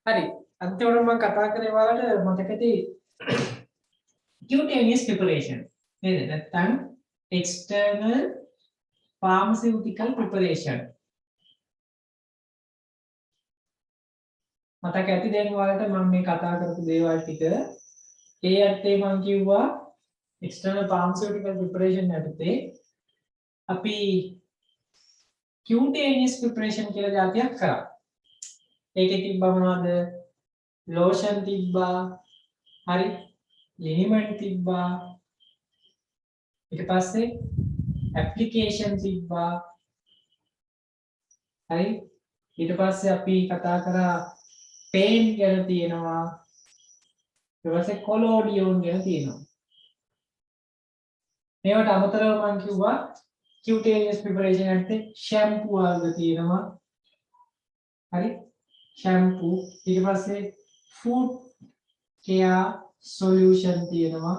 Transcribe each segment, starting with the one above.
හරි. අන්තිමට මම කතා කරේ ඔයාලට මතකදී cutaneous preparation. නේද? නැත්නම් external pharmaceutical preparation. මතක ඇති දැන් ඔයාලට මම මේ කතා කරපු දේවල් ටික ඒ අර්ථේ මම කිව්වා external pharmaceutical preparation යටතේ අපි cutaneous preparation කියලා જાතියක් කරා. ඒකේ තිබ්බා මොනවද? lotion තිබ්බා. හරි. liniment තිබ්බා. ඊට පස්සේ application තිබ්බා. හරි. ඊට පස්සේ අපි කතා කරා pain ගැන තියෙනවා. ඊට පස්සේ collodion ගැන තියෙනවා. මේවට අමතරව මම කිව්වා cutaneous preparation යටතේ shampoo වර්ග තියෙනවා. හරි. shampoo ඊට පස්සේ food care solution තියෙනවා.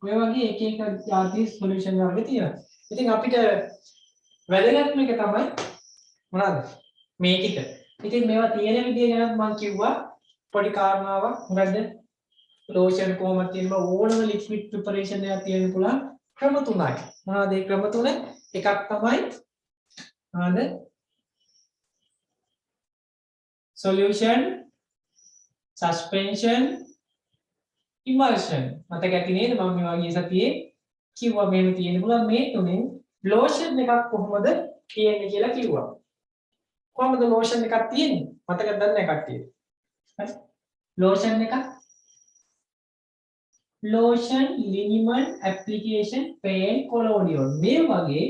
ඔය වගේ එක එක જાති solution වර්ග තියෙනවා. ඉතින් අපිට වැදගත්ම එක තමයි මොනවාද? මේ ටික. ඉතින් මේවා තියෙන විදිය ගැන මම කිව්වා පොඩි කාරණාවක්. මොකද්ද? lotion කොහොමද තියෙනවා ඕනම liquid preparation එකක් තියෙන්න පුළුවන් ක්‍රම තුනයි. මොනවාද ඒ ක්‍රම තුන? එකක් තමයි මොනවාද? solution, suspension, emulsion. මතක ඇති නේද මම මේ වගේ සතියේ කිව්වා මේක තියෙන්න පුළුවන් මේ තුනෙන් lotion එකක් කොහොමද තියෙන්නේ කියලා කිව්වා. කොහොමද lotion එකක් තියෙන්නේ? මතකද දන්නේ කට්ටිය? හරි. lotion එකක් lotion, liniment, application, pain, collodion. මේ වගේ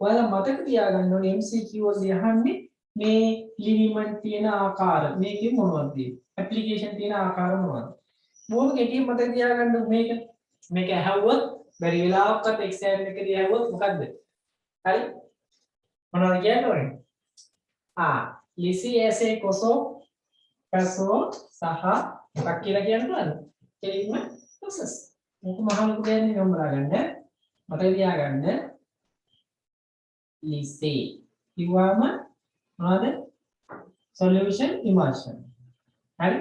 ඔයාලා මතක තියාගන්න ඕනේ MCQ වලදී අහන්නේ මේ liniment තියෙන ආකාර මේකේ මොනවද තියෙන්නේ? application තියෙන ආකාර මොනවද? බොහොම කෙටියෙන් මතක තියාගන්න මේක. මේක ඇහුවොත් බැරි වෙලාවකත් exam එකේදී ඇහුවොත් මොකද්ද? හරි? මොනවද කියන්නේ? ලිසිඑසේ කොසෝ පැසෝ සහ මොකක් කියලා කියන්න පුළුවන්ද? කෙලින්ම process. මේක මහ ලොකු දෙයක් නෙවෙයි නම්බරා ගන්න. මතක තියාගන්න. ලිසේ කිව්වම මොනවද? solution emulsion. හරි?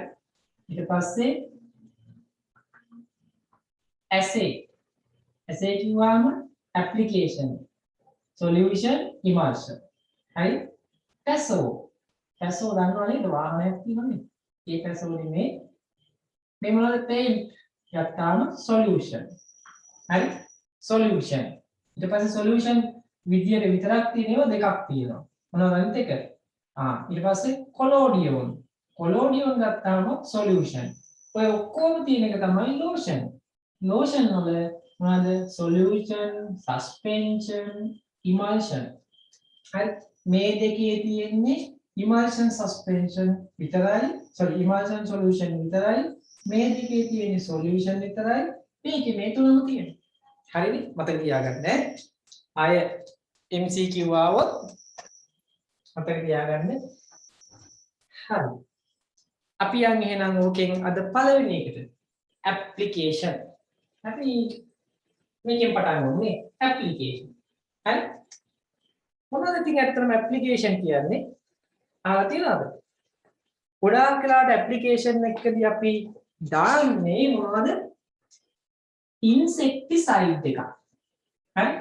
ඊට පස්සේ assay. assay කිව්වම application. solution emulsion. හරි? පැසෝ. පැසෝ දන්නව නේද? වාහනයක් තියෙනවනේ. ඒ පැසෝ නෙමෙයි. මේ මොනවද? paint. යත්තාම solution. හරි? solution. ඊට පස්සේ solution විදියට විතරක් තියෙනව දෙකක් තියෙනවා. මොනවද අනිත් එක? ඊට පස්සේ collodion. collodion ගත්තාම solution. ඔය ඔක්කොම තියෙන එක තමයි lotion. lotion වල මොනවද? solution, suspension, emulsion. හරි? මේ දෙකේ තියෙන්නේ emulsion suspension විතරයි. emulsion solution විතරයි. මේ දෙකේ තියෙන්නේ solution විතරයි. මේකේ මේ තුනම තියෙනවා. හරිද? මතක තියාගන්න. ආය MCQ ආවොත් මතක තියාගන්න. හරි. අපි යන් එහෙනම් ඕකෙන් අද පළවෙනි එකට application. අපි මේකෙන් පටන් ගමු නේ application. හරි? මොනවද ඉතින් ඇත්තටම application කියන්නේ? අහලා තියෙනවද? ගොඩාක් වෙලාවට application එකකදී අපි දාන්නේ මොනවද? insecticide එකක්. හරි?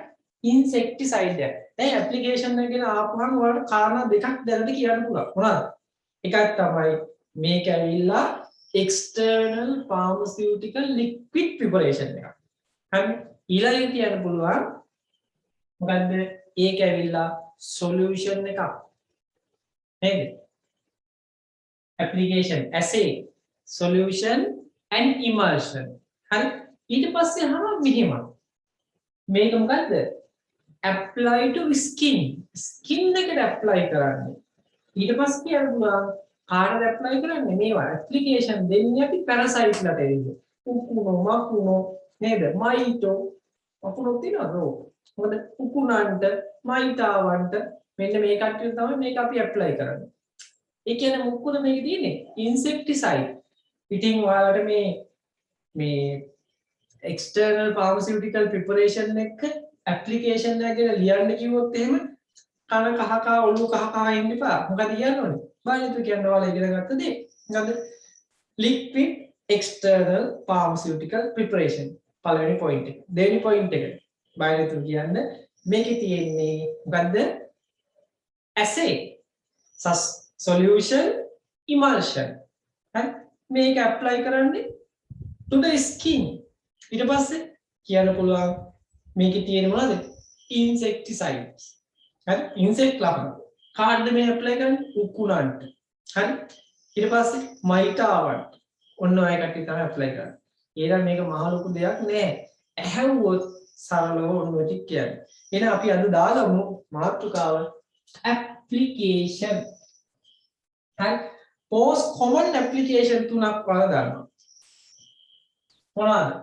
insecticide එක. දැන් application එක ගැන ආපුවම ඔයාලට කාරණා දෙකක් දැනට කියන්න පුළුවන්. මොනවද? එකක් තමයි මේක ඇවිල්ලා external pharmaceutical liquid preparation එකක්. හරි? ඊළඟට කියන්න පුළුවන් මොකද්ද? ඒක ඇවිල්ලා solution එකක්. නේද? application, assay, solution and emulsion. හරි? ඊට පස්සේ අහනවා මෙහෙම. මේක මොකද්ද? apply to skin. skin එකට apply කරන්නේ. ඊට පස්සේ කියනවා කාටද apply කරන්නේ? මේවා application දෙන්නේ අපි parasite ලට එන්නේ. උකුණෝ මකුණෝ නේද? මයිටෝ මකුණෝ තියනවද? මොකද උකුණන්ට මයිතාවන්ට මෙන්න මේ කට්ටිය තමයි මේක අපි apply කරන්නේ. ඒ කියන්නේ මොකද මේක තියෙන්නේ? insecticide. ඉතින් ඔයාලට මේ external pharmaceutical preparation එක application එක ගැන ලියන්න කිව්වොත් එහෙම කන කහ කහ ඔළුව කහ කහ ඉන්න එපා. මොකද කියන්න ඕනේ? බලන්න කියන්න ඔයාලා ඉගෙන ගත්ත දේ. මොකද liquid external pharmaceutical preparation පළවෙනි point එක. දෙවෙනි point එක බයලතුන් කියන්න මේකේ තියෙන්නේ මොකද්ද? assay solution emulsion. හරි මේක apply කරන්නේ to the skin. ඊට පස්සේ කියන්න පුළුවන් මේකේ තියෙන මොනවද? insecticides. හරි insect ලබන කාඩ් මේ apply කරන්නේ උකුණන්ට. හරි ඊට පස්සේ මයිටාවට ඔන්න ඔය කට්ටිය තමයි apply කරන්නේ. ඒනම් මේක මහ ලොකු දෙයක් නෑ. ඇහැව්වොත් සරලව ඔන්න ඔය ටික කියන්නේ. එහෙනම් අපි අද දාගමු මාතෘකාව application. හරි most common application තුනක් වල දානවා. මොනවාද?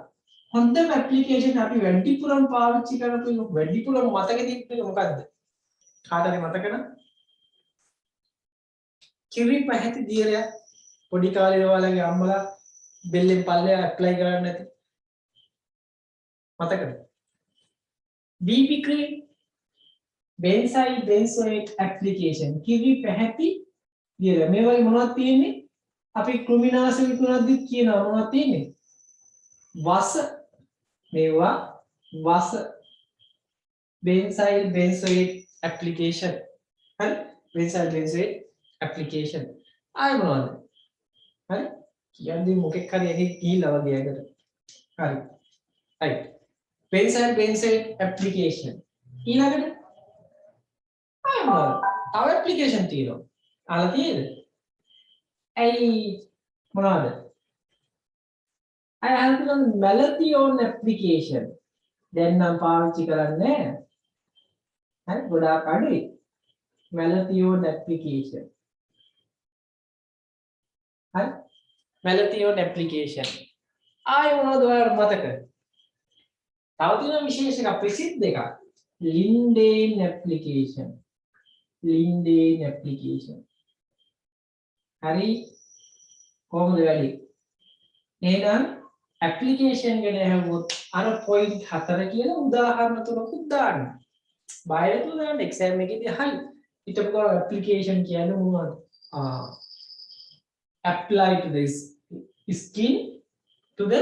හොඳම application අපි වැඩිපුරම පාවිච්චි කරපු වැඩිපුරම මතක තිබ්බේ මොකද්ද? කාටද මතකද? කිරි පැහැති දියරයක් පොඩි කාලේ ඔයාලගේ අම්මලා බෙල්ලෙන් පල්ලේ ඇප්ලයි කරන්නේ නැති මතකද? BP cream benzyl benzoate application කිරි පැහැති දියර මේ වගේ මොනවද තියෙන්නේ? අපි කෘමිනාශක විකුණද්දි කියනවා මොනවද තියෙන්නේ? වස මේවා වස benzyl benzoate application හරි benzyl benzoate application ආය මොනවද හරි කියන්නේ මොකෙක් හරි එකේ කීලා වගේ යකට හරි right benzyl benzoate application ඊළඟට ආය මොනවද තව application තියෙනවා අහලා තියෙද ඇයි මොනවද අය අහලා තියෙනවා malathion application දැන් නම් පාවිච්චි කරන්නේ නැහැ හරි ගොඩාක් අඩුයි malathion application හරි malathion application ආය මොනවද ඔයාලට මතක තව තියෙන විශේෂ එක ප්‍රසිද්ධ එකක් linden application හරි කොහොමද වැඩි එහෙනම් application ගැන අහුවොත් අර point 4 කියලා උදාහරණ තුනකුත් දාන්න බයලතු දාන්න exam එකේදී හරි හිතපු application කියන්නේ මොනවද apply to the skin to the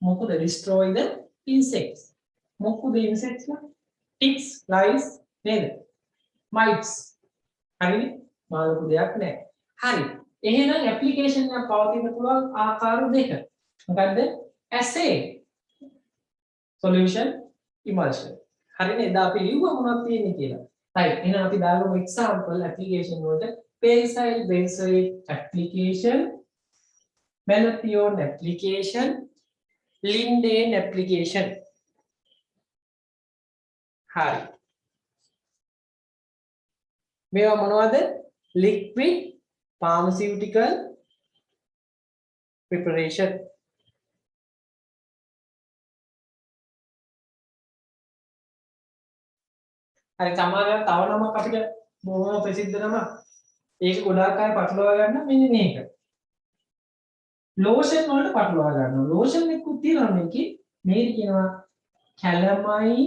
මොකද destroy the insects මොකද insects ලා ticks lice නේද mites හරිනේ මාළු දෙයක් නැහැ හරි එහෙනම් application එක පවතින පුළුවන් ආකාර දෙක මොකද්ද assay solution emulsion හරිනේ එදා අපි ලිව්වා මොනවද තියෙන්නේ කියලා right එහෙනම් අපි දාගමු example application වලට benzyl benzoate application malathion application linden application හරි මේවා මොනවද liquid pharmaceutical preparation හරි සමහරවිට තව නමක් අපිට බොහොම ප්‍රසිද්ධ නමක් ඒක ගොඩාක් අය පටලවා ගන්න මෙන්න මේක lotion වලට පටලවා ගන්නවා lotion එකකුත් තියෙනවා මේකේ මේක කියනවා calamine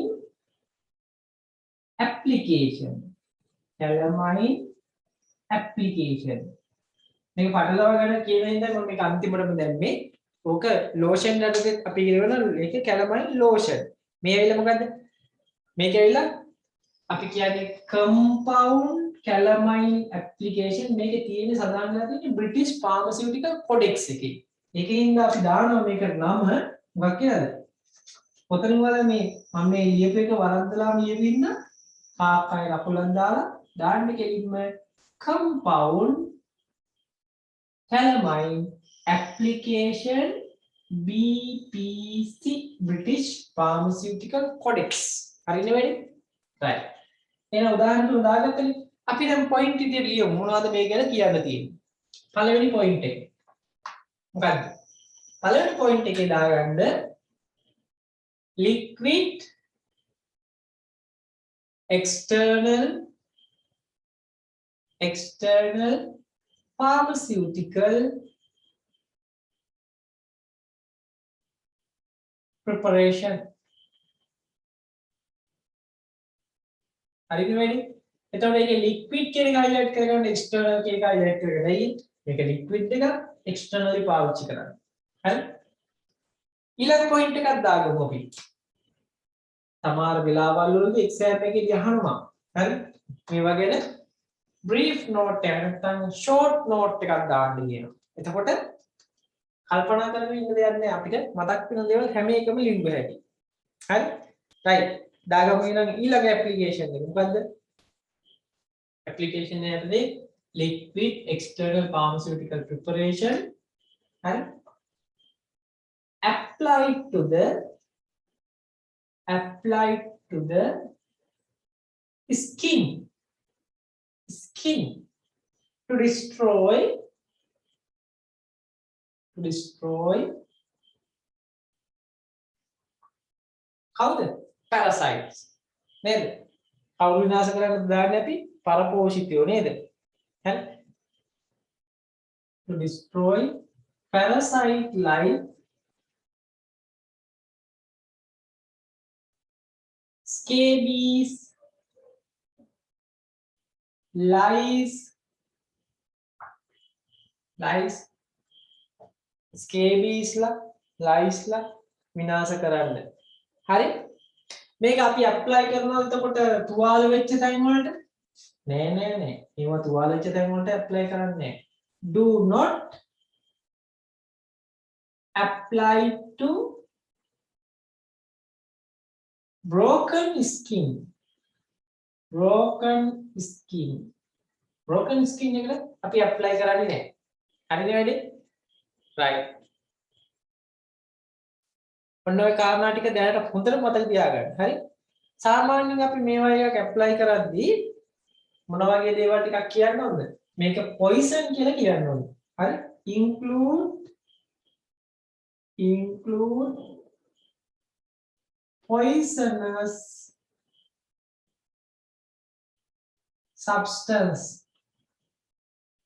application මේක පටලවා ගන්න කියන හින්දා මම මේක අන්තිමටම දැම්මේ ඕක lotion යටතේ අපි කියනවා ඒක calamine lotion මේ ඇවිල්ලා මොකද්ද මේක ඇවිල්ලා අපි කියන්නේ compound calamine application මේකේ තියෙන සඳහන් කරලා තියෙන්නේ British Pharmaceutical Codex එකේ. ඒකෙන්ද අපි දානවා මේකට නම මොකක් කියලාද? පොතෙන් වල මේ මම මේ ලියපු එක වරද්දලා ලියවින්න කාක්කයි ලකුලන් දාලා දාන්න කෙලින්ම compound calamine application BPC British Pharmaceutical Codex. හරිනේ වැඩි? right. එහෙනම් උදාහරණයක් උදාගත්තනේ අපි දැන් point විදියට ලියමු මොනවද මේ ගැන කියන්න තියෙන්නේ පළවෙනි point එක මොකද්ද පළවෙනි point එකේ දාගන්න liquid external pharmaceutical preparation හරිද වැඩි එතකොට ඒකේ liquid කියන එක highlight කරගන්න external කියන එක highlight කරගන්න. ඇයි? මේක ලික්විඩ් එක එක්ස්ටර්නලි පාවිච්චි කරන්න. හරි? ඊළඟ පොයින්ට් එකක් දාගමු අපි. සමහර වෙලාවල් වලදී එක්සෑම් එකේදී අහනවා. හරි? මේ වගේ brief note එකක් නැත්නම් short note එකක් දාන්න කියනවා. එතකොට කල්පනා කරගෙන ඉන්න දෙයක් නෑ අපිට මතක් වෙන දේවල් හැම එකම ලියුම් හැටි. හරි? right. දාගමු ඊළඟ ඇප්ලිකේෂන් එක. මොකද්ද? application එකේ liquid external pharmaceutical preparation and applied to the skin to destroy කවුද? parasites නේද? කවුරු විනාශ කරන්න දාන්නේ අපි? පරපෝෂිතයෝ නේද? හරි? to destroy parasite like scabies, lice, scabies ලා lice ලා විනාශ කරන්න. හරි? මේක අපි ඇප්ලයි කරනවා එතකොට තුවාල වෙච්ච තැන් වලට නෑ. ඒවා තුවාල වෙච්ච තැන් වලට ඇප්ලයි කරන්නේ නෑ. Do not apply to broken skin එකට අපි ඇප්ලයි කරන්නේ නෑ. හරිද වැඩි? right. ඔන්න ඔය කාරණා ටික දැනට හොඳට මතක තියාගන්න. හරි? සාමාන්‍යයෙන් අපි මේවා එකක් ඇප්ලයි කරද්දී මොන වගේ දේවල් ටිකක් කියන්න ඕනද? මේක poison කියලා කියන්න ඕනේ. හරි? include poisonous substance.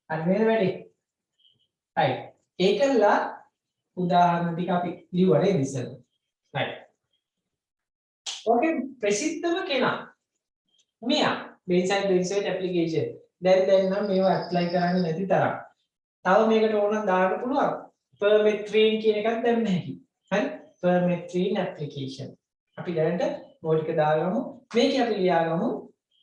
හරි නේද වැඩි? right. ඒකලා උදාහරණ ටික අපි ලියුවා නේද ඉතින්? right. okay ප්‍රසිද්ධම කෙනා මෙයා බෙන්සයිල් බෙන්සෝයිට් ඇප්ලිකේෂන්. දැන් නම් මේවා ඇප්ලයි කරන්නේ නැති තරම්. තව මේකට ඕන දාන්න පුළුවන්. permethrin කියන එකක් දැම්ම හැකි. හරි? permethrin application. අපි දැනට ඕක ටික දාගමු. මේකේ අපි ලියාගමු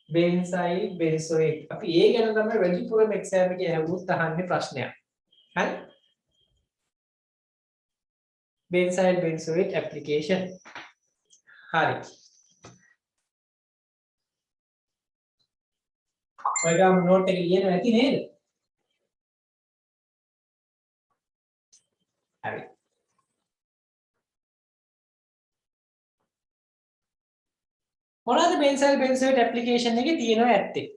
බෙන්සයිල් බෙන්සෝයිට්. අපි ඒ ගැන තමයි වැඩිපුරම එක්සෑම් එකේ අහුවොත් අහන්නේ ප්‍රශ්නයක්. හරි? benzyl benzoate application. හරි. ඔයගොල්ලෝ නෝට් එක ලියනවා ඇති නේද? හරි. මොනවද benzyl benzoate application එකේ තියෙනවා ඇත්තේ?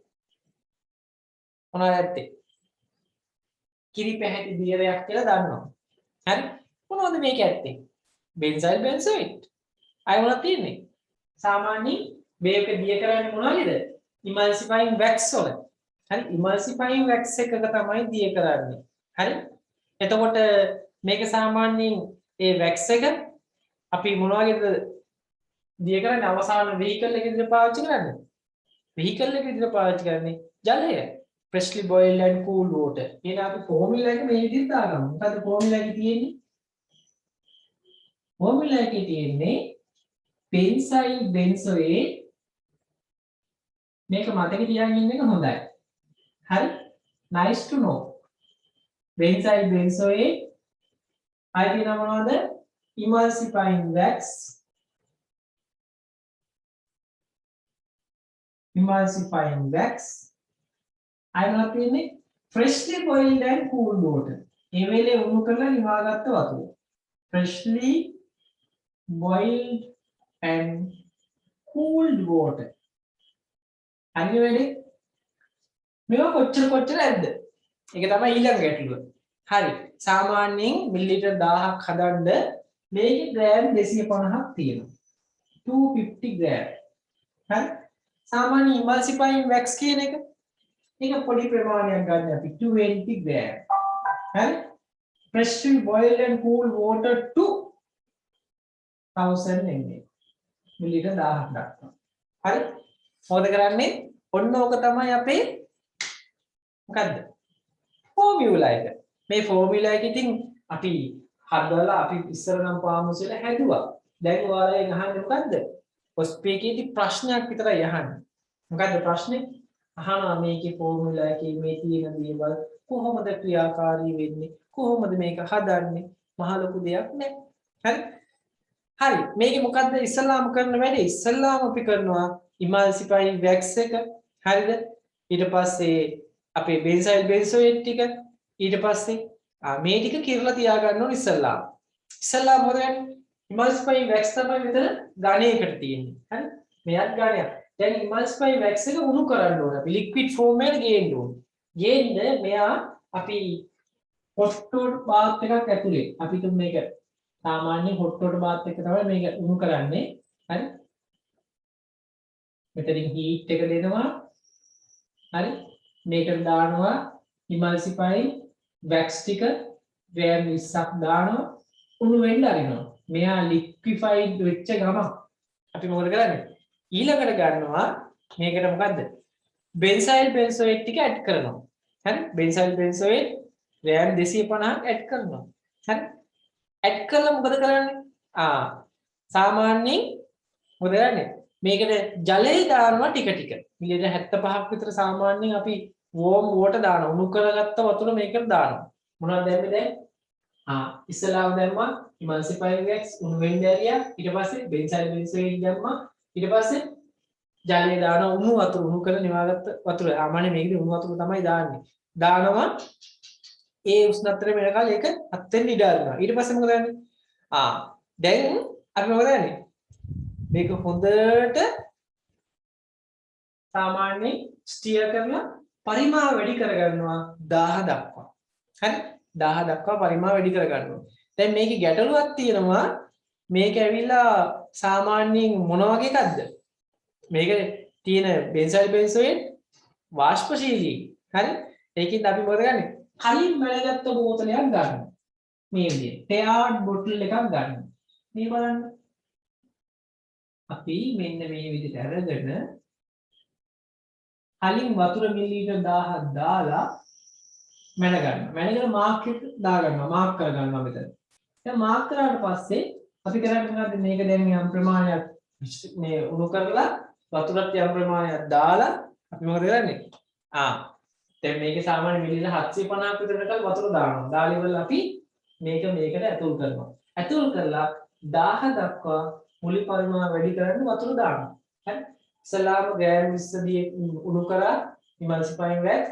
මොනවද ඇත්තේ? කිරි පැහැති දියරයක් කියලා දන්නවා. හරි? මොනවද මේක ඇත්තේ? benzyl benzoate. අය මොනවද තියෙන්නේ? සාමාන්‍යයෙන් මේක දිය කරන්නේ මොනවද? emulsifying wax වල. හරි? emulsifying wax එකක තමයි දිය කරන්නේ. හරි? එතකොට මේක සාමාන්‍යයෙන් ඒ wax එක අපි මොන වගේද දිය කරන්නේ? අවසාන vehicle එක විදිහට පාවිච්චි කරන්නේ. vehicle එක විදිහට පාවිච්චි කරන්නේ ජලය. freshly boiled and cool water. එහෙනම් අපි formula එක මේ විදිහට දාගමු. මොකද formula එකේ තියෙන්නේ? formula එකේ තියෙන්නේ benzyl benzoate. මේක මතක තියාගෙන ඉන්න එක හොඳයි. හරි? nice to know. benzyl benzoate අය තියෙනවා මොනවද? emulsifying wax, අය මොනවද තියෙන්නේ? freshly boiled and cool water. මේ වෙලේ උණු කරලා නිවාගත්ත වතුර. freshly boiled and cooled water. අනිත් වෙලේ මේවා කොච්චර ඇද්ද? ඒක තමයි ඊළඟ ගැටලුව. හරි. සාමාන්‍යයෙන් මිලිලිටර් 1000ක් හදන්න මේකේ ග්‍රෑම් 250ක් තියෙනවා. 250 ග්‍රෑම්. හරි. සාමාන්‍ය emulsifying wax කියන එක ඒක පොඩි ප්‍රමාණයක් ගන්න අපි 20 ග්‍රෑම්. හරි. freshly boiled and cooled water 2000 ml. මිලිලිටර් 1000ක් දක්වා. හරි. මොකද කරන්නේ? ඔන්න ඕක තමයි අපේ මොකද්ද? ෆෝමියුලා එක. මේ ෆෝමියුලා එක ඉතින් අපි හදලා අපි ඉස්සර නම් පාමුසෙල හැදුවා. දැන් ඔයාලගෙන් අහන්නේ මොකද්ද? ඔස්පීකේදී ප්‍රශ්නයක් විතරයි අහන්නේ. මොකද්ද ප්‍රශ්නේ? අහනවා මේකේ ෆෝමියුලා එකේ මේ තියෙන දේවල් කොහොමද ක්‍රියාකාරී වෙන්නේ? කොහොමද මේක හදන්නේ? මහ ලොකු දෙයක් නෑ. හරි? හරි. මේකේ මොකද්ද ඉස්සල්ලාම කරන වැඩේ? ඉස්සල්ලාම අපි කරනවා ඉමල්සිෆයින් වැක්ස් එක. හරිද? ඊට පස්සේ අපේ බෙන්සයිල් බෙන්සෝයේට් ටික ඊට පස්සේ මේ ටික කිරලා තියා ගන්න ඕන ඉස්සල්ලාම. ඉස්සල්ලාම මොකද කරන්නේ? ඉමල්සිෆයින් වැක්ස් තමයි මෙතන ඝණයකට තියෙන්නේ. හරි? මෙයත් ඝණයක්. දැන් ඉමල්සිෆයින් වැක්ස් එක උණු කරන්න ඕන. අපි ලික්විඩ් ෆෝම් එකට ගේන්න ඕන. ගේන්න මෙයා අපි හොට් වොටර් බාත් එකක් ඇතුලේ අපි තුන් මේක සාමාන්‍ය හොට් වොටර් බාත් එක තමයි මේක උණු කරන්නේ. හරි? මෙතනින් හීට් එක දෙනවා. හරි? මේකට දානවා ඉමල්සිෆයින් වැක්ස් ටික ග්‍රෑම් 20ක් දානවා උණු වෙන්න අරිනවා. මෙයා ලික්විෆයිඩ් වෙච්ච ගමන් අපි මොකද කරන්නේ? ඊළඟට ගන්නවා මේකට මොකද්ද? බෙන්සයිල් බෙන්සෝයේට් ටික ඇඩ් කරනවා. හරි? බෙන්සයිල් බෙන්සෝයේට් ග්‍රෑම් 250ක් ඇඩ් කරනවා. හරි? ඇඩ් කළා මොකද කරන්නේ? සාමාන්‍යයෙන් මොකද කරන්නේ? මේකට ජලය දානවා ටික ටික. මිලිලීටර් 75ක් විතර සාමාන්‍යයෙන් අපි වෝම් වෝටර් දානවා. උණු කරගත්ත වතුර මේකට දානවා. මොනවද දැම්මේ දැන්? ඉස්සලාම දැම්මා ඉමල්සිෆයින් වැක්ස් උණු වෙන්න ඇරියා. ඊට පස්සේ බෙන්සයිල් බෙන්සෝයේට් දැම්මා. ඊට පස්සේ ජලය දානවා උණු වතුර උණු කරලා නිවාගත්ත වතුර. සාමාන්‍යයෙන් මේකදී උණු වතුර තමයි දාන්නේ. දානවා ඒ උෂ්ණත්වය වෙනකල් ඒක හත් වෙන්න ඉඩ අරිනවා. ඊට පස්සේ මොකද කරන්නේ? දැන් අපි මොකද කරන්නේ? මේක හොඳට සාමාන්‍යයෙන් ස්ටියර් කරලා පරිමාව වැඩි කරගන්නවා 1000 දක්වා. හරි? 1000 දක්වා පරිමාව වැඩි කරගන්නවා. දැන් මේකේ ගැටලුවක් තියෙනවා. මේක ඇවිල්ලා සාමාන්‍යයෙන් මොන වගේ එකක්ද? මේකේ තියෙන බෙන්සයිල් බෙන්සෝයේට් වාෂ්පශීලී. හරි? ඒකින්ද අපි මොකද කරන්නේ? කලින් මැලගත්ත බෝතලයක් ගන්නවා. මේ විදිහට. ටෙයාර්ඩ් බොටල් එකක් ගන්නවා. මේ බලන්න. අපි මෙන්න මේ විදිහට අරගෙන කලින් වතුර මිලිලීටර් 1000ක් දාලා මැන ගන්නවා. මැනගෙන මාක් එක දා ගන්නවා. මාක් කර ගන්නවා මෙතන. දැන් මාක් කරාට පස්සේ අපි කරන්නේ මොකද්ද? මේක දැන් යම් ප්‍රමාණයක් මේ උණු කරලා වතුරත් යම් ප්‍රමාණයක් දාලා අපි මොකද කරන්නේ? දැන් මේකේ සාමාන්‍ය මිලිලීටර් 750ක් විතරකට වතුර දානවා. දාලා ඉවරලා අපි මේකට ඇතුල් කරනවා. ඇතුල් කරලා 1000 දක්වා මුලි පරිමාණ වැඩි කරන්න වතුර දානවා. හරි? ඉස්සලාම ගෑම් 20 දී උණු කරා ඉමල්සිෆයින් වැක්ස්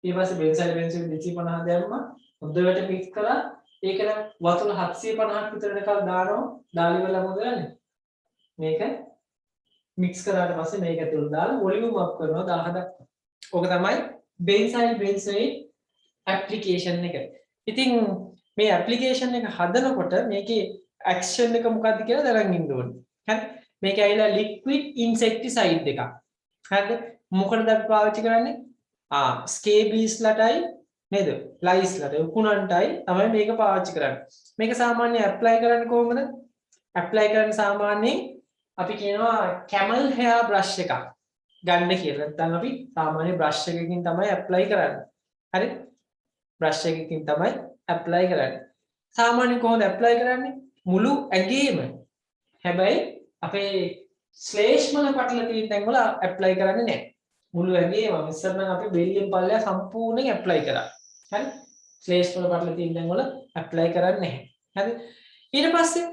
ඊට පස්සේ බෙන්සයිල් බෙන්සෝයේට් 250 දැම්මා. හොඳට මික්ස් කරලා ඒකට වතුර 750ක් විතර වෙනකල් දානවා. දාලා ඉවරලා මොකද කරන්නේ? මේක මික්ස් කරාට පස්සේ මේක ඇතුළට දාලා වොලියුම් අප් කරනවා 1000 දක්වා. ඕක තමයි බෙන්සයිල් බෙන්සෝයේට් ඇප්ලිකේෂන් එක. ඉතින් මේ ඇප්ලිකේෂන් එක හදනකොට මේකේ ඇක්ෂන් එක මොකක්ද කියලා දැනගන්න ඉන්න ඕනේ. හරි? මේක ඇවිල්ලා ලික්විඩ් ඉන්සෙක්ටිසයිඩ් එකක්. හරිද? මොකටද අපි පාවිච්චි කරන්නේ? ස්කේබීස්ලටයි නේද? ලයිස්ලට උකුණන්ටයි තමයි මේක පාවිච්චි කරන්නේ. මේක සාමාන්‍යයෙන් ඇප්ලයි කරන්නේ කොහොමද? ඇප්ලයි කරන්නේ සාමාන්‍යයෙන් අපි කියනවා කැමල් හෙයාර් බ්‍රෂ් එකක් ගන්න කියලා. නැත්නම් අපි සාමාන්‍ය බ්‍රෂ් එකකින් තමයි ඇප්ලයි කරන්නේ. හරි? බ්‍රෂ් එකකින් තමයි ඇප්ලයි කරන්නේ. සාමාන්‍යයෙන් කොහොමද ඇප්ලයි කරන්නේ? මුළු ඇඟේම. හැබැයි අපේ ශ්ලේෂ්මන පටල තියෙන තැන් වල ඇප්ලයි කරන්නේ නැහැ. මුළු ඇඟේම ඉස්සර නම් අපි බෙල්ලෙන් පල්ලෙහා සම්පූර්ණයෙන් ඇප්ලයි කරා. හරි? ශ්ලේෂ්මන පටල තියෙන තැන් වල ඇප්ලයි කරන්නේ නැහැ. හරි? ඊට පස්සේ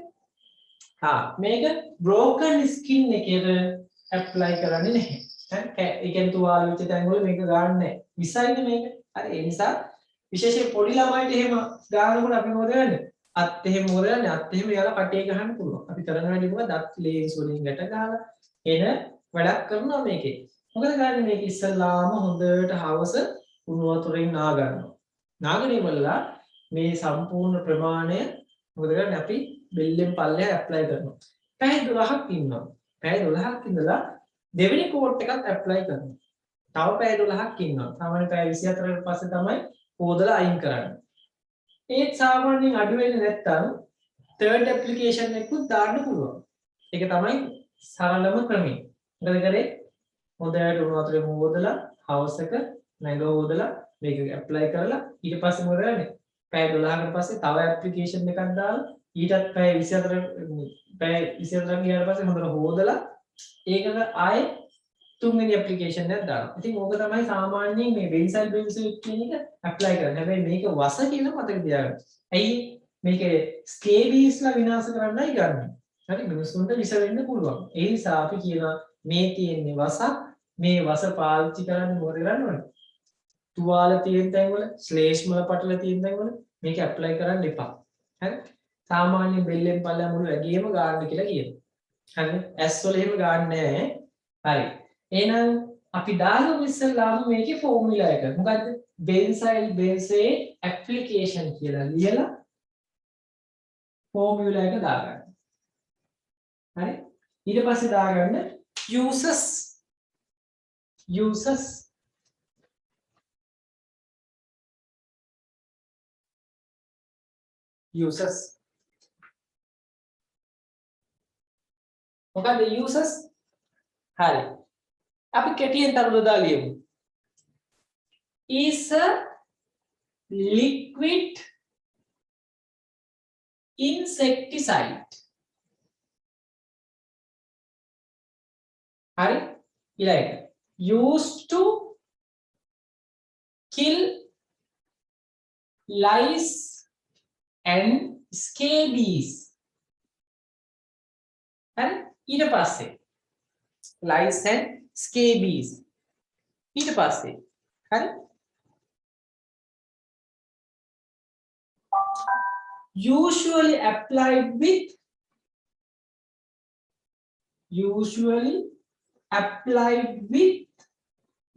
මේක බ්‍රෝකන් ස්කින් එකේද ඇප්ලයි කරන්නේ නැහැ. හරි? ඒ කියන්නේ තුවාල වෙච්ච තැන් වල මේක ගන්න නැහැ. විසයිනේ මේක. හරි? ඒ නිසා විශේෂයෙන් පොඩි ළමයිට එහෙම ගන්නකොට අපි මොකද කරන්නේ? අත් එහෙම මොකද කරන්නේ? අත් එහෙම යාලා කටේ ගහන්න පුළුවන්. අපි කරන වැඩේ මොකද? අත් ලේන්ස් වලින් ගැට ගහලා එන වැඩක් කරනවා මේකේ. මොකද කරන්නේ? මේක ඉස්සල්ලාම හොඳට හවස උණු වතුරෙන් නා ගන්නවා. නාගෙන ඉවරලා මේ සම්පූර්ණ ප්‍රමාණය මොකද කරන්නේ? අපි බෙල්ලෙන් පල්ලෙහා ඇප්ලයි කරනවා. පැය 12ක් ඉන්නවා. පැය 12ක් ඉඳලා දෙවෙනි කෝට් එකත් ඇප්ලයි කරනවා. තව පැය 12ක් ඉන්නවා. සාමාන්‍ය පැය 24කට පස්සේ තමයි පොදලා අයින් කරන්නේ. ඒත් සාමාන්‍යයෙන් අඩු වෙන්නේ නැත්තම් third application එකකුත් දාන්න පුළුවන්. ඒක තමයි සරලම ක්‍රමය. මොකද කරේ? හොඳට උණු වතුරේ මෝදලා හවසක නැග හොදලා මේක ඇප්ලයි කරලා ඊට පස්සේ මොකද කරන්නේ? පැය 12කට පස්සේ තව ඇප්ලිකේෂන් එකක් දාලා ඊටත් පැය 24 ගියාට පස්සේ හොඳට හොදලා ඒකට ආයේ තුන්වෙනි ඇප්ලිකේෂන් එකක් දානවා. ඉතින් ඕක තමයි සාමාන්‍යයෙන් මේ බෙන්සයිල් බෙන්සෝයික් කියන එක ඇප්ලයි කරන්නේ. හැබැයි මේක වස කියලා මතක තියාගන්න. ඇයි මේක ස්කේබීස්ලා විනාශ කරන්නයි ගන්න. හරි මිනිස්සුන්ට විස වෙන්න පුළුවන්. ඒ නිසා අපි කියනවා මේ තියෙන්නේ වසක්. මේ වස පාවිච්චි කරන්න මොකද කරන්න ඕනේ? තුවාල තියෙන තැන්වල, ශ්ලේෂ්මල පටල තියෙන තැන්වල මේක ඇප්ලයි කරන්න එපා. හරි? සාමාන්‍ය බෙල්ලෙන් පල්ලෙහා මුළු ඇඟේම ගන්න කියලා කියනවා. හරි? ඇස් වල එහෙම ගන්න නැහැ. හරි. එහෙනම් අපි දාගමු ඉස්සෙල්ලාම මේකේ ෆෝමියුලා එක. මොකද්ද? බෙන්සයිල් බෙන්සේට් ඇප්ලිකේෂන් කියලා ලියලා ෆෝමියුලා එක දාගන්න. හරි? ඊට පස්සේ දාගන්න uses මොකද්ද uses? හරි. අපි කෙටියෙන් තරුද දාලියමු. is a liquid insecticide. හරි? ඊළඟට used to kill lice and scabies. හරි? ඊට පස්සේ lice and scabies. ඊට පස්සේ හරි? usually applied with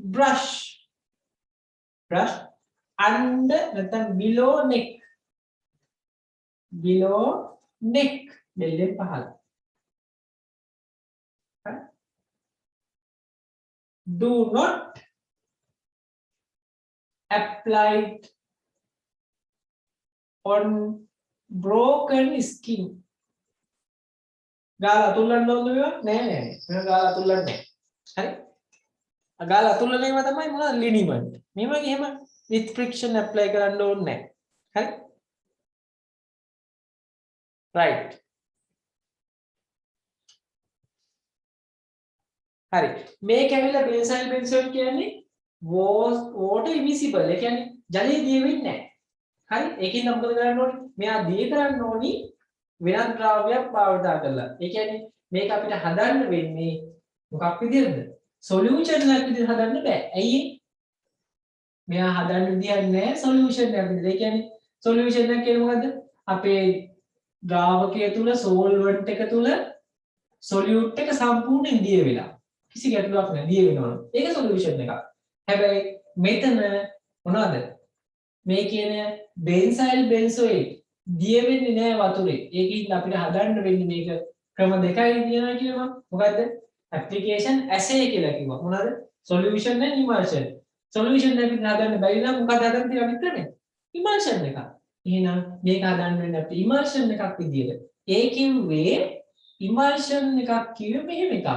brush under නැත්නම් below neck බෙල්ලෙන් පහළ. do not apply on broken skin. ගාලා අතුල්ලන්න ඕනද මේවා? නෑ. මේවා ගාලා අතුල්ලන්නේ නෑ. හරි? ගාලා අතුල්ලන ඒවා තමයි මොනවද? ලිනිමන්ට්. මේ වගේ එහෙම with friction apply කරන්න ඕනේ නෑ. හරි? right. හරි. මේක ඇවිල්ලා බෙන්සයිල් බෙන්සෝයික් කියන්නේ water immiscible. ඒ කියන්නේ ජලයේ දිය වෙන්නේ නෑ. හරි? ඒකෙන් මොකද කරන්න ඕනේ? මෙයා දිය කරන්න ඕනි වෙනත් ද්‍රව්‍යයක් භාවිත කරලා. ඒ කියන්නේ මේක අපිට හදන්න වෙන්නේ මොකක් විදියටද? සොලියුෂන් එකක් විදිහට හදන්න බෑ. ඇයි? මෙයා හදන්න විදියක් නෑ සොලියුෂන් එකක් විදිහට. ඒ කියන්නේ සොලියුෂන් එක කියන්නේ මොකද්ද? අපේ ද්‍රාවකය තුල සෝල්වන්ට් එක තුල සොලියුට් එක සම්පූර්ණයෙන් දිය වෙලා. කිසි ගැටලුවක් නැහැ දිය වෙනවා. ඒක සොලියුෂන් එකක්. හැබැයි මෙතන මොනවද? මේ කියන බෙන්සයිල් බෙන්සෝයිට් දිය වෙන්නේ නැහැ වතුරේ. ඒකින් අපිට හදන්න වෙන්නේ මේක ක්‍රම දෙකයි තියෙනවා කියනවා. මොකද්ද? ඇප්ලිකේෂන් ඇසේ කියලා කිව්වා. මොනවාද? Solution and ඉමල්ෂන්. සොලියුෂන් එක හදන්න බැරි නම් මොකද හදන්න තියෙන්නේ අපිට ක්‍රමය? ඉමල්ෂන් එකක්. එහෙනම් මේක හදන්න වෙන්නේ අපිට ඉමල්ෂන් එකක් විදියට. ඒ කිව්වේ ඉමල්ෂන් එකක් කිව්වේ මෙහෙම එකක්.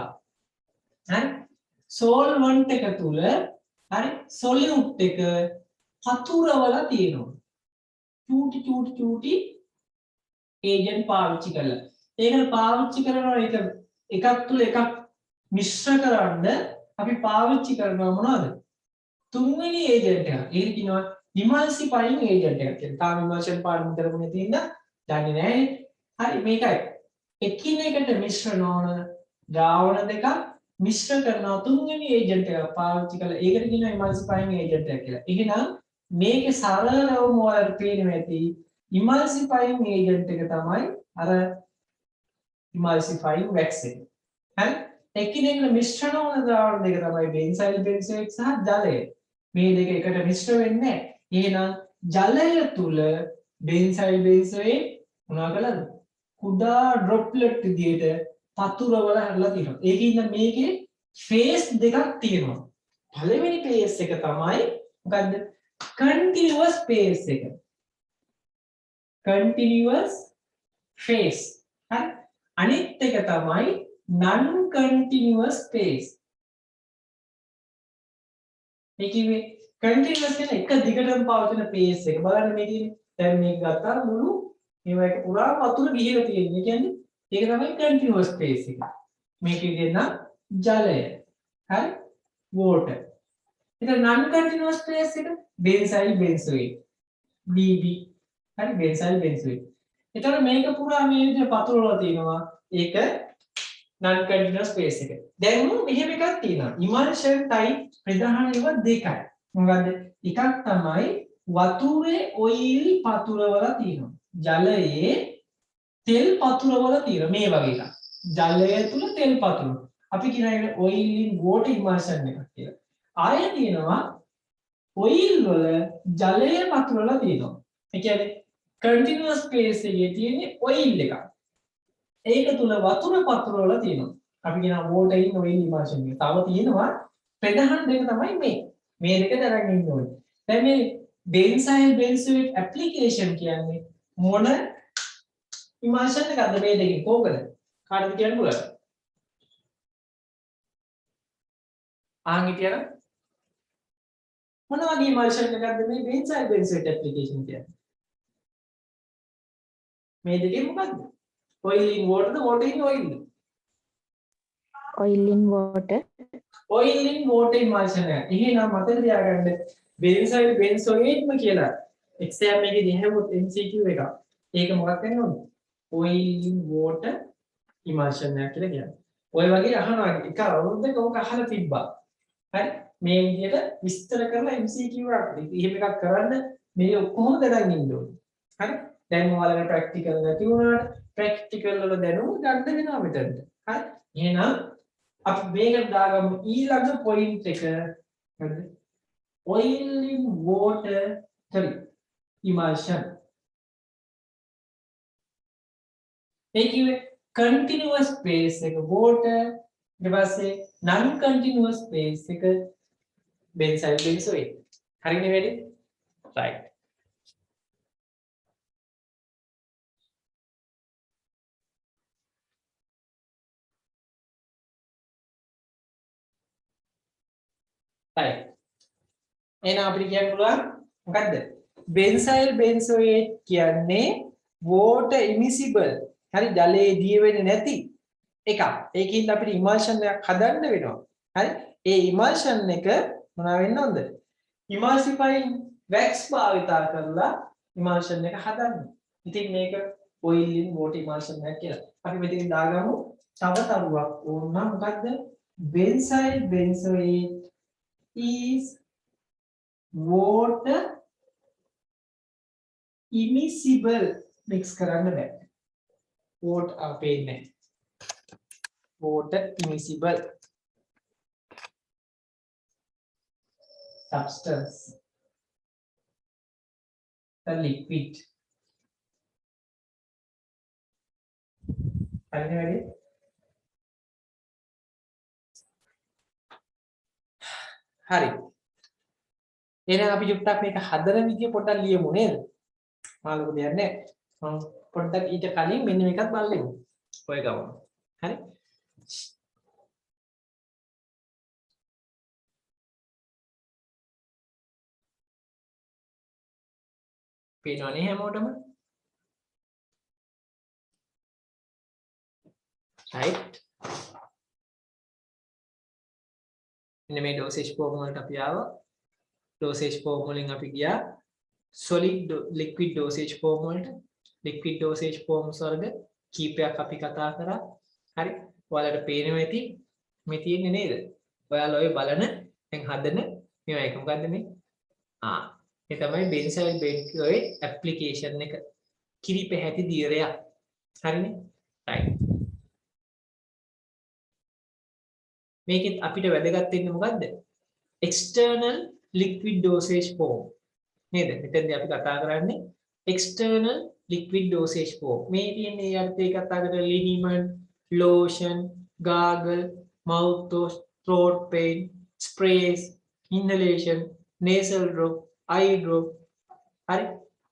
හරි? සෝල්වන්ට් එක තුල හරි සොලියුට් එක වතුරවල තියෙනවා. චූටි ඒජන්ට් පාවිච්චි කරලා. ඒක පාවිච්චි කරනවා එකක් තුල එකක් මිශ්‍ර කරන්න අපි පාවිච්චි කරනවා මොනවද? තුන්වෙනි ඒජන්ට් එක. ඒක කියනවා ඉමල්සිෆයින් ඒජන්ට් එකක් කියලා. තාම ඉමල්ෂන් පාඩම කරපුනේ තියෙනවා. දන්නේ නැහැ. හරි මේකයි. එකිනෙකට මිශ්‍ර නොවන ද්‍රාවණ දෙකක් මිශ්‍ර කරනවා තුන්වෙනි ඒජන්ට් එකක් පාවිච්චි කරලා. ඒකට කියනවා ඉමල්සිෆයින් ඒජන්ට් එක කියලා. එහෙනම් මේකේ සරලවම ඔයාලට පේනවා ඇති ඉමල්සිෆයින් ඒජන්ට් එක තමයි අර ඉමල්සිෆයින් වැක්ස් එක. හරි? එකිනෙකට මිශ්‍ර නොවන ද්‍රාවණ දෙක තමයි බෙන්සයිල් බෙන්සෝයික් සහ ජලය. මේ දෙක එකට මිශ්‍ර වෙන්නේ නැහැ. එහෙනම් ජලය තුල බෙන්සයිල් බෙන්සෝයික් මොනවා කළාද? කුඩා ඩ්‍රොප්ලට් විදියට පතුරවල හැදලා තියෙනවා. ඒකින්ද මේකේ ෆේස් දෙකක් තියෙනවා. පළවෙනි ෆේස් එක තමයි මොකද්ද? continuous phase එක. continuous phase. හරි? අනිත් එක තමයි non continuous phase. ඒ කිව්වේ continuous කියන්නේ එක දිගටම පවතින pace එක. බලන්න මේ තියෙන්නේ. දැන් මේක ගත්තා මුළු මේවා එක පුරා වතුර ගිහිලා තියෙන්නේ. කියන්නේ ඒක තමයි continuous pace එක. මේකේ කියන ජලය. හරි? water. ඒක non continuous pace එක benzyl benzoate. BB. හරි benzyl benzoate. එතකොට මේක පුරා මේ විදිහට පතුරවලා තියෙනවා. ඒක non continuous pace එක. දැන් මෙහෙම එකක් තියෙනවා. emulsion type ප්‍රධාන ඒවා දෙකයි. මොකද්ද? එකක් තමයි වතුරේ oil පතුරවලා තියෙනවා. ජලයේ තෙල් පතුරවලා තියෙනවා මේ වගේ එකක්. ජලය තුල තෙල් පතුරන. අපි කියන එක oil in water emulsion එකක් කියලා. ආයෙ තියෙනවා oil වල ජලය පතුරවලා තියෙනවා. ඒ කියන්නේ continuous pace එකේ තියෙන oil එකක්. ඒක තුල වතුර පතුරවලා තියෙනවා. අපි කියනවා water in oil emulsion එක. තව තියෙනවා ප්‍රධාන දෙක තමයි මේ. මේ දෙක දරගෙන ඉන්න ඕනේ. දැන් මේ benzyl benzoate application කියන්නේ මොන emulsion එකක්ද මේ දෙකේ කෝකද? කාටද කියන්න පුළුවන්? ආන් හිටියන මොන වගේ emulsion එකක්ද මේ benzyl benzoate application කියන්නේ? මේ දෙකේ මොකද්ද? oil in water the water in oil the? oil in water. oil in water emulsion එක. එහෙනම් මතක තියාගන්න benzyl benzoate ම කියලා exam එකේදී හැමෝත් MCQ එකක්. ඒක මොකක්ද වෙන්න ඕනේ? oil in water emulsion එක කියලා කියන්නේ. ඔය වගේ අහනවා එක අවුරුද්දක ඔක අහලා තිබ්බා. හරි? මේ විදිහට විස්තර කරලා MCQ එකක්. එහෙම එකක් කරන්න මේ ඔක්කොම දැනගෙන ඉන්න ඕනේ. හරි? දැන් ඔයාලගේ ප්‍රැක්ටිකල් නැති වුණාට ප්‍රැක්ටිකල් වල දැනුම ගන්න වෙනවා මෙතනට. හරි? එහෙනම් අපි මේකට දාගමු ඊළඟ පොයින්ට් එක. හරිද? oil in water emulsion. ඒ කිව්වේ continuous phase එක water ඊට පස්සේ non continuous phase එක benzyl benzoate. හරිනේ වැඩි? right. right. එහෙනම් අපිට කියන්න පුළුවන් මොකද්ද? benzyl benzoate කියන්නේ water immiscible. හරි ජලයේ දිය වෙන්නේ නැති එකක්. ඒකින්ද අපිට emulsion එකක් හදන්න වෙනවා. හරි? ඒ emulsion එක මොනවා වෙන්න ඕනද? emulsifying wax භාවිතා කරලා emulsion එක හදන්න. ඉතින් මේක oil in water emulsion එකක් කියලා. අපි මෙතන දාගමු තව තරුවක් ඕන මොකද්ද? benzyl benzoate is water immiscible. mix කරන්න බෑ. water අපේන්නේ. water immiscible substance. the liquid. හරිනේ වැඩි? හරි. එහෙනම් අපි චුට්ටක් මේක හදන විදිය පොඩ්ඩක් ලියමු නේද? මාළු දෙයක් නැහැ. මම පොඩ්ඩක් ඊට කලින් මෙන්න මේකත් බලමු. ඔය ගමන. හරි? පේනවනේ හැමෝටම? right. මෙන්න මේ dosage form වලට අපි ආවා. dosage form වලින් අපි ගියා solid liquid dosage form වලට. liquid dosage forms වර්ග කීපයක් අපි කතා කරා. හරි. ඔයාලට පේනවා ඇති මේ තියෙන්නේ නේද? ඔයාලා ඔය බලන දැන් හදන මේවා එක මොකද්ද මේ? මේ තමයි benzyl benzoate application එක. කිරි පැහැති දියරයක්. හරිනේ? right. මේකෙත් අපිට වැදගත් වෙන්නේ මොකද්ද? external liquid dosage form. නේද? මෙතනදී අපි කතා කරන්නේ external liquid dosage form. මේ තියෙන්නේ යර්ථය කතා කරලා liniment, lotion, gargle, mouth wash, throat pain, sprays, inhalation, nasal drop, eye drop, හරි?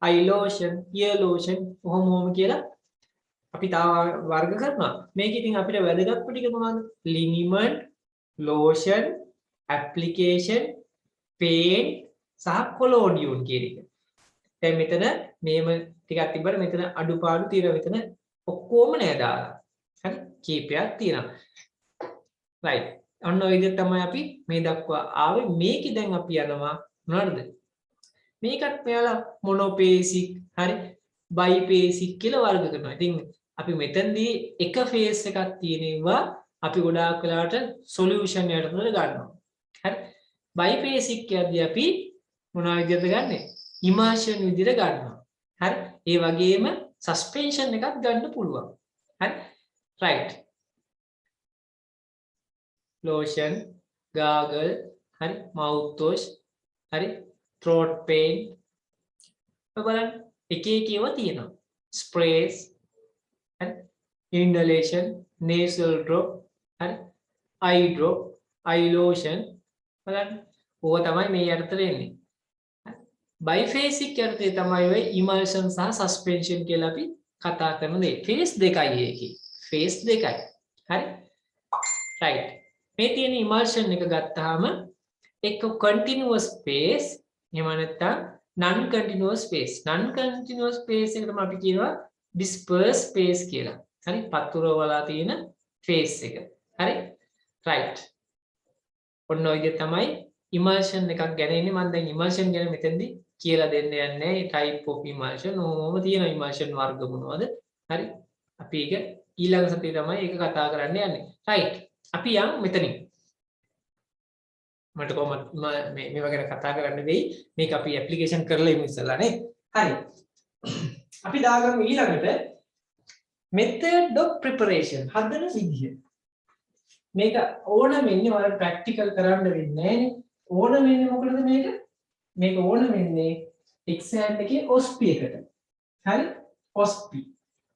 eye lotion, ear lotion කොහොම කියලා අපි තා වර්ග කරනවා. මේක ඉතින් අපිට වැදගත් ටික මොනවද? liniment, lotion, application, pain, සහ කොලෝඩියම් කියන එක. දැන් මෙතන මේම ටිකක් තිබ්බට මෙතන අඩුපාඩු තියෙනවා. මෙතන ඔක්කොම නෑ දාලා. හරි කීපයක් තියෙනවා. right. ඔන්න ඔය විදිහට තමයි අපි මේ දක්වා ආවේ. මේකේ දැන් අපි යනවා මොනවද? මේකත් මෙයාලා මොනෝපේසික් හරි බයිපේසික් කියලා වර්ග කරනවා. ඉතින් අපි මෙතනදී එක ෆේස් එකක් තියෙනවා අපි ගොඩාක් වෙලාවට සොලියුෂන් යටතට ගන්නවා. හරි බයිපේසික් කියද්දී අපි මොනවා විදිහටද ගන්නෙ? ඉමර්ෂන් විදිහට ගන්නවා. හරි ඒ වගේම සස්පෙන්ෂන් එකක් ගන්න පුළුවන්. හරි right. lotion gargle හරි mouth wash හරි throat pain බලන්න එක එක ඒවා තියෙනවා. sprays හරි inhalation nasal drop හරි eye drop eye lotion බලන්න ඕක තමයි මේ යටතට එන්නේ. බයිෆේසික් යටතේ තමයි ඔය ඉමර්ෂන් සහ සස්පෙන්ෂන් කියලා අපි කතා කරන දේ. ෆේස් දෙකයි ඒකේ. ෆේස් දෙකයි. හරි right. මේ තියෙන ඉමර්ෂන් එක ගත්තාම එක්ක continuous space එහෙම නැත්නම් non continuous space. non continuous space එකට තමයි අපි කියනවා dispersed space කියලා. හරි පතුරවලා තියෙන face එක. හරි right. ඔන්න ඔය විදිහ තමයි immersion එකක් ගැන ඉන්නේ. මම දැන් immersion ගැන මෙතෙන්දී කියලා දෙන්න යන්නේ. type of immersion ඕම තියෙන immersion වර්ග මොනවද? හරි අපි ඒක ඊළඟ සතියේ තමයි ඒක කතා කරන්න යන්නේ. right. අපි යන් මෙතනින් මට කොහොමද මේවා ගැන කතා කරන්න වෙයි. මේක අපි ඇප්ලිකේෂන් කරලා ඉමු ඉස්සලා නේ. හරි. අපි දාගමු ඊළඟට method of preparation හදන විදිය. මේක ඕන වෙන්නේ වල ප්‍රැක්ටිකල් කරන්න වෙන්නේ නෑනේ. ඕන වෙන්නේ මොකටද මේක? මේක ඕන වෙන්නේ එක්සෑම් එකේ OSPI එකට. හරි? OSPI.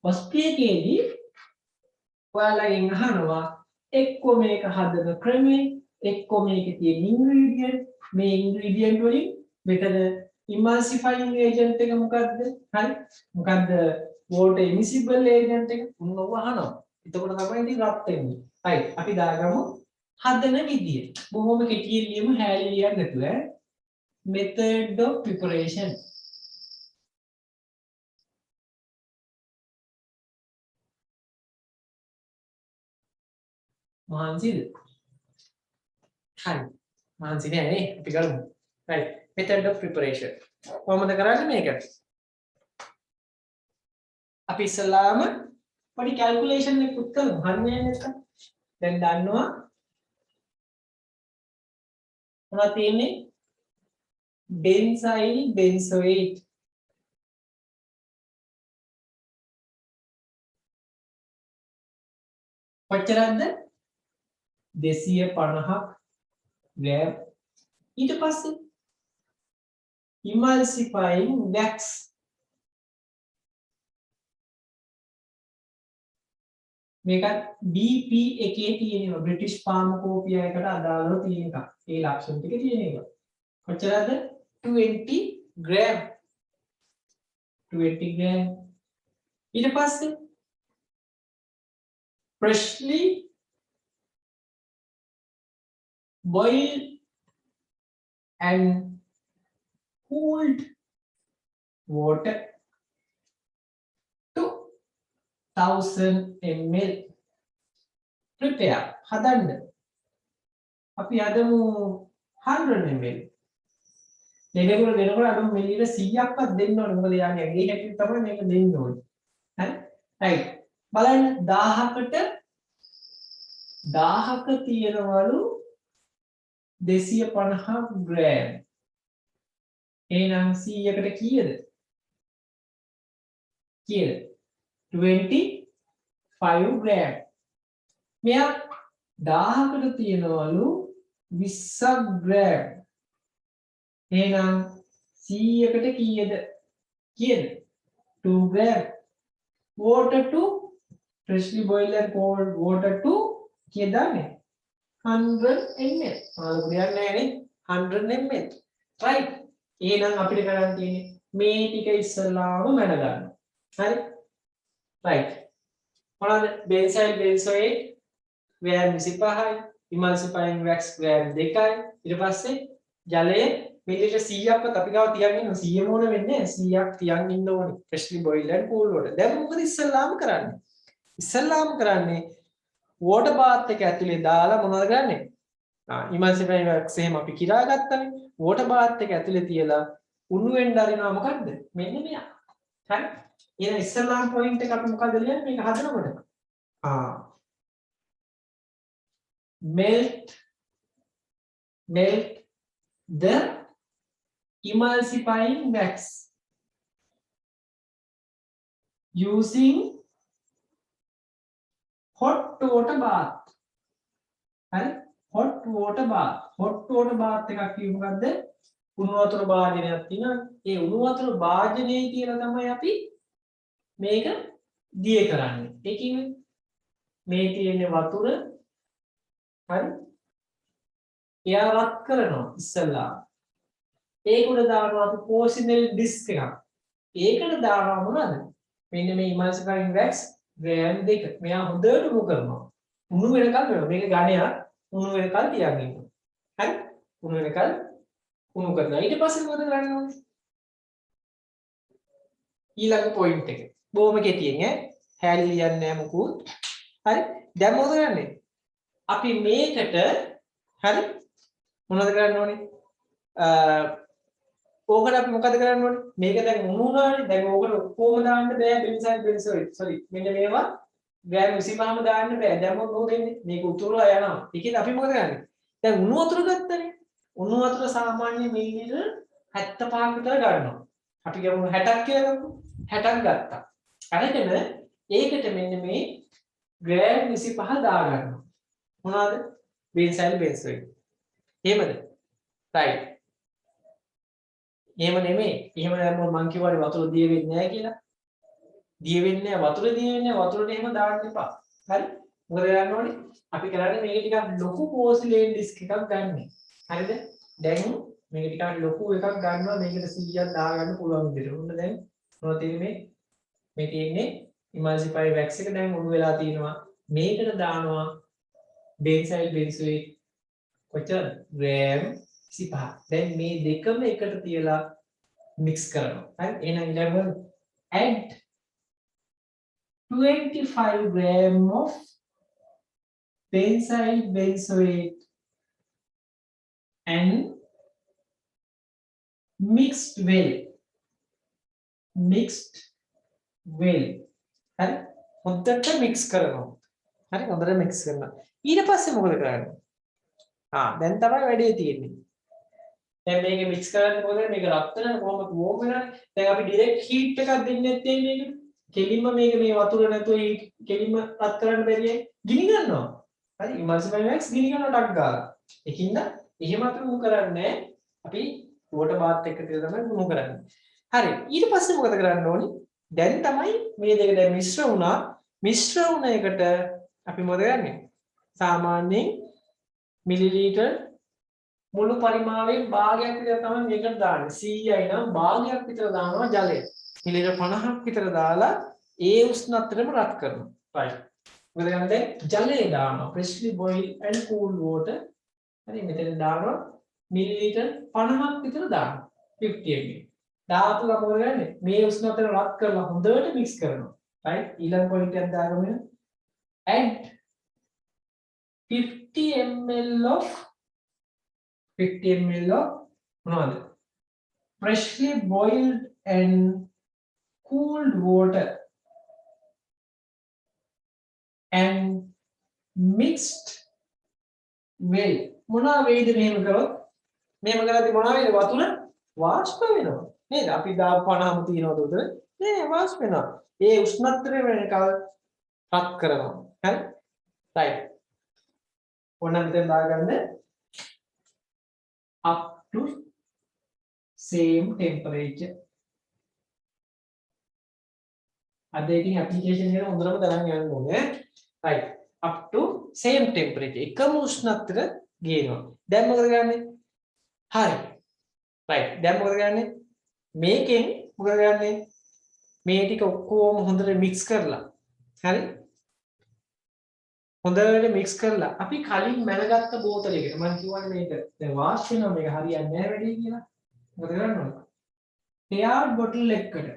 OSPI එකේදී ඔයාලගෙන් අහනවා එක්ක මේක හදන ක්‍රමය, එක්ක මේකේ තියෙන ඉන්ග්‍රීඩියන්ට්, මේ ඉන්ග්‍රීඩියන්ට් වලින් මෙතන emulsifying agent එක මොකද්ද? හරි? මොකද්ද water immiscible agent එක? මොනව අහනවා. එතකොට තමයි ඉතින් රත් වෙන්නේ. right. අපි දාගමු හදන විදිය. බොහොම කෙටියෙන් ලියමු හැලී ලියන්න නැතුව. method of preparation. මහන්සිද? හරි. මහන්සි නෑ නේ. අපි කරමු. right. method of preparation. කොහොමද කරන්නේ මේක? අපි ඉස්සලාම පොඩි කැල්කියුලේෂන් එකක් කරමු. හරියන්නේ නැත්නම් දැන් දන්නවා මොනවද තියෙන්නේ? benzyl benzoate කොච්චරද? 250ක් ග්‍රෑම්. ඊට පස්සේ emulsifying wax මේකත් BP එකේ තියෙනවා. බ්‍රිටිෂ් ෆාමකෝපියා එකට අදාළව තියෙන එකක්. ඒ ලක්ෂණ ටික තියෙන එක. කොච්චරද? 20 ග්‍රෑම්. 20 ග්‍රෑම්. ඊට පස්සේ freshly boiled and cooled water to 1000 ml. prepare හදන්න. අපි හදමු 100 ml. දෙනකොට අඩු මිලිලීටර් 100ක්වත් දෙන්න ඕනේ. මොකද යාගේ ඇගේ හැටියට තමයි මේක දෙන්න ඕනේ. හරි? right. බලන්න 1000ක තියෙනවලු 250 ග්‍රෑම්. එහෙනම් 100කට කීයද? 25 ග්‍රෑම්. මෙයා 1000කට තියෙනවලු 20 ග්‍රෑම්. එහෙනම් 100කට කීයද? 2 gram. water to freshly boiled and cold water to කීයද දාන්නේ? 100 ml. ආලු දෙයක් නැහැ නේ. 100 ml. right. එහෙනම් අපිට කරන්න තියෙන්නේ මේ ටික ඉස්සල්ලාම මැන ගන්න. හරි? right. මොනවාද? benzyl benzoate ග්‍රෑම් 25යි, emulsifying wax ග්‍රෑම් 2යි. ඊට පස්සේ ජලය මිලිලීටර් 100ක්වත් අපි ගාව තියන් ඉන්න 100 මොන වෙන්නේ 100ක් තියන් ඉන්න ඕනේ freshly boiled and cool water. දැන් මොකද ඉස්සල්ලාම කරන්නේ? ඉස්සල්ලාම කරන්නේ water bath එක ඇතුලේ දාලා මොනවද කරන්නේ? emulsifying wax එහෙම අපි කිරා ගත්තනේ. water bath එක ඇතුලේ තියලා උණු වෙන්න අරිනවා මොකද්ද? මෙන්න මෙයා. හරි? එහෙනම් ඉස්සල්ලාම පොයින්ට් එක අපි මොකද ලියන්නේ මේක හදනකොට? melt the emulsifying wax using hot water bath. හරි? hot water bath එකක් කිව්ව මොකද්ද? උණු වතුර භාජනයක් තියෙනවා. ඒ උණු වතුර භාජනයේ කියලා තමයි අපි මේක දිය කරන්නේ. ඒ කියන්නේ මේ තියෙන වතුර හරි? එයා රත් කරනවා ඉස්සල්ලා. ඒක උඩ දානවා අපි පෝසිනෙල් ඩිස්ක් එකක්. ඒකට දානවා මොනවද? මෙන්න මේ emulsifying wax ග්‍රෑම් 2. මෙයා හොඳට උණු කරනවා. උණු වෙනකල් වෙනවා. මේක ඝණයක් උණු වෙනකල් තියාගෙන ඉන්නවා. හරි? උණු වෙනකල් උණු කරනවා. ඊට පස්සේ මොකද කරන්න ඕනේ? ඊළඟ පොයින්ට් එක. බොහොම කෙටියෙන් ඈ. හැලි ලියන්නේ නැහැ මොකුත්. හරි? දැන් මොකද කරන්නේ? අපි මේකට හරි? මොනවද කරන්න ඕනේ? ඕකට අපි මොකද කරන්න ඕනේ? මේක දැන් උණු වුණානේ. දැන් ඕකට ඔක්කොම දාන්න බෑ බෙන්සයිල් සෝරි. මෙන්න මේවා ග්‍රෑම් 25ම දාන්න බෑ. දැන් මොකද වෙන්නේ? මේක උතුරලා යනවා. ඒකෙන් අපි මොකද කරන්නේ? දැන් උණු වතුර ගත්තනේ. උණු වතුර සාමාන්‍ය මිලිලීටර් 75ක් විතර ගන්නවා. අපි ගමු 60ක් කියලා ගමු. 60ක් ගත්තා. අරගෙන ඒකට මෙන්න මේ ග්‍රෑම් 25 දා ගන්නවා. මොනවාද? බෙන්සයිල් බෙන්සෝයිඩ්. එහෙමද? right. එහෙම නෙමෙයි. එහෙම දැම්මොත් මං කිව්වානේ වතුර දිය වෙන්නේ නැහැ කියලා. දිය වෙන්නේ නැහැ. වතුර දිය වෙන්නේ නැහැ. වතුරට එහෙම දාන්න එපා. හරි? මොකද කරන්න ඕනේ? අපි කරන්නේ මේක ටිකක් ලොකු පෝසිලේන් ඩිස්ක් එකක් ගන්න. හරිද? දැන් මේක ටිකක් ලොකු එකක් ගන්නවා. මේකට 100ක් දාගන්න පුළුවන් විදිහට. උන්න දැන් මොනවද තියෙන්නේ? මේ තියෙන්නේ emulsify wax එක දැන් උණු වෙලා තියෙනවා. මේකට දානවා බෙන්සයිල් බෙන්සෝයිඩ් කොච්චර ග්‍රෑම් 25. දැන් මේ දෙකම එකට තියලා මික්ස් කරනවා. හරි? එහෙනම් ඊළඟ add 25 gram of benzyl benzoate and mixed well. හරි? හොඳට මික්ස් කරනවා. හරි? හොඳට මික්ස් කරනවා. ඊට පස්සේ මොකද කරන්නේ? දැන් තමයි වැඩේ තියෙන්නේ. දැන් මේක මික්ස් කරන්නේ මොකද? මේක රත් වෙන කොහොමද වෝම් වෙනවනේ. දැන් අපි ඩිරෙක්ට් හීට් එකක් දෙන්නේ නැත්තේ මේකට. කෙලින්ම මේක මේ වතුර නැතුව කෙලින්ම රත් කරන්න බැරියයි. ගිනි ගන්නවා. හරි? emulsifying wax ගිනි ගන්නවා ටක් ගාලා. ඒකින්ද එහෙම අපි උණු කරන්නේ අපි water bath එක තියලා තමයි උණු කරන්නේ. හරි. ඊට පස්සේ මොකද කරන්න ඕනි? දැන් තමයි මේ දෙක දැන් මිශ්‍ර වුණා. මිශ්‍ර වුණ එකට අපි මොකද කරන්නේ? සාමාන්‍යයෙන් මිලිලීටර් මුළු පරිමාණයෙන් භාගයක් විතර තමයි මේකට දාන්නේ. 100යි නම් භාගයක් විතර දානවා ජලය. මිලිලීටර් 50ක් විතර දාලා ඒ උෂ්ණත්වයටම රත් කරනවා. right. මොකද ගන්නේ? ජලය දානවා. freshly boiled and cool water. හරි මෙතන දානවා මිලිලීටර් 50ක් විතර දානවා. 50 ml. දාපු ගමන් මොකද කරන්නේ? මේ උෂ්ණත්වයට රත් කරලා හොඳට mix කරනවා. right. ඊළඟ පොයින්ට් එක දාගමු. add 50 ml of මොනවද? freshly boiled and cooled water and mixed well. මොනවා වේද මෙහෙම කරොත්? මෙහෙම කරද්දී මොනවා වේද? වතුර වාෂ්ප වෙනවා. නේද? අපි දාපු 50ම තියනවද උතර? නෑ වාෂ්ප වෙනවා. ඒ උෂ්ණත්වය වෙනකල් රත් කරනවා. හරි? right. ඕන මෙතෙන් දාගන්න up to same temperature. අද ඉතින් ඇප්ලිකේෂන් එක හොඳටම දාන්න යන්න ඕනේ. right. up to same temperature. එකම උෂ්ණත්වයට ගේනවා. දැන් මොකද කරන්නේ? හරි. right. දැන් මොකද කරන්නේ? මේකෙන් මොකද කරන්නේ? මේ ටික ඔක්කොම හොඳට mix කරලා. හරි? හොඳට mix කරලා අපි කලින් මැනගත්ත බෝතලයකට මම කියවනේ මේක දැන් වාෂ් වෙනවා මේක හරියන්නේ නැහැ වැඩි කියලා. මොකද කරන්නේ? paired bottle එකකට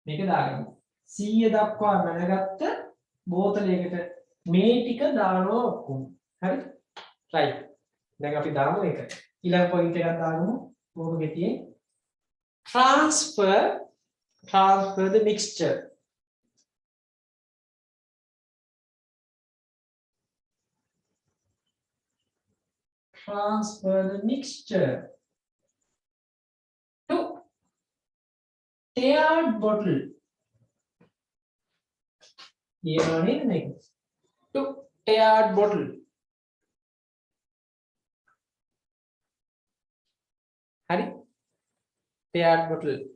මේක දාගමු. 100 දක්වා මැනගත්ත බෝතලයකට මේ ටික දානවා ඔක්කොම. හරි? right. දැන් අපි දාමු ඒක. ඊළඟ පොයින්ට් එකක් දාමු. මොකද ගෙතියේ? transfer the mixture. Transfer the mixture to paired bottle. Here next to paired bottle. Hari paired bottle.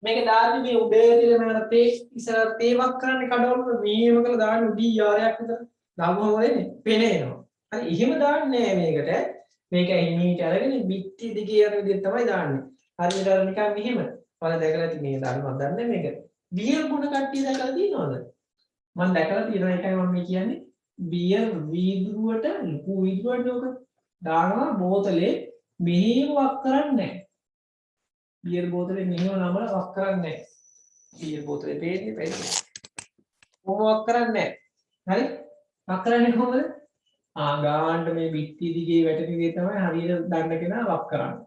මේක දාන්නේ මේ උඩේ තියෙන මම තේ ඉස්සර තේවක් කරන්නේ කඩවල මේම කරලා දාන්න උඩී යාරයක් විතර දාපුවම වෙන්නේ පේනේනවා. හරි එහෙම දාන්නේ නෑ මේකට. මේක හිමීට අරගෙන බිත්ති දිගේ යන විදිහට තමයි දාන්නේ. හරියට අර නිකන් මෙහෙම. ඔයාලා දැකලා ඇති මේ දාන්නවත් දන්නේ මේක. බියර් බොන කට්ටිය දැකලා තියෙනවද? මම දැකලා තියෙන එකයි මම මේ කියන්නේ. බියර් වීදුරුවට ලොකු වීදුරුවට ඔක දානවා බෝතලේ මෙහෙම වක් කරන්නේ නෑ. බියර් බෝතලේ මෙහෙම නමල වක් කරන්නේ නැහැ. බියර් බෝතලේ පේන්නේ පැයි. කොහොම වක් කරන්නේ නැහැ. හරි? වක් කරන්නේ කොහොමද? ගානට මේ බිත්ති දිගේ වැටෙන දේ තමයි හරියට දන්න කෙනා වක් කරන්නේ.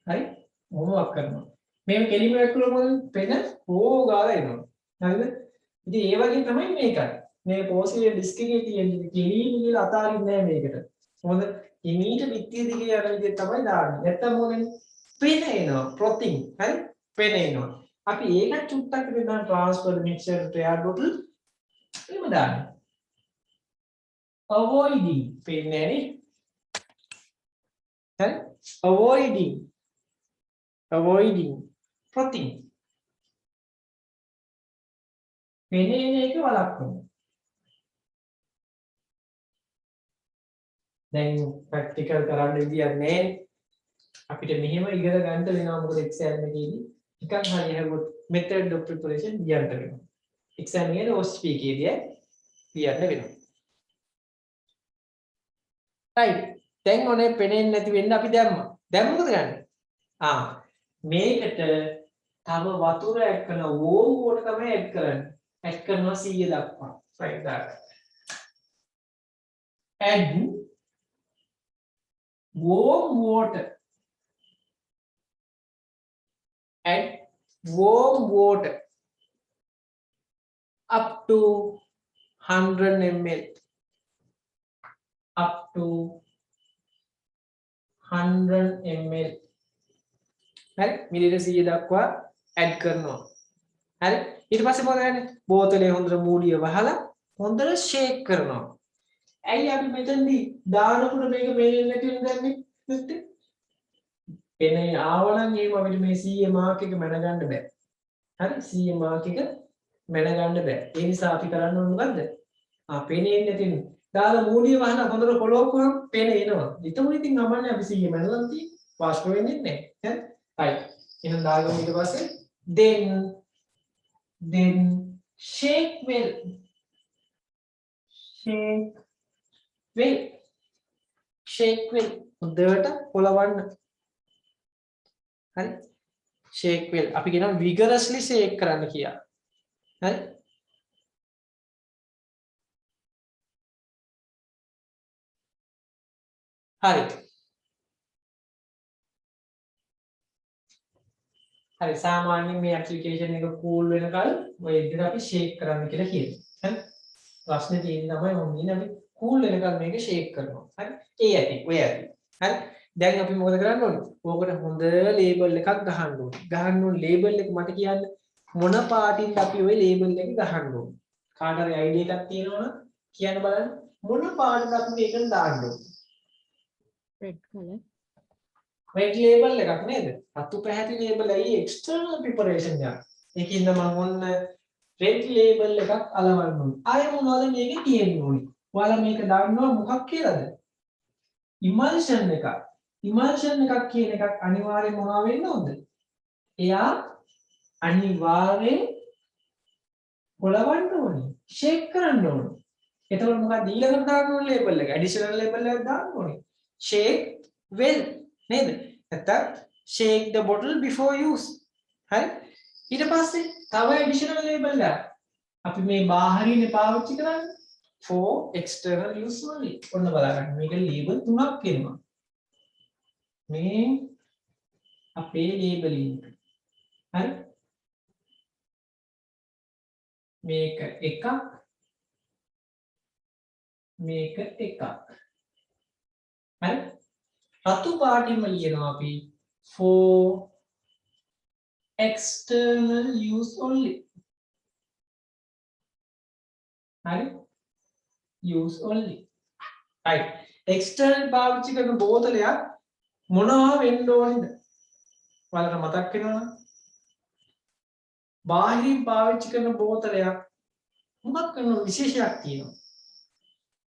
හරි? කොහොම වක් කරනවා. මේ කෙලිම වැක්කුවම මොකද? පෙන ඕ ගාලා එනවා. හරිද? ඉතින් ඒ වගේ තමයි මේකත්. මේ පෝසිලියන් ඩිස්ක් එකේ තියෙන කෙලිම කියලා අතාරින්නේ නැහැ මේකට. මොකද හිමීට බිත්ති දිගේ යන විදිහ තමයි දාන්නේ. නැත්තම් මොකද? පෙන එනවා ප්‍රොතින් හරි පෙන එනවා අපි ඒක චුට්ටක් දෙනවා transfer mixture to paired bottle එහෙම දාන්න avoiding පෙන්නේ නේ හරි avoiding ප්‍රොතින් පෙන එන එක වළක්වන්න දැන් ප්‍රැක්ටිකල් කරන්න විදියක් නැහැ අපිට මෙහෙම ඉගෙන ගන්න වෙනවා මොකද එක්සෑම් එකේදී ටිකක් හරි හරුවොත් method of preparation කියන්න වෙනවා එක්සෑම් එකේ OSP එකේදී කියන්න වෙනවා right දැන් ඔනේ පෙනෙන්නේ නැති වෙන්න අපි දැම්මා දැන් මොකද ගන්නේ මේකට තව වතුර ඇඩ් කරන warm water තමයි ඇඩ් කරන්නේ ඇඩ් කරනවා 100 දක්වා right that add warm water add warm water up to 100 ml up to 100 ml හරි මිලිලීටර් 100 දක්වා ඇඩ් කරනවා හරි ඊට පස්සේ මොකද කරන්නේ බෝතලේ හොඳට මූලිය වහලා හොඳට ෂේක් කරනවා ඇයි අපි මෙතනදී දානකොට මේක මේලෙන්නේ නැති වෙන දන්නේ නැත්තේ එනේ ආවනම් එහෙම අපිට මේ 100 මාක් එක මැනගන්න බෑ. හරි 100 මාක් එක මැනගන්න බෑ. ඒ නිසා අපි කරන්න ඕන මොකද්ද? පේන්නේ නැතිනම් දාලා මූලිය වහන හොඳට කොලොක්කම පේන එනවා. ඊටම ඉතින් අමන්නේ අපි 100 මැනලම් තියෙන්නේ. වාෂ්ප වෙන්නේ නැහැ. හරි. එහෙනම් දාගමු ඊට පස්සේ then shake well. Shake well. හොඳට පොළවන්න. හරි shake well අපි කියනවා vigorously shake කරන්න කියලා හරි හරි සාමාන්‍යයෙන් මේ ඇප්ලිකේෂන් එක කූල් වෙනකල් ඔය විදිහට අපි shake කරන්න කියලා කියනවා හරි ප්‍රශ්නේ තියෙන්නේ තමයි මොන්නේ අපි කූල් වෙනකල් මේක shake කරනවා හරි ඒ ඇති ඔය ඇති හරි දැන් අපි මොකද කරන්න ඕනේ? ඕකට හොඳ ලේබල් එකක් ගහන්න ඕනේ. ගහන්න ඕනේ ලේබල් එක මට කියන්න මොන පාටින්ද අපි ওই ලේබල් එක ගහන්න ඕනේ. කාට හරි අයිඩියා එකක් තියෙනවනම් කියන්න බලන්න මොන පාටද අපි මේකට දාන්න ඕනේ. red color. red label එකක් නේද? රතු පැහැති ලේබල් ඇයි external preparation එක. ඒකින්ද මම ඔන්න red label එකක් අලවන්න ඕනේ. ආයෙ මොනවද මේකේ තියෙන්න ඕනේ? ඔයාලා මේක දන්නවා මොකක් කියලාද? emulsion එකක්. emulsion එකක් කියන එකක් අනිවාර්යයෙන් මොනවා වෙන්න ඕනද? එයා අනිවාර්යෙන් පොළවන්න ඕනේ. ෂේක් කරන්න ඕනේ. එතකොට මොකක්ද ඊළඟට දාන්න ඕනේ ලේබල් එක? ඇඩිෂනල් ලේබල් එකක් දාන්න ඕනේ. ෂේක් well නේද? නැත්නම් shake the bottle before use. හරි? ඊට පස්සේ තව ඇඩිෂනල් ලේබල් එකක්. අපි මේ බාහිරිනේ පාවිච්චි කරන්නේ for external use only. ඔන්න බලන්න. මේක ලේබල් තුනක් එනවා. මේ අපේ ලේබලින් එක. හරි? මේක එකක් මේක එකක්. හරි? රතු පාටින්ම ලියනවා අපි for external use only. හරි? use only. right. external පාවිච්චි කරන බෝතලයක් මොනවා වෙන්න ඕනේද? ඔයාලට මතක් වෙනවද? බාහිරින් පාවිච්චි කරන බෝතලයක් මොකක් කරන විශේෂයක් තියෙනවා.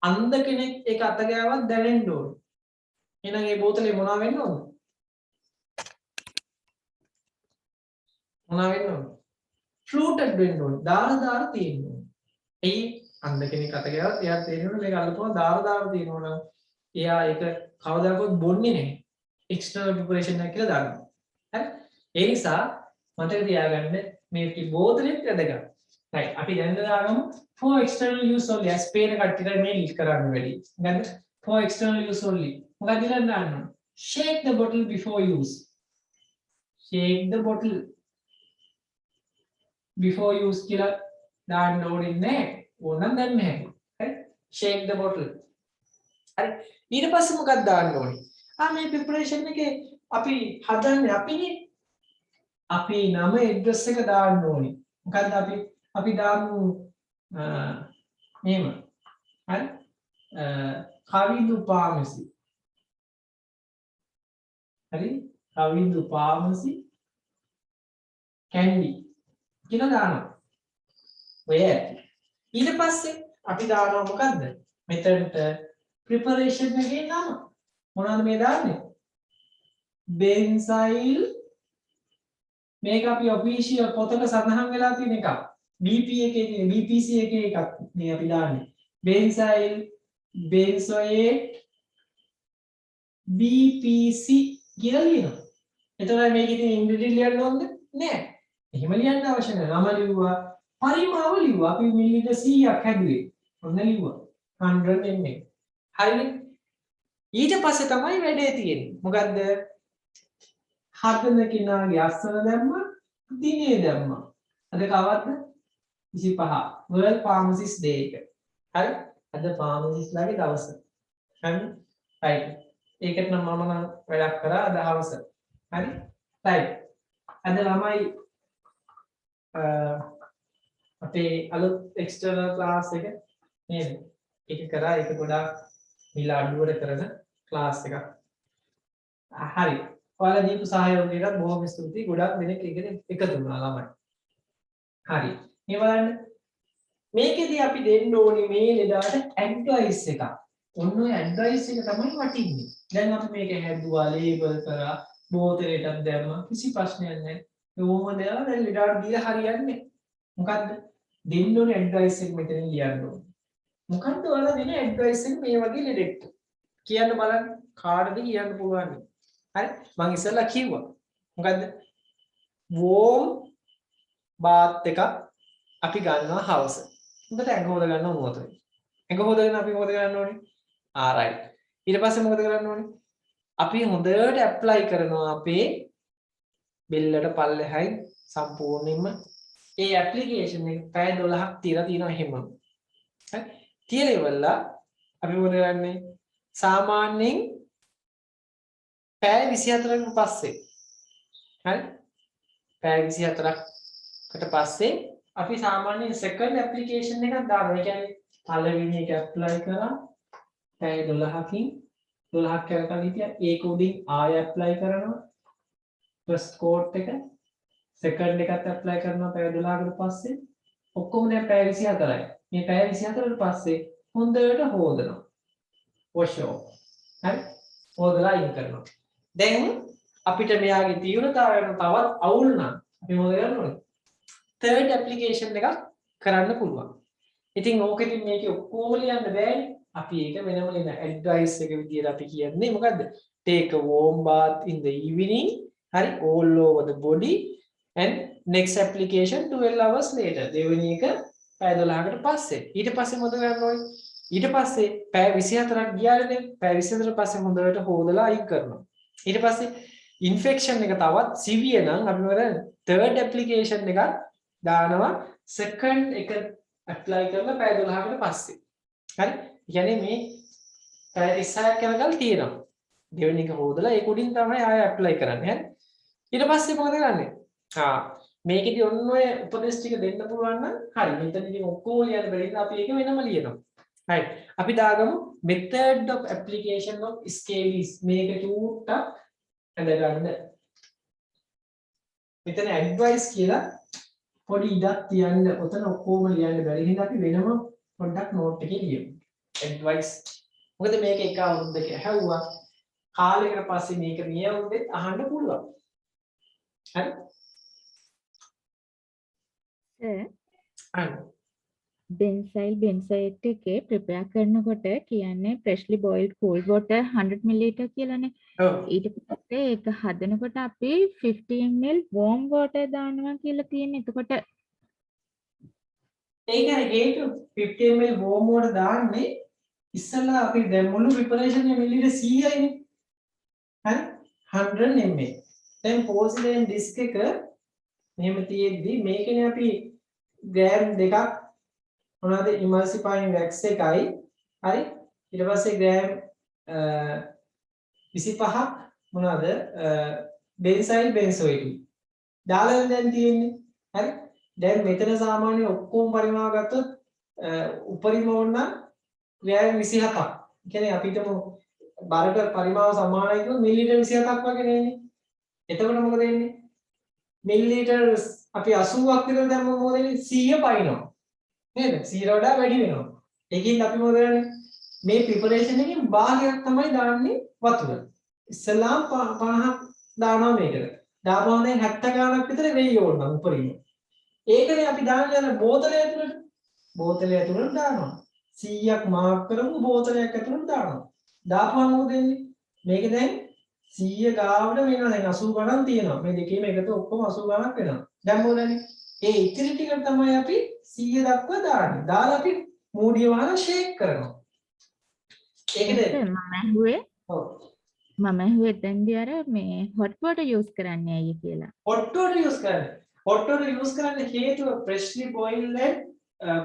අන්ධ කෙනෙක් ඒක අත ගෑවත් දැනෙන්න ඕනේ. එහෙනම් මේ බෝතලේ මොනවා වෙන්න ඕනද? මොනවා වෙන්න ඕනද? ෆ්ලූටඩ් වෙන්න ඕනේ. දාර තියෙන්න ඕනේ. එයි අන්ධ කෙනෙක් අත ගෑවත් එයාට තේරෙනවා මේක අල්ලපුවා දාර තියෙනවා නම් එයා ඒක කවදාකවත් බොන්නේ නැහැ. එක්ස්ටර්නල් ප්‍රිපරේෂන් එක කියලා දානවා. හරි? ඒ නිසා මතක තියාගන්න මේකේ බෝතලෙත් වැදගත්. right අපි දැන් දාගමු for external use only as පේන කට්ටියට මේ ලිස්ට් කරන්න වැඩි. හරිද? for external use only. මොකක්ද කියලා දාන්න ඕන? shake the bottle before use. shake the bottle before use කියලා දාන්න ඕනේ නැහැ. ඕනනම් දැන් නැහැ. හරි? shake the bottle. හරි? ඊට පස්සේ මොකක්ද දාන්න ඕනේ? මේ preparation එකේ අපි හදන්නේ අපිනේ අපි නම ඇඩ්‍රස් එක දාන්න ඕනේ. මොකද්ද අපි දාමු මෙහෙම. හරි? කවිදු pharmacy. හරි? කවිදු pharmacy candy කියලා දානවා. ඔය ඊට පස්සේ අපි දානවා මොකද්ද? මෙතනට preparation එකේ නම. මොනවද මේ දාන්නේ? benzyl මේක අපි ඔෆිෂියල් පොතක සඳහන් වෙලා තියෙන එකක්. BP එකේ තියෙන BPC එකේ එකක් මේ අපි දාන්නේ. benzyl benzoate BPC කියලා ලියනවා. එතකොට මේකේ තියෙන ඉන්ග්‍රීඩියන්ට් ලියන්න ඕනද? නෑ. එහෙම ලියන්න අවශ්‍ය නැහැ. නම ලිව්වා, පරිමාව ලිව්වා. අපි මිලිලිටර් 100ක් හැදුවේ. ඔන්න ලිව්වා. 100 ml. හරිනේ? ඊට පස්සේ තමයි වැඩේ තියෙන්නේ. මොකද්ද? හදන කෙනාගේ අස්සන දැම්මා, දිනේ දැම්මා. අද කවද්ද? 25. World Pharmacist Day එක. හරි? අද pharmacist ලාගේ දවස. හරි? right. ඒකට නම් මම නම් වැඩක් කරා අද හවස. හරි? right. අද ළමයි අපේ අලුත් එක්ස්ටර්නල් ක්ලාස් එක නේද? ඒක කරා ඒක ගොඩාක් මිල අඩුවට කරන ක්ලාස් එකක්. හරි. ඔයාලා දීපු සහයෝගයට බොහොම ස්තුතියි. ගොඩක් දෙනෙක් ඒකට එකතු වුණා ළමයි. හරි. මේ බලන්න. මේකෙදි අපි දෙන්න ඕනේ මේ ලෙඩාට ඇඩ්වයිස් එකක්. ඔන්න ඔය ඇඩ්වයිස් එක තමයි වටින්නේ. දැන් අපි මේක හැදුවා, ලේබල් කරා, බෝතලෙටත් දැම්මා. කිසි ප්‍රශ්නයක් නැහැ. ඕම දේවල් දැන් ලෙඩාට දීලා හරියන්නේ. මොකද්ද? දෙන්න ඕනේ ඇඩ්වයිස් එක මෙතන ලියන්න ඕනේ. මොකද්ද ඔයාලා දෙන ඇඩ්වයිස් එක මේ වගේ ලෙඩෙක්ට? කියන්න බලන්න. කාටද කියන්න පුළුවන්? හරි මම ඉස්සෙල්ලා කිව්වා මොකද්ද warm bath එකක් අපි ගන්නවා හවස. හොඳට ඇඟ හොද ගන්න ඕනොත්. ඇඟ හොදගෙන අපි මොකද කරන්න ඕනේ? right. ඊට පස්සේ මොකද කරන්න ඕනේ? අපි හොඳට ඇප්ලයි කරනවා අපේ බෙල්ලට පල්ලෙහායි සම්පූර්ණයෙන්ම ඒ ඇප්ලිකේෂන් එක පැය 12ක් තියලා තියෙනවා එහෙම. හරි. තියලා ඉවරලා අපි මොකද කරන්නේ? සාමාන්‍යයෙන් පැය 24කට පස්සේ හරි පැය 24කට පස්සේ අපි සාමාන්‍යයෙන් සෙකන්ඩ් ඇප්ලිකේෂන් එකක් දානවා. ඒ කියන්නේ පළවෙනි එක ඇප්ලයි කරා පැය 12කින් 12ක් කරකන් හිටියා. ඒක උඩින් ආය ඇප්ලයි කරනවා. ෆස්ට් කෝට් එක සෙකන්ඩ් එකත් ඇප්ලයි කරනවා පැය 12කට පස්සේ. ඔක්කොම දැන් පැය 24යි. මේ පැය 24කට පස්සේ හොඳට හොදනවා. wash off. හරි හොදලා අයින් කරනවා. දැන් අපිට මෙයාගේ තීව්‍රතාවය තවත් අවුල් නම් අපි මොකද කරන්න ඕනේ? third application එකක් කරන්න පුළුවන්. ඉතින් ඕකෙදි මේකේ ඔක්කොම ලියන්න බෑනේ. අපි ඒක වෙනම ලියන ඇඩ්වයිස් එක විදියට අපි කියන්නේ මොකද්ද? Take a warm bath in the evening. හරි all over the body and next application 12 hours later. දෙවෙනි එක පැය 12කට පස්සේ. ඊට පස්සේ මොකද කරන්න ඕනේ? ඊට පස්සේ පැය 24ක් ගියානේ. පැය 24 පස්සේ හොඳට හොදලා අයින් කරනවා. ඊට පස්සේ ඉන්ෆෙක්ෂන් එක තවත් සිවියර් නම් අපි මොකද third application එකක් දානවා second එක apply කරලා පැය 12කට පස්සේ. හරි? කියන්නේ මේ පැය 36ක් යනකල් තියෙනවා. දෙවෙනි එක හොදලා ඒක උඩින් තමයි ආයෙ apply කරන්නේ. හරි? ඊට පස්සේ මොකද කරන්නේ? මේකෙදි ඔන්න ඔය උපදේශ ටික දෙන්න පුළුවන් නම් හරි. මෙතන ඉතින් ඔක්කොම ලියන්න බැරි නිසා අපි ඒක වෙනම ලියනවා. හරි. අපි දාගමු method of application of scabies මේක චූට්ටක් හදගන්න. මෙතන advice කියලා පොඩි ඉඩක් තියන්න. ඔතන ඔක්කොම ලියන්න බැරි හින්දා අපි වෙනම පොඩ්ඩක් note එකේ ලියමු. advice. මොකද මේක එක අවුරුද්දක ඇහුවා. කාලයකට පස්සේ මේක මේ අවුරුද්දෙත් අහන්න පුළුවන්. හරි? බෙන්සයිල් බෙන්සයිට් එකේ ප්‍රෙපෙයාර් කරනකොට කියන්නේ freshly boiled cold water 100 ml කියලානේ. ඔව්. ඊට පස්සේ ඒක හදනකොට අපි 50 ml warm water දානවා කියලා තියෙන්නේ. එතකොට ඒකයි හේතු 50 ml warm water දාන්නේ ඉස්සෙල්ලා අපි දැන් මුළු preparation එක මිලිලීටර් 100යිනේ. හරි? 100 ml. දැන් porcelain disk එක මෙහෙම තියෙද්දි මේකනේ අපි ග්‍රෑම් දෙකක් මොනවාද emulsifying wax එකයි හරි ඊට පස්සේ ග්‍රෑම් 25ක් මොනවාද බෙන්සයිල් බෙන්සෝයිටි දාලා දැන් තියෙන්නේ හරි දැන් මෙතන සාමාන්‍ය ඔක්කොම පරිමාව ගත්තොත් උපරිම ඕන ග්‍රෑම් 27ක් කියන්නේ අපිටම බරට පරිමාව සමානයි කියොත් මිලිලීටර් 27ක් වගේ නෙන්නේ එතකොට මොකද වෙන්නේ මිලිලීටර් අපි 80ක් විතර දැම්මම මොකද වෙන්නේ 100 පයින්නවා නේද 100ට වඩා වැඩි වෙනවා ඒකින් අපි මොකද කරන්නේ මේ ප්‍රිපරේෂන් එකෙන් භාගයක් තමයි දාන්නේ වතුර ඉස්සලාම් 50ක් දානවා මේකට දාපුවම දැන් 70 ගානක් විතර වෙයි ඕන නම් උපරිම ඒකනේ අපි දාන්නේ අර බෝතලය ඇතුළට දානවා 100ක් මාක් කරමු බෝතලයක් ඇතුළට දානවා දාපුවම මොකද වෙන්නේ මේක දැන් 100 ගාවට වෙනවා දැන් 80 ගණන් තියෙනවා මේ දෙකේම එකතු ඔක්කොම 80 ගණක් වෙනවා දැන් මොකද වෙන්නේ ඒ ඉතිරි ටික තමයි අපි 100 දක්වා දාන්නේ දාලා අපි මූඩිය වහලා ෂේක් කරනවා ඒකද මම ඇහුවේ ඔව් මම ඇහුවේ එතෙන්දී අර මේ hot water use කරන්නේ ඇයි කියලා hot water use කරන්න හේතුව freshly boiled and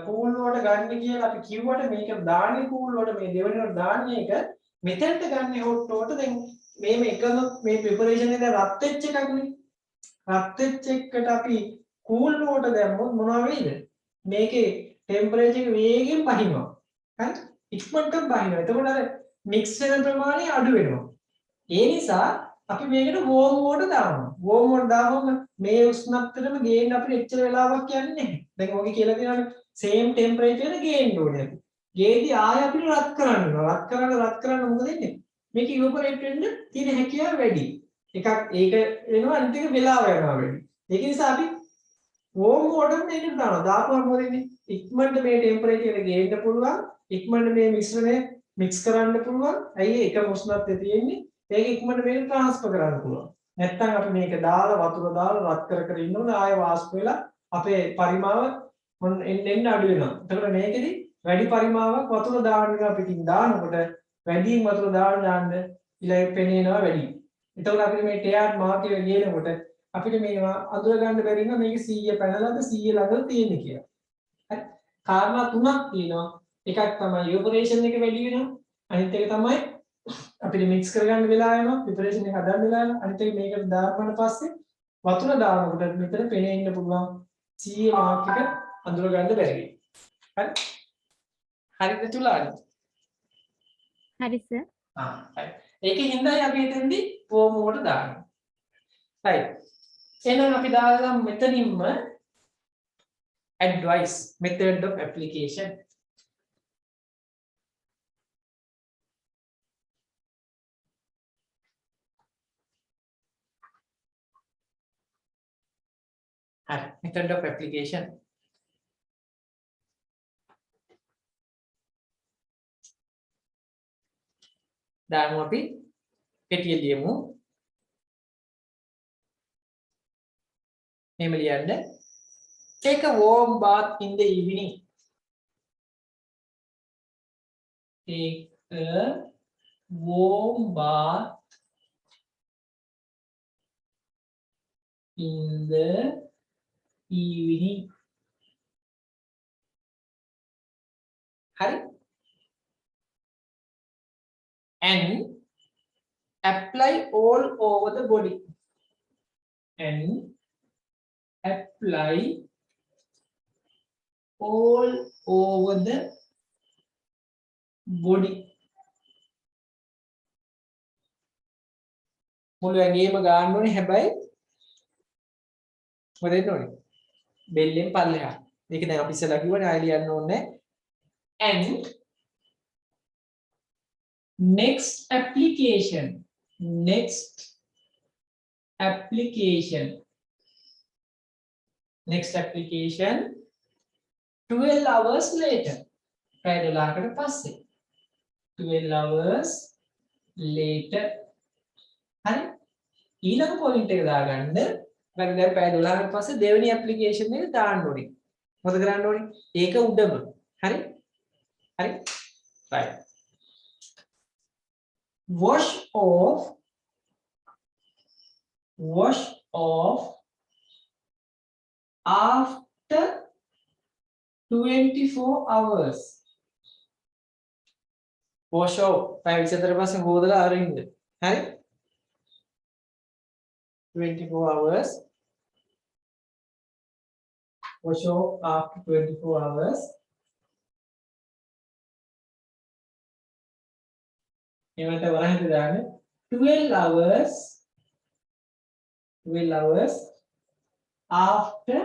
cool water ගන්න කියලා අපි කිව්වට මේක දාන්නේ cool water මේ දෙවෙනිවට දාන්නේ එක මෙතෙන්ට ගන්න hot water දැන් මේ එකම මේ preparation එක රත් වෙච්ච එකක්නේ රත් වෙච්ච එකට අපි cool water දැම්මොත් මොනවා වෙයිද මේකේ temperature එක වේගෙන් බහිනවා හරි ඉක්මනට බහිනවා එතකොට අර mix වෙන ප්‍රමාණය අඩු වෙනවා ඒ නිසා අපි මේකට warm water දානවා warm water දාවම මේ උෂ්ණත්වයටම ගේන්න අපිට එච්චර වෙලාවක් යන්නේ නැහැ දැන් ඔගේ කියලා තියෙනවානේ same temperature එක ගේන්න ඕනේ අපි ගේදී ආයෙ අපිට රත් කරන්න වෙනවා රත් කරන්න මොකද වෙන්නේ මේක evaporate වෙන්න තියෙන හැකියාව වැඩි එකක් ඒක වෙනවා අනිත් එක වෙලාව යනවා වැඩි ඒක නිසා අපි warm water මේකට දානවා දාපුවම මොකද වෙන්නේ ඉක්මනට මේ temperature එක ගේන්න පුළුවන් ඉක්මනට මේ මිශ්‍රණය mix කරන්න පුළුවන් ඇයි ඒක උෂ්ණත්වය තියෙන්නේ ඒක ඉක්මනට මේක ට්‍රාන්ස්ෆර් කරන්න පුළුවන් නැත්නම් අපි මේක දාලා වතුර දාලා රත් කර ඉන්න ඕනේ ආයෙ වාෂ්ප වෙලා අපේ පරිමාව එන්න අඩු වෙනවා එතකොට මේකෙදි වැඩි පරිමාවක් වතුර දාන්න වෙනවා පිටින් දානකොට වැඩියෙන් වතුර දාන්න ඉලයි පෙනේනවා වැඩි එතකොට අපිට මේ ටෙයාඩ් මාක් එක ගේනකොට අපිට මේවා අඳුර ගන්න බැරි නම් මේක 100 පැනලාද 100 ළඟ තියෙන්නේ කියලා. හරි. කාරණා තුනක් තියෙනවා. එකක් තමයි evaporation එක වැඩි වෙනවා. අනිත් එක තමයි අපිට mix කරගන්න වෙලා යනවා. preparation එක හදන්න වෙලා යනවා. අනිත් එක මේකට දාපුවාට පස්සේ වතුර දානකොට මෙතන පෙනේ ඉන්න පුළුවන් 100 මාක් එක අඳුර ගන්න බැරි වෙයි. හරි. හරිද තුලානි? හරි සර් හරි. ඒකෙන් හින්දායි අපි එතෙන්දී warm water දාන්නේ. right එහෙනම් අපි දාලා මෙතනින්ම advice method of application method of application දාමු අපි පෙටිය ලියමු. මෙහෙම ලියන්න. Take a warm bath in the evening. Take a warm bath in the evening. Hari? And apply all over the body. And apply all over the body. මුළු ඇඟේම ගන්න ඕනේ හැබැයි මොකද වෙන්න ඕනේ? බෙල්ලෙන් පල්ලෙහා. මේක දැන් අපි ඉස්සලා කිව්වනේ ආයෙ ලියන්න ඕනේ. And next application 12 hours later. පැය 12කට පස්සේ 12 hours later. හරි ඊළඟ පොයින්ට් එක දාගන්න දැන් පැය 12කට පස්සේ දෙවෙනි ඇප්ලිකේෂන් එක දාන්න ඕනේ. මොකද කරන්න ඕනේ? ඒක උඩම. හරි? හරි? right. Wash off after 24 hours. Wash off. පැය 24 පස්සේ හොදලා අරින්න. හරි? 24 hours. Wash off after 24 hours. එවට වරහින්ද දාන්න 12 hours after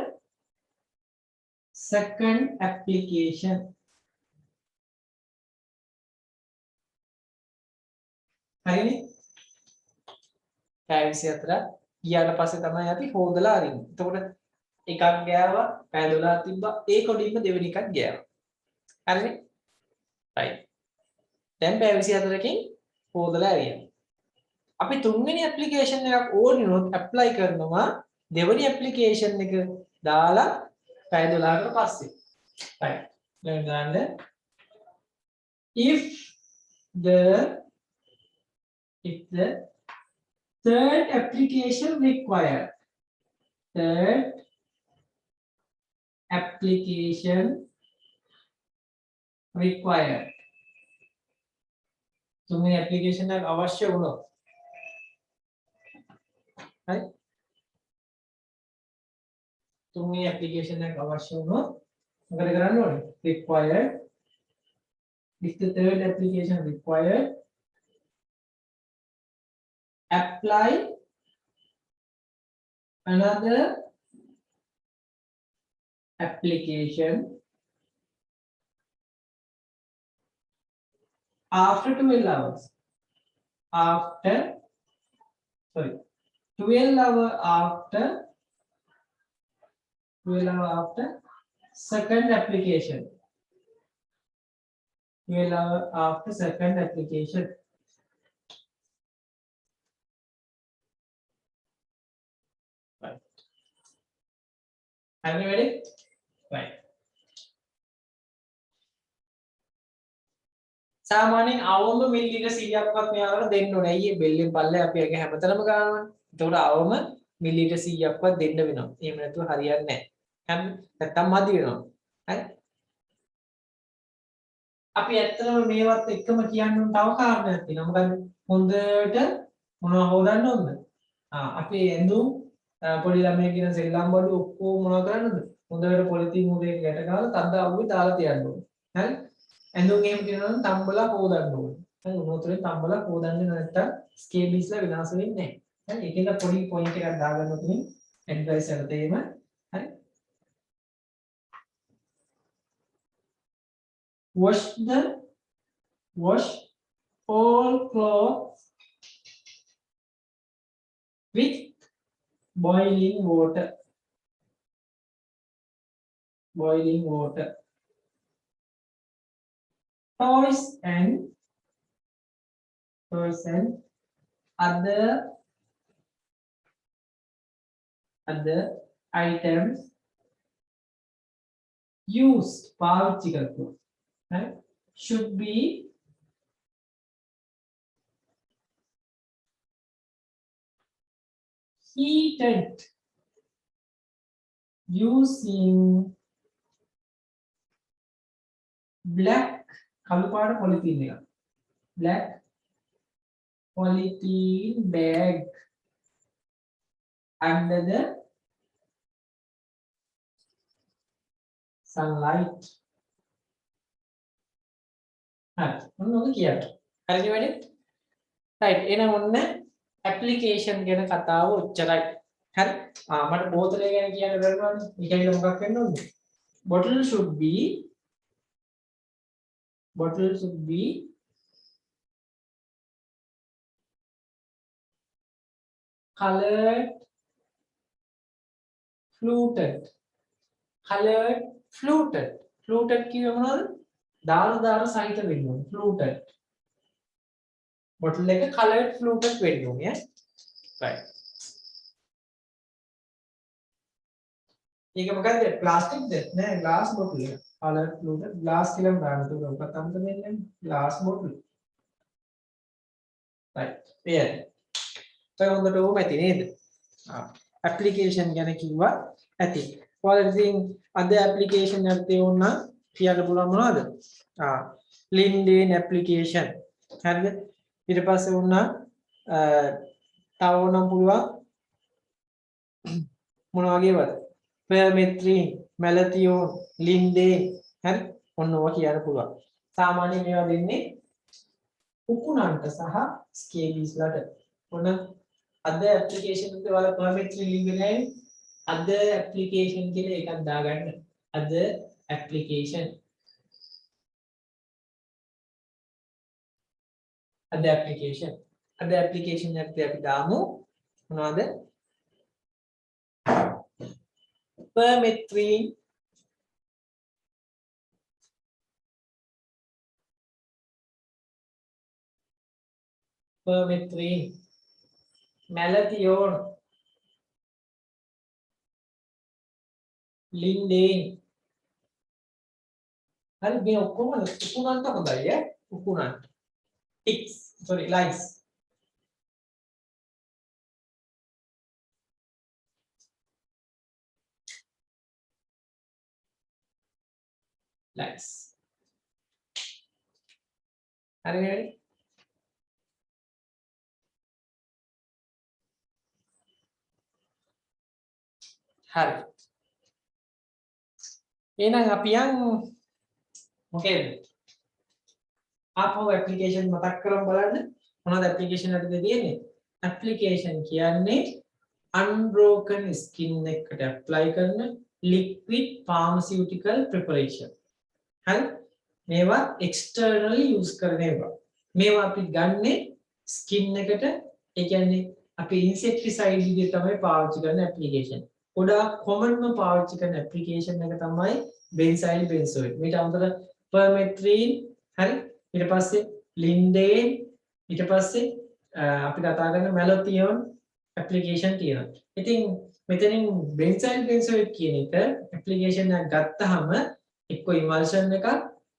second application. හරිනේ? පැය 24 ඊට පස්සේ තමයි අපි හොදලා අරින්නේ. එතකොට එකක් ගෑවා පැය 12ක් තිබ්බා ඒ කොටින්ම දෙවෙනි එකක් ගෑවා. හරිනේ? right. දැන් පැය 24කින් හොදලා ඇරියා. අපි තුන්වෙනි ඇප්ලිකේෂන් එකක් ඕනේ නෝත් ඇප්ලයි කරනවා දෙවෙනි ඇප්ලිකේෂන් එක දාලා පැය 12කට පස්සේ. right. දැන් ගන්න if the third application required තුන්වෙනි ඇප්ලිකේෂන් එක අවශ්‍ය වුණොත් හරි තුන්වෙනි ඇප්ලිකේෂන් එක අවශ්‍ය වුණොත් මොකද කරන්න ඕනේ required if the third application required apply another application after 12 hours 12 hour after second application 12 hour after second application. Right. Are you ready? Right. සාමාන්‍යයෙන් අවම මිලිලීටර් 100ක්වත් මෙයාලට දෙන්න ඕනේ. අයියේ බෙල්ලෙන් පල්ලේ අපි එක හැමතැනම ගන්නවනේ. ඒතකොට අවම මිලිලීටර් 100ක්වත් දෙන්න වෙනවා. එහෙම නැතුව හරියන්නේ නැහැ. හරි? නැත්තම් මදි වෙනවා. හරි? අපි ඇත්තටම මේවත් එක්කම කියන්න ඕන තව කාරණයක් තියෙනවා. මොකද හොඳට මොනවද හොදන්න ඕනද? අපි ඇඳුම් පොඩි ළමයි කියන සෙල්ලම් බඩු ඔක්කොම මොනවද කරන්නද? හොඳට පොලිතින් මුදේක ගැට ගාලා තද්ද අවුවේ දාලා තියන්න ඕනේ. හරි? ඇඳුම් එහෙම කියනවා නම් තම්බලා හොදන්න ඕනේ. හරි උනෝතරේ තම්බලා හොදන්නේ නැත්තම් ස්කේබිස්ලා විනාශ වෙන්නේ නැහැ. හරි ඒකෙන්ද පොඩි පොයින්ට් එකක් දාගන්න උතුමින් ඇඩ්වයිස් එකට තේම හරි wash all clothes with boiling water toys and percent other items used පාවිච්චි කරපුවා right should be heated using black කළු පාට polythene එක black polythene bag under the sunlight හරි මොනවද කියන්නේ හරිද වැඩේ right එහෙනම් ඔන්න application ගැන කතාව ඔච්චරයි හරි මට බෝතලය ගැන කියන්න බැරිවනේ ඊකෙන්ද මොකක් වෙන්න ඕනේ bottle should be colored fluted කිව්වේ මොනවද දාර සහිත වෙන්න ඕනේ fluted bottle එක colored fluted වෙන්න ඕනේ right ඒක මොකද්ද ප්ලාස්ටික්ද නෑ glass bottle එක colored fluted glass කියලා දාන්න තුන ඔක තමයි දෙන්නේ glass bottle right yeah ඔය හොඳට ඕම ඇති නේද application ගැන කිව්වා ඇති ඔයාලා ඉතින් අද application එකක් තියෙනවා කියන්න පුළුවන් මොනවද LinkedIn application හරිද ඊට පස්සේ වුණා තව ඕනම් පුළුවන් මොන වගේවද Permethrin Malathion LinkedIn හරි ඔන්න ඔය කියන්න පුළුවන් සාමාන්‍යයෙන් මේවා දෙන්නේ උකුණන්ට සහ ස්කේබීස් ලට ඔන්න අද application එකේ ඔයාලා Permethrin link එකේ අද application කියලා එකක් දාගන්න අද application එකත් අපි දාමු මොනවද Permethrin Malathion LinkedIn හරි මේ ඔක්කොම උකුණන්ට හොඳයි උකුණන්ට ticks sorry lies හරි හරි හරි එහෙනම් අපි යන් මොකේද ආපහු ඇප්ලිකේෂන් මතක් කරමු බලන්න මොනවද ඇප්ලිකේෂන් එකද තියෙන්නේ ඇප්ලිකේෂන් කියන්නේ unbroken skin එකට ඇප්ලයි කරන liquid pharmaceutical preparation හරි මේවා externally use කරන ඒවා මේවා අපි ගන්නෙ skin එකට ඒ කියන්නේ අපි insecticide විදිහට තමයි පාවිච්චි කරන ඇප්ලිකේෂන් ගොඩාක් කොමන්ම පාවිච්චි කරන ඇප්ලිකේෂන් එක තමයි benzyl benzoate මේට අමතර permethrin හරි ඊට පස්සේ LinkedIn ඊට පස්සේ අපි කතා කරන Malathion application තියෙනවා. ඉතින් මෙතනින් benzyl benzoate කියන එක application එකක් ගත්තාම එක්ක emulsion එකක්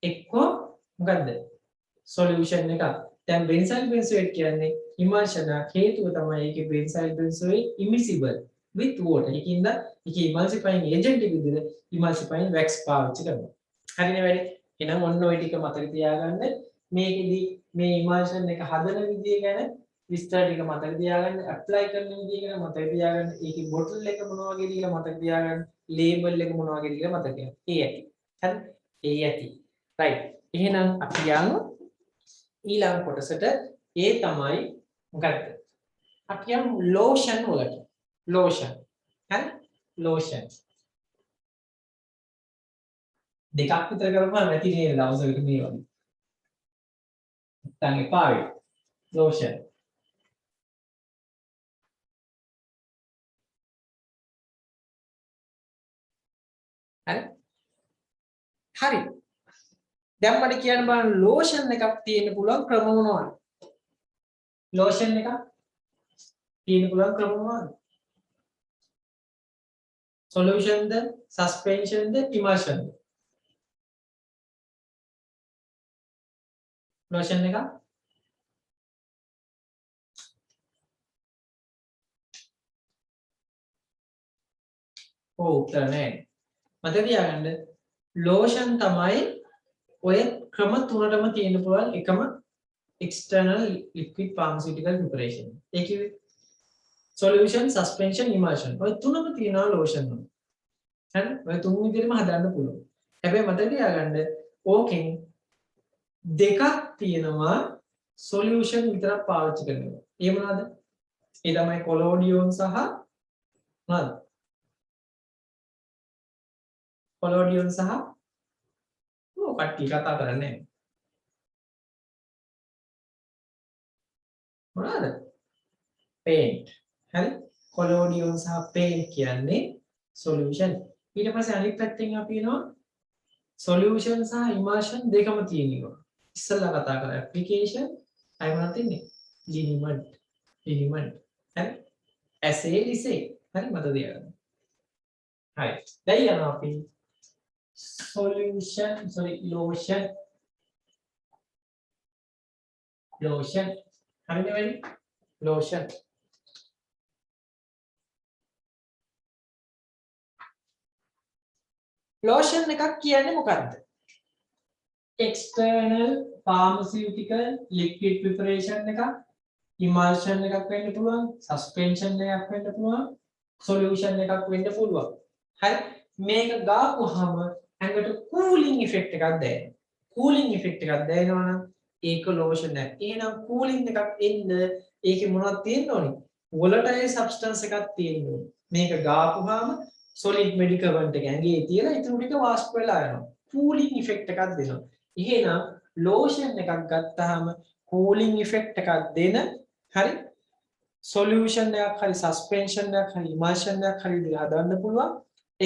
එක්ක මොකද්ද solution එකක්. දැන් benzyl benzoate කියන්නේ emulsion එක හේතුව තමයි ඒකේ benzyl benzoate immiscible with water. ඒකින්ද ඒකේ emulsifying agent එක විදිහට emulsifying wax පාවිච්චි කරනවා. හරිනේ වැඩි. එහෙනම් ඔන්න ඔය ටික මතක තියාගන්න. මේකෙදි මේ emulsion එක හදන විදිය ගැන විස්තර ටික මතක තියාගන්න. apply කරන විදිය ගැන මතක තියාගන්න. ඒකේ bottle එක මොන වගේද කියලා මතක තියාගන්න. label එක මොන වගේද කියලා මතක තියාගන්න. ඒ ඇති. හරි? ඒ ඇති. right. එහෙනම් අපි යන් ඊළඟ කොටසට ඒ තමයි මොකක්ද? අපි යන් lotion වලට. lotion. හරි? lotion. දෙකක් විතර කරපුවා නැති නේද දවසකට මේ වගේ. නැත්නම් එපා වෙයි. lotion. හරි? හරි. දැන් මට කියන්න බලන්න lotion එකක් තියෙන්න පුළුවන් ක්‍රම මොනවද? lotion එක තියෙන පුළුවන් ක්‍රම මොනවද? solution ද suspension ද emulsion ද? lotion එක ඔව් උත්තර නැහැ. මතක තියාගන්න lotion තමයි ඔය ක්‍රම තුනටම තියෙන්න පුළුවන් එකම external liquid pharmaceutical preparation. ඒ කිව්වේ solution suspension emulsion. ඔය තුනම තියෙනවා lotion වල. හරි? ඔය තුන් විදිහටම හදන්න පුළුවන්. හැබැයි මතක තියාගන්න ඕකෙන් දෙකක් තියෙනවා solution විතරක් පාවිච්චි කරනවා. ඒ මොනවාද? ඒ තමයි collodion සහ මොනවාද? collodion සහ කට්ටිය කතා කරන්නේ මොනවාද? paint. හරි? collodion සහ paint කියන්නේ solution. ඊට පස්සේ අනිත් පැත්තෙන් අපි එනවා solution සහ emulsion දෙකම තියෙනවා. ඉස්සෙල්ලා කතා කරා application අය මොනවද තින්නේ? liniment. හරි? assay essay. හරි මතක තියාගන්න. හරි. දැන් යනවා අපි lotion. හරිද වෙන්නේ? lotion. lotion එකක් කියන්නේ මොකක්ද? external pharmaceutical liquid preparation එකක්, emulsion එකක් වෙන්න පුළුවන්, suspension එකක් වෙන්න පුළුවන්, solution එකක් වෙන්න පුළුවන්. හරි? මේක ගාපුවාම ඇඟට cooling effect එකක් දැනෙනවා. cooling effect එකක් දැනෙනවනම් ඒක lotion එක. එහෙනම් cooling එකක් එන්න ඒකේ මොනවද තියෙන්න ඕනේ? volatile substance එකක් තියෙන්න ඕනේ. මේක ගාපුවාම solid medicament එක ඇඟේ තියලා ඊටු ටික වාෂ්ප වෙලා යනවා. cooling effect එකක් දෙනවා. එහෙනම් lotion එකක් ගත්තාම cooling effect එකක් දෙන හරි solution එකක් හරි suspension එකක් හරි emulsion එකක් හරි විදිහට හදන්න පුළුවන්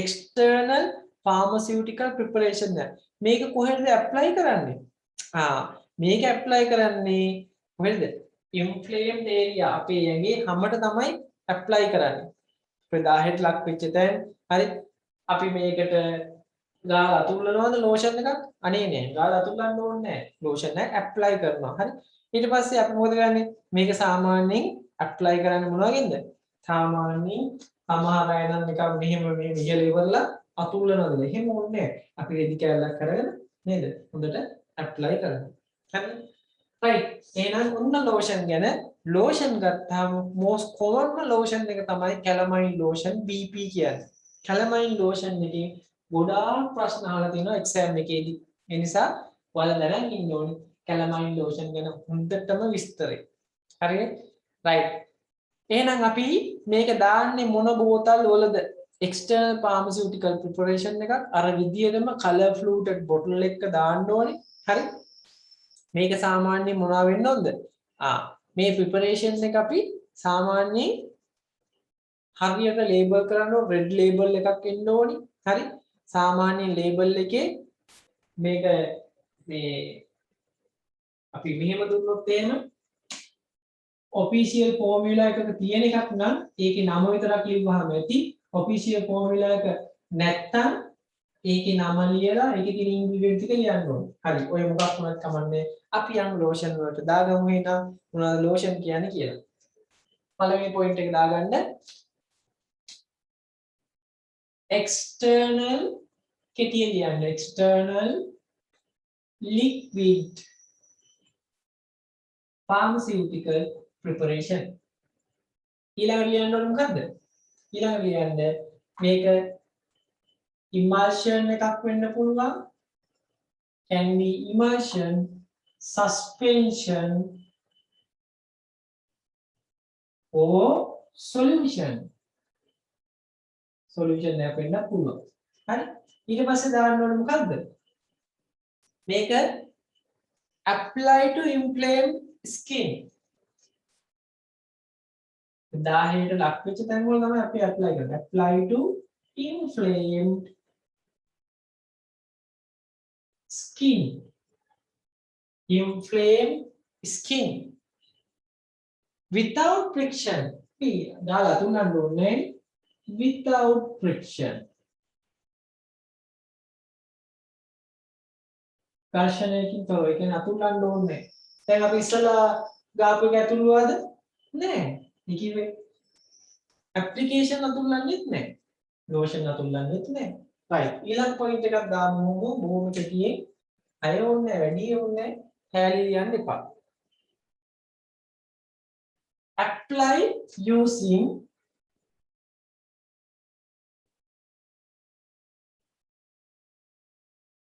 external pharmaceutical preparation එක. මේක කොහෙද apply කරන්නේ? මේක apply කරන්නේ කොහෙද? inflamed area අපේ ඇඟේ හැමත තමයි apply කරන්නේ. 1000ට ලක් වෙච්ච තැන් හරි අපි මේකට ගාලා අතුල්ලනවද lotion එකක්? අනේ නෑ. ගාලා අතුල්ලන්න ඕනේ නෑ. lotion එක apply කරනවා. හරි. ඊට පස්සේ අපි මොකද කරන්නේ? මේක සාමාන්‍යයෙන් apply කරන්නේ මොනවගෙන්ද? සාමාන්‍යයෙන් සමහර අය නම් නිකන් මෙහෙම මේ විහිල ඉවරලා අතුල්ලනවද? එහෙම ඕනේ නෑ. අපි රෙදි කෑල්ලක් කරගෙන නේද? හොඳට apply කරනවා. හරි. right. එහෙනම් ඔන්න lotion ගැන lotion ගත්තාම most common lotion එක තමයි calamine lotion BP කියන්නේ. calamine lotion එකේ ගොඩාක් ප්‍රශ්න අහලා තියෙනවා exam එකේදී. ඒ නිසා ඔයාලා දැනන් ඉන්න ඕනේ calamine lotion ගැන හොඳටම විස්තරය. හරිද? right. එහෙනම් අපි මේක දාන්නේ මොන බෝතල් වලද? external pharmaceutical preparation එකක් අර විදියටම color fluted bottle එකක දාන්න ඕනේ. හරි? මේක සාමාන්‍යයෙන් මොනවා වෙන්න ඕනද? මේ preparation එක අපි සාමාන්‍යයෙන් හරියට label කරන්න red label එකක් එන්න ඕනේ. හරි? සාමාන්‍ය label එකේ මේක මේ අපි මෙහෙම දුන්නොත් එහෙම official formula එකක තියෙන එකක් නම් ඒකේ නම විතරක් ලියවහම ඇති. official formula එක නැත්තම් ඒකේ නම ලියලා ඒකේ තියෙන ingredient ටික ලියන්න ඕනේ. හරි. ඔය මොකක් වුණත් කමන්නේ. අපි යන lotion වලට දාගමු එහෙනම් මොනවද lotion කියන්නේ කියලා. පළවෙනි point එක දාගන්න. external කෙටියෙන් ලියන්න. external liquid pharmaceutical preparation. ඊළඟ ලියන්න ඕනේ මොකද්ද? ඊළඟ ලියන්න මේක emulsion එකක් වෙන්න පුළුවන්. can be emulsion, suspension or solution. solution එකක් වෙන්න පුළුවන්. හරි? ඊට පස්සේ දාන්න ඕනේ මොකද්ද? මේක apply to inflamed skin. 1000ට ලක් වෙච්ච තැන් වල තමයි අපි apply කරන්නේ. apply to inflamed skin. inflamed skin. without friction දාලා තුනන්න ඕනේ without friction ඝර්ෂණයකින් තොරව ඒ කියන්නේ අතුල්ලන්න ඕනේ දැන් අපි ඉස්සලා ගාපු එක ඇතුළුවාද නෑ ඒ කිව්වේ ඇප්ලිකේෂන් අතුල්ලන්නේත් නෑ ලෝෂන් අතුල්ලන්නේත් නෑ right ඊළඟ පොයින්ට් එකක් දාමු බොහොම කෙටියෙන් අය ඕනේ වැඩි ඕනේ හැලී යන්න එපා apply using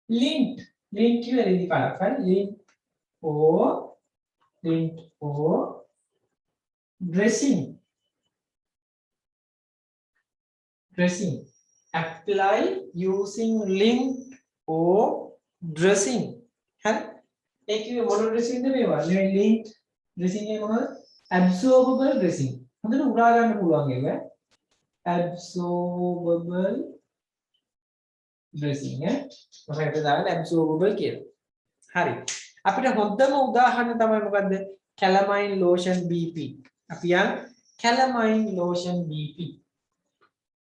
lint කියලා ඉදි කරක් හරි lint or dressing apply using lint or dressing හරි ඒ කිව්වේ මොන dressing ද මේවා නෙවෙයි lint dressing එක මොනවද absorbable dressing හොඳට උරා ගන්න පුළුවන් ඒක absorbable dressing මොකක්ද දාන්නේ absorbable කියලා. හරි. අපිට හොඳම උදාහරණ තමයි මොකද්ද? calamine lotion BP. අපි යන් calamine lotion BP.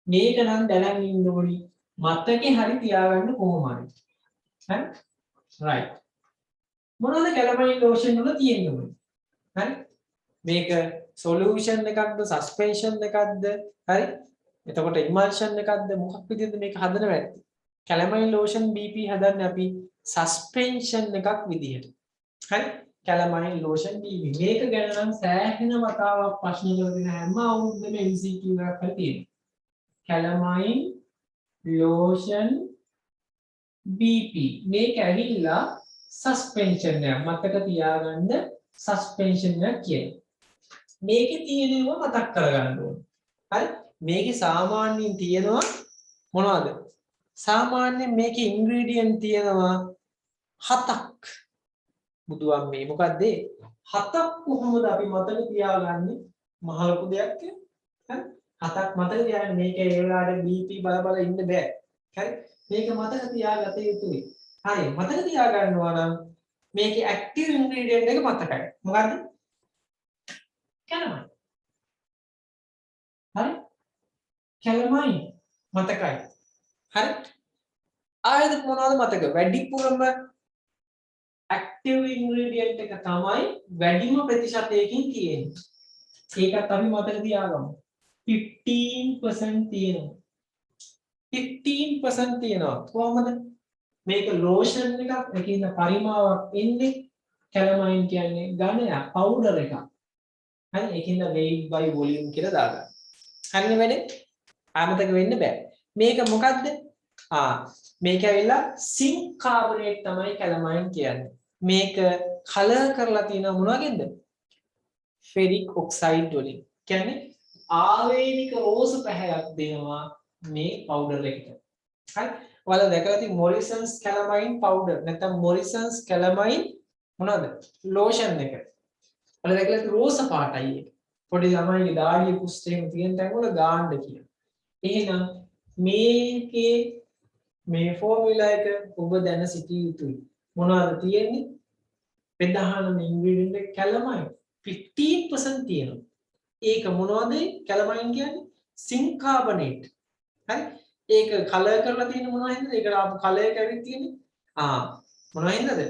මේක නම් දැනන් ඉන්න ඕනි. මතකේ හරි තියාගන්න කොහොම හරි. හරි? right. මොනවද calamine lotion වල තියෙන්නේ? හරි? මේක solution එකක්ද suspension එකක්ද? හරි? එතකොට emulsion එකක්ද මොකක් විදිහද මේක හදන වැටි? calamine lotion BP හදන්නේ අපි suspension එකක් විදිහට. හරි? calamine lotion BP. මේක ගැන නම් සෑහෙන වතාවක් ප්‍රශ්න කරලා දෙන හැම අවුරුද්දෙම MCQ එකක් හරි තියෙනවා. calamine lotion BP. මේක ඇවිල්ලා suspension එක. මතක තියාගන්න suspension එක කියන්නේ. මේකේ තියෙනවා මතක් කරගන්න ඕනේ. හරි? මේකේ සාමාන්‍යයෙන් තියෙනවා මොනවද? සාමාන්‍යයෙන් මේකේ ඉන්ග්‍රීඩියන්ට් තියෙනවා 7ක්. බුදුන් මේ මොකද්ද? 7ක් කොහොමද අපි මතක තියාගන්නේ? මහ ලොකු දෙයක් හරි? 7ක් මතක තියාගන්න මේක ඒ වෙලාවට BP බල ඉන්න බෑ. හරි? මේක මතක තියාගත යුතුයි. හරි මතක තියාගන්නවා නම් මේකේ ඇක්ටිව් ඉන්ග්‍රීඩියන්ට් එක මතකයි. මොකද්ද? calamine. හරි? calamine මතකයි. හරි? ආයෙත් මොනවද මතක? වැඩිපුරම ඇක්ටිව් ඉන්ග්‍රීඩියන්ට් එක තමයි වැඩිම ප්‍රතිශතයකින් තියෙන්නේ. ඒකත් අපි මතක තියාගමු. 15% තියෙනවා. 15% තියෙනවා. කොහොමද? මේක ලෝෂන් එකක් ඒකින පරිමාවක් එන්නේ calamine කියන්නේ ඝනයක් පවුඩර් එකක්. හරි ඒකින්ද weight by volume කියලා දාගන්න. හරිනේ වැඩේ? ආමතක වෙන්න බෑ. මේක මොකද්ද? මේක ඇවිල්ලා සිංක් කාබනේට් තමයි calamine කියන්නේ. මේක කලර් කරලා තියෙනවා මොනවගෙන්ද? ෆෙරික් ඔක්සයිඩ් වලින්. කියන්නේ ආවේනික රෝස පැහැයක් දෙනවා මේ පවුඩර් එකට. හරි? ඔයාලා දැකලා තියෙන මොරිසන්ස් calamine powder නැත්නම් මොරිසන්ස් calamine මොනවද? ලෝෂන් එක. ඔයාලා දැකලා තියෙන රෝස පාටයි ඒක. පොඩි ළමයිගේ දාඩිය පුස්තෙම තියෙන තැන් වල ගාන්න කියන. එහෙනම් මේකේ මේ ෆෝමියුලා එක ඔබ දැන සිටිය යුතුයි. මොනවද තියෙන්නේ? ප්‍රධානම ඉන්ග්‍රීඩියන්ට් එක calamine 15% තියෙනවා. ඒක මොනවද? calamine කියන්නේ සිංක් කාබනේට්. හරි? ඒක කලර් කරලා තියෙන මොනවා හින්දාද? ඒකට ආපු කලර් එක ඇවිත් තියෙන්නේ. මොනවා හින්දාද?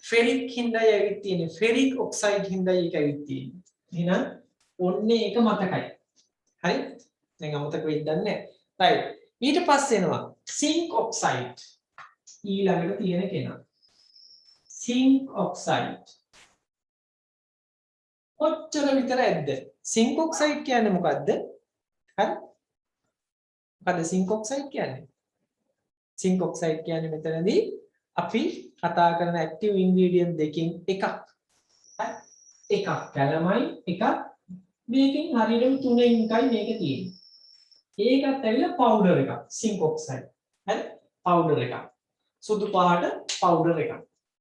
ෆෙරික් හින්දායි ඇවිත් තියෙන්නේ. ෆෙරික් ඔක්සයිඩ් හින්දායි ඒක ඇවිත් තියෙන්නේ. එහෙනම් ඔන්නේ ඒක මතකයි. හරි? දැන් අමතක වෙන්නේ නැහැ. right. ඊට පස්සේ එනවා සිංක් ඔක්සයිඩ්. ඊළඟට තියෙන කෙනා. Sync oxide. කොච්චර විතර ඇද්ද? සිංක් ඔක්සයිඩ් කියන්නේ මොකද්ද? හරි? මොකද්ද සිංක් ඔක්සයිඩ් කියන්නේ? සිංක් ඔක්සයිඩ් කියන්නේ මෙතනදී අපි කතා කරන ඇක්ටිව් ඉන්ග්‍රීඩියන්ට් දෙකෙන් එකක්. හරි? එකක් calamine එකක් මේකෙන් හරියටම 3න් එකයි මේක තියෙන්නේ. ඒකත් ඇවිල්ලා පවුඩර් එකක් සිංක් ඔක්සයිඩ්. හරි? පවුඩර් එකක්. සුදු පාට පවුඩර් එකක්.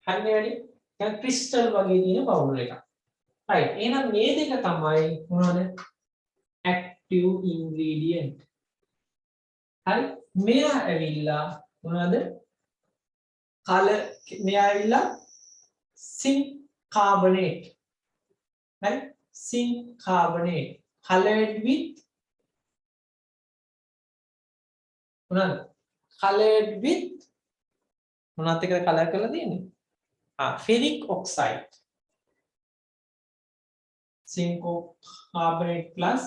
හරිනේ වැඩි? දැන් ක්‍රිස්ටල් වගේ තියෙන පවුඩර් එකක්. right. එහෙනම් මේ දෙක තමයි මොනවද? Active ingredient. හරි? මෙයා ඇවිල්ලා මොනවද? මෙයා ඇවිල්ලා සිංක් කාබනේට්. හරි? zinc carbonate colored with මොනවාද colored with මොනවත් එක්කද කලර් කරලා තියෙන්නේ ferric oxide zinc carbonate plus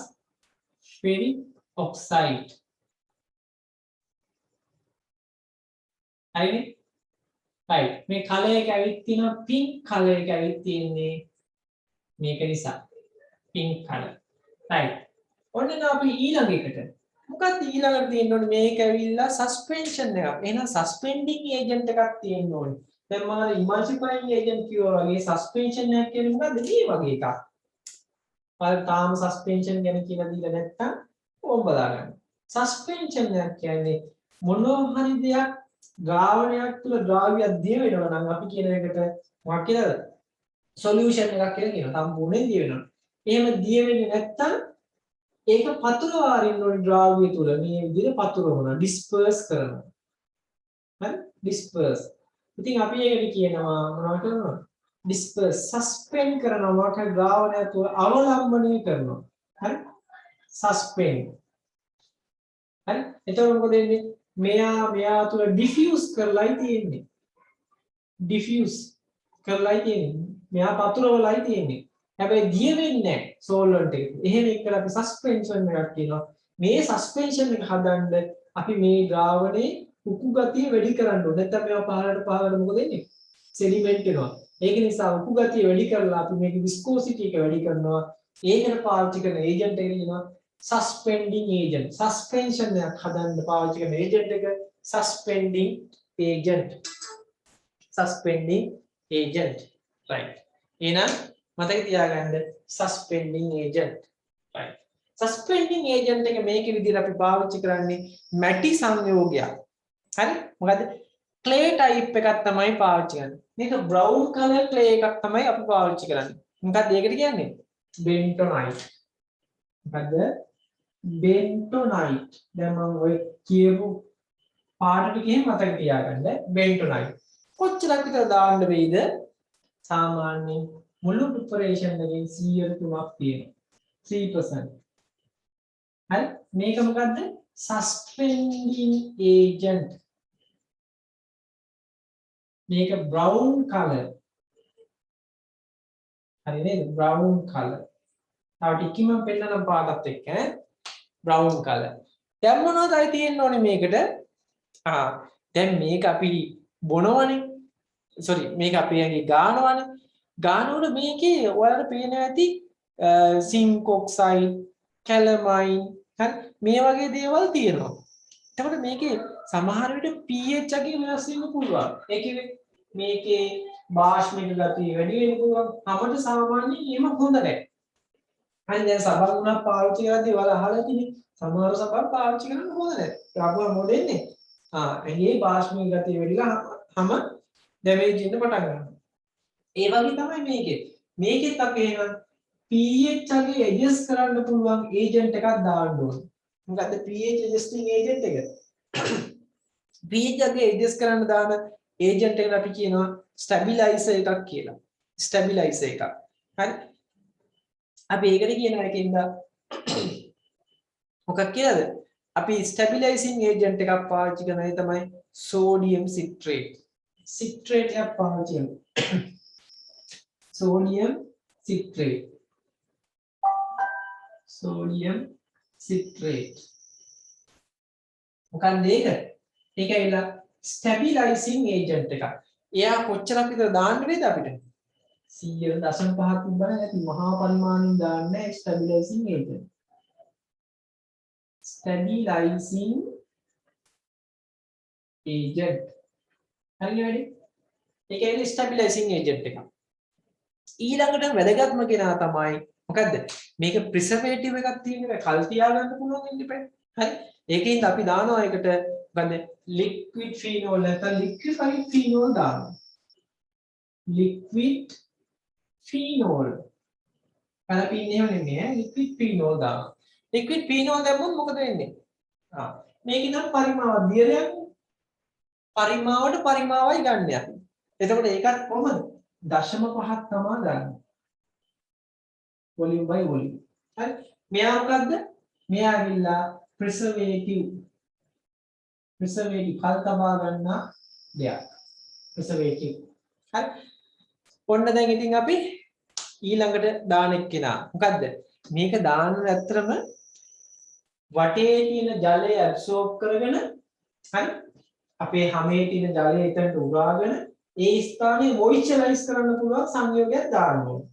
ferric oxide හරිනේ right මේ කලර් එක ඇවිත් තියෙනවා pink කලර් එක ඇවිත් තියෙන්නේ මේක නිසා pink color right ඔන්න අපි ඊළඟ එකට මොකක්ද ඊළඟට තියෙන්න ඕනේ මේක ඇවිල්ලා suspension එකක් එහෙනම් suspending agent එකක් තියෙන්න ඕනේ දැන් මම emulsifying agent කිව්වා වගේ suspension එකක් කියන්නේ මොකද්ද මේ වගේ එකක් ඔයාලා තාම suspension ගැන කියලා දීලා නැත්තම් ඕම් බලාගන්න suspension එකක් කියන්නේ මොනවා හරි දෙයක් ද්‍රාවණයක් තුල ද්‍රාව්‍යයක් දිය වෙනවා නම් අපි කියන එකට මොකක් කියලාද solution එකක් කියලා කියනවා සම්පූර්ණයෙන් දිය වෙනවා එහෙම දිය වෙන්නේ නැත්තම් ඒක පතුරවා අරින්න ඕනේ ද්‍රාව්‍ය තුල මේ විදිහට පතුරවනවා disperse කරනවා හරි disperse ඉතින් අපි ඒකට කියනවා මොනවද කරනවා disperse suspend කරනවා මොකක් හරි ද්‍රාවණයක් තුල අවලම්බනය කරනවා හරි suspend හරි එතකොට මොකද වෙන්නේ මෙයා තුල diffuse කරලායි තියෙන්නේ diffuse කරලායි තියෙන්නේ මෙයා පතුරවලායි තියෙන්නේ හැබැයි දිය වෙන්නේ නැහැ solvent එක. එහෙම එක්කලා අපි suspension එකක් කියනවා. මේ suspension එක හදන්න අපි මේ ද්‍රාවණේ උකු ගතිය වැඩි කරන්න ඕනේ. නැත්නම් මේවා පහළට මොකද වෙන්නේ? sediment වෙනවා. ඒක නිසා උකු ගතිය වැඩි කරලා අපි මේකේ viscosity එක වැඩි කරනවා. ඒකට පාවිච්චි කරන agent එක කියනවා suspending agent. suspension එකක් හදන්න පාවිච්චි කරන agent එක suspending agent. suspending agent. right. එහෙනම් මතක තියාගන්න suspending agent right suspending agent එක මේකේ විදිහට අපි පාවිච්චි කරන්නේ මැටි සංයෝගයක් හරි මොකද clay type එකක් තමයි පාවිච්චි කරන්නේ මේක brown color clay එකක් තමයි අපි පාවිච්චි කරන්නේ මොකක්ද ඒකට කියන්නේ bentonite මොකද bentonite දැන් මම ඔය කියපු පාඩ ටිකේ මතක තියාගන්න bentonite කොච්චරක් විතර දාන්න වෙයිද සාමාන්‍යයෙන් මුළු preparation එකෙන් 100%ක් තියෙනවා 3% හරි මේක මොකද්ද suspending agent මේක brown color හරි නේද brown color තව ටිකකින් මම පෙන්නනම් පාටත් එක්ක brown color දැන් මොනවදයි තියෙන්න ඕනේ මේකට දැන් මේක අපි බොනවනේ sorry මේක අපි ඇඟේ ගානවනේ ගානවල මේකේ ඔයාලට පේනවා ඇති zinc oxide calamine හරි මේ වගේ දේවල් තියෙනවා. එතකොට මේකේ සමහර විට pH එකේ වෙනස් වෙන්න පුළුවන්. ඒ කියන්නේ මේකේ බාෂ්මික ගතිය වැඩි වෙන්න පුළුවන්. අපිට සාමාන්‍යයෙන් එහෙම හොඳ නැහැ. හරි දැන් සබන් උනක් පාවිච්චි කරද්දී ඔයාලා අහලා තියෙන්නේ සමහර සබන් පාවිච්චි කරන්න හොඳ නැහැ. අපුවා මොඩෙන්නේ. ඇඟේ බාෂ්මික ගතිය වැඩිලා හැම ඩැමේජ් වෙන්න පටන් ගන්නවා. ඒ වගේ තමයි මේකෙත් අපි එහෙනම් pH එකේ ඇඩ්ජස්ට් කරන්න පුළුවන් ඒජන්ට් එකක් දාන්න ඕනේ. මොකද්ද pH adjusting agent එක? pH එකේ ඇඩ්ජස්ට් කරන්න දාන ඒජන්ට් එකට අපි කියනවා ස්ටැබිලයිසර් එකක් කියලා. ස්ටැබිලයිසර් එකක්. හරි. අපි ඒකට කියන එකකින්ද මොකක් කියලාද? අපි ස්ටැබිලයිසිං ඒජන්ට් එකක් පාවිච්චි කරන ඒ තමයි sodium citrate. citrate එකක් පාවිච්චි කරනවා. sodium citrate මොකක්ද ඒක? ඒක ඇවිල්ලා stabilizing agent එකක්. එයා කොච්චරක් විතර දාන්න වේද අපිට? 0.5ක් තිබ්බනම් ඇති මහා පරිමාණයෙන් දාන්නේ stabilizing agent. stabilizing agent. හරියටද? ඒක ඇවිල්ලා stabilizing agent එකක්. ඊළඟට වැදගත්ම කෙනා තමයි මොකද්ද මේක ප්‍රිසර්වේටිව් එකක් තියෙන එක කල් තියාගන්න පුළුවන් වෙන්න ඉපේ හරි ඒකෙන්ද අපි දානවා එකට මොකද්ද ලික්විඩ් ෆීනෝල් නැත්නම් ලික්විෆයිඩ් ෆීනෝල් දානවා ලික්විඩ් ෆීනෝල් කලපින්නේ නෙමෙයි ලික්විඩ් ෆීනෝල් දානවා ලික්විඩ් ෆීනෝල් දැම්මොත් මොකද වෙන්නේ මේක නම් පරිමාව දියරයක් පරිමාවට පරිමාවයි ගන්න අපි එතකොට ඒකත් කොහොමද 0.5ක් තමයි ගන්න volume by volume. හරි. මෙයා මොකද්ද? මෙයා ඇවිල්ලා preservative කල් තබා ගන්නා දෙයක්. preservative. හරි. ඔන්න දැන් ඉතින් අපි ඊළඟට දාන එක්කෙනා. මොකද්ද? මේක දාන්න ඇත්තරම වටේ තියෙන ජලය ඇබ්සෝබ් කරගෙන හරි අපේ හැමේ තියෙන ජලය එතනට උරාගෙන ඒ ස්ථානයේ මොයිස්චරයිස් කරන්න පුළුවන් සංයෝගයක් දාන්න ඕනේ.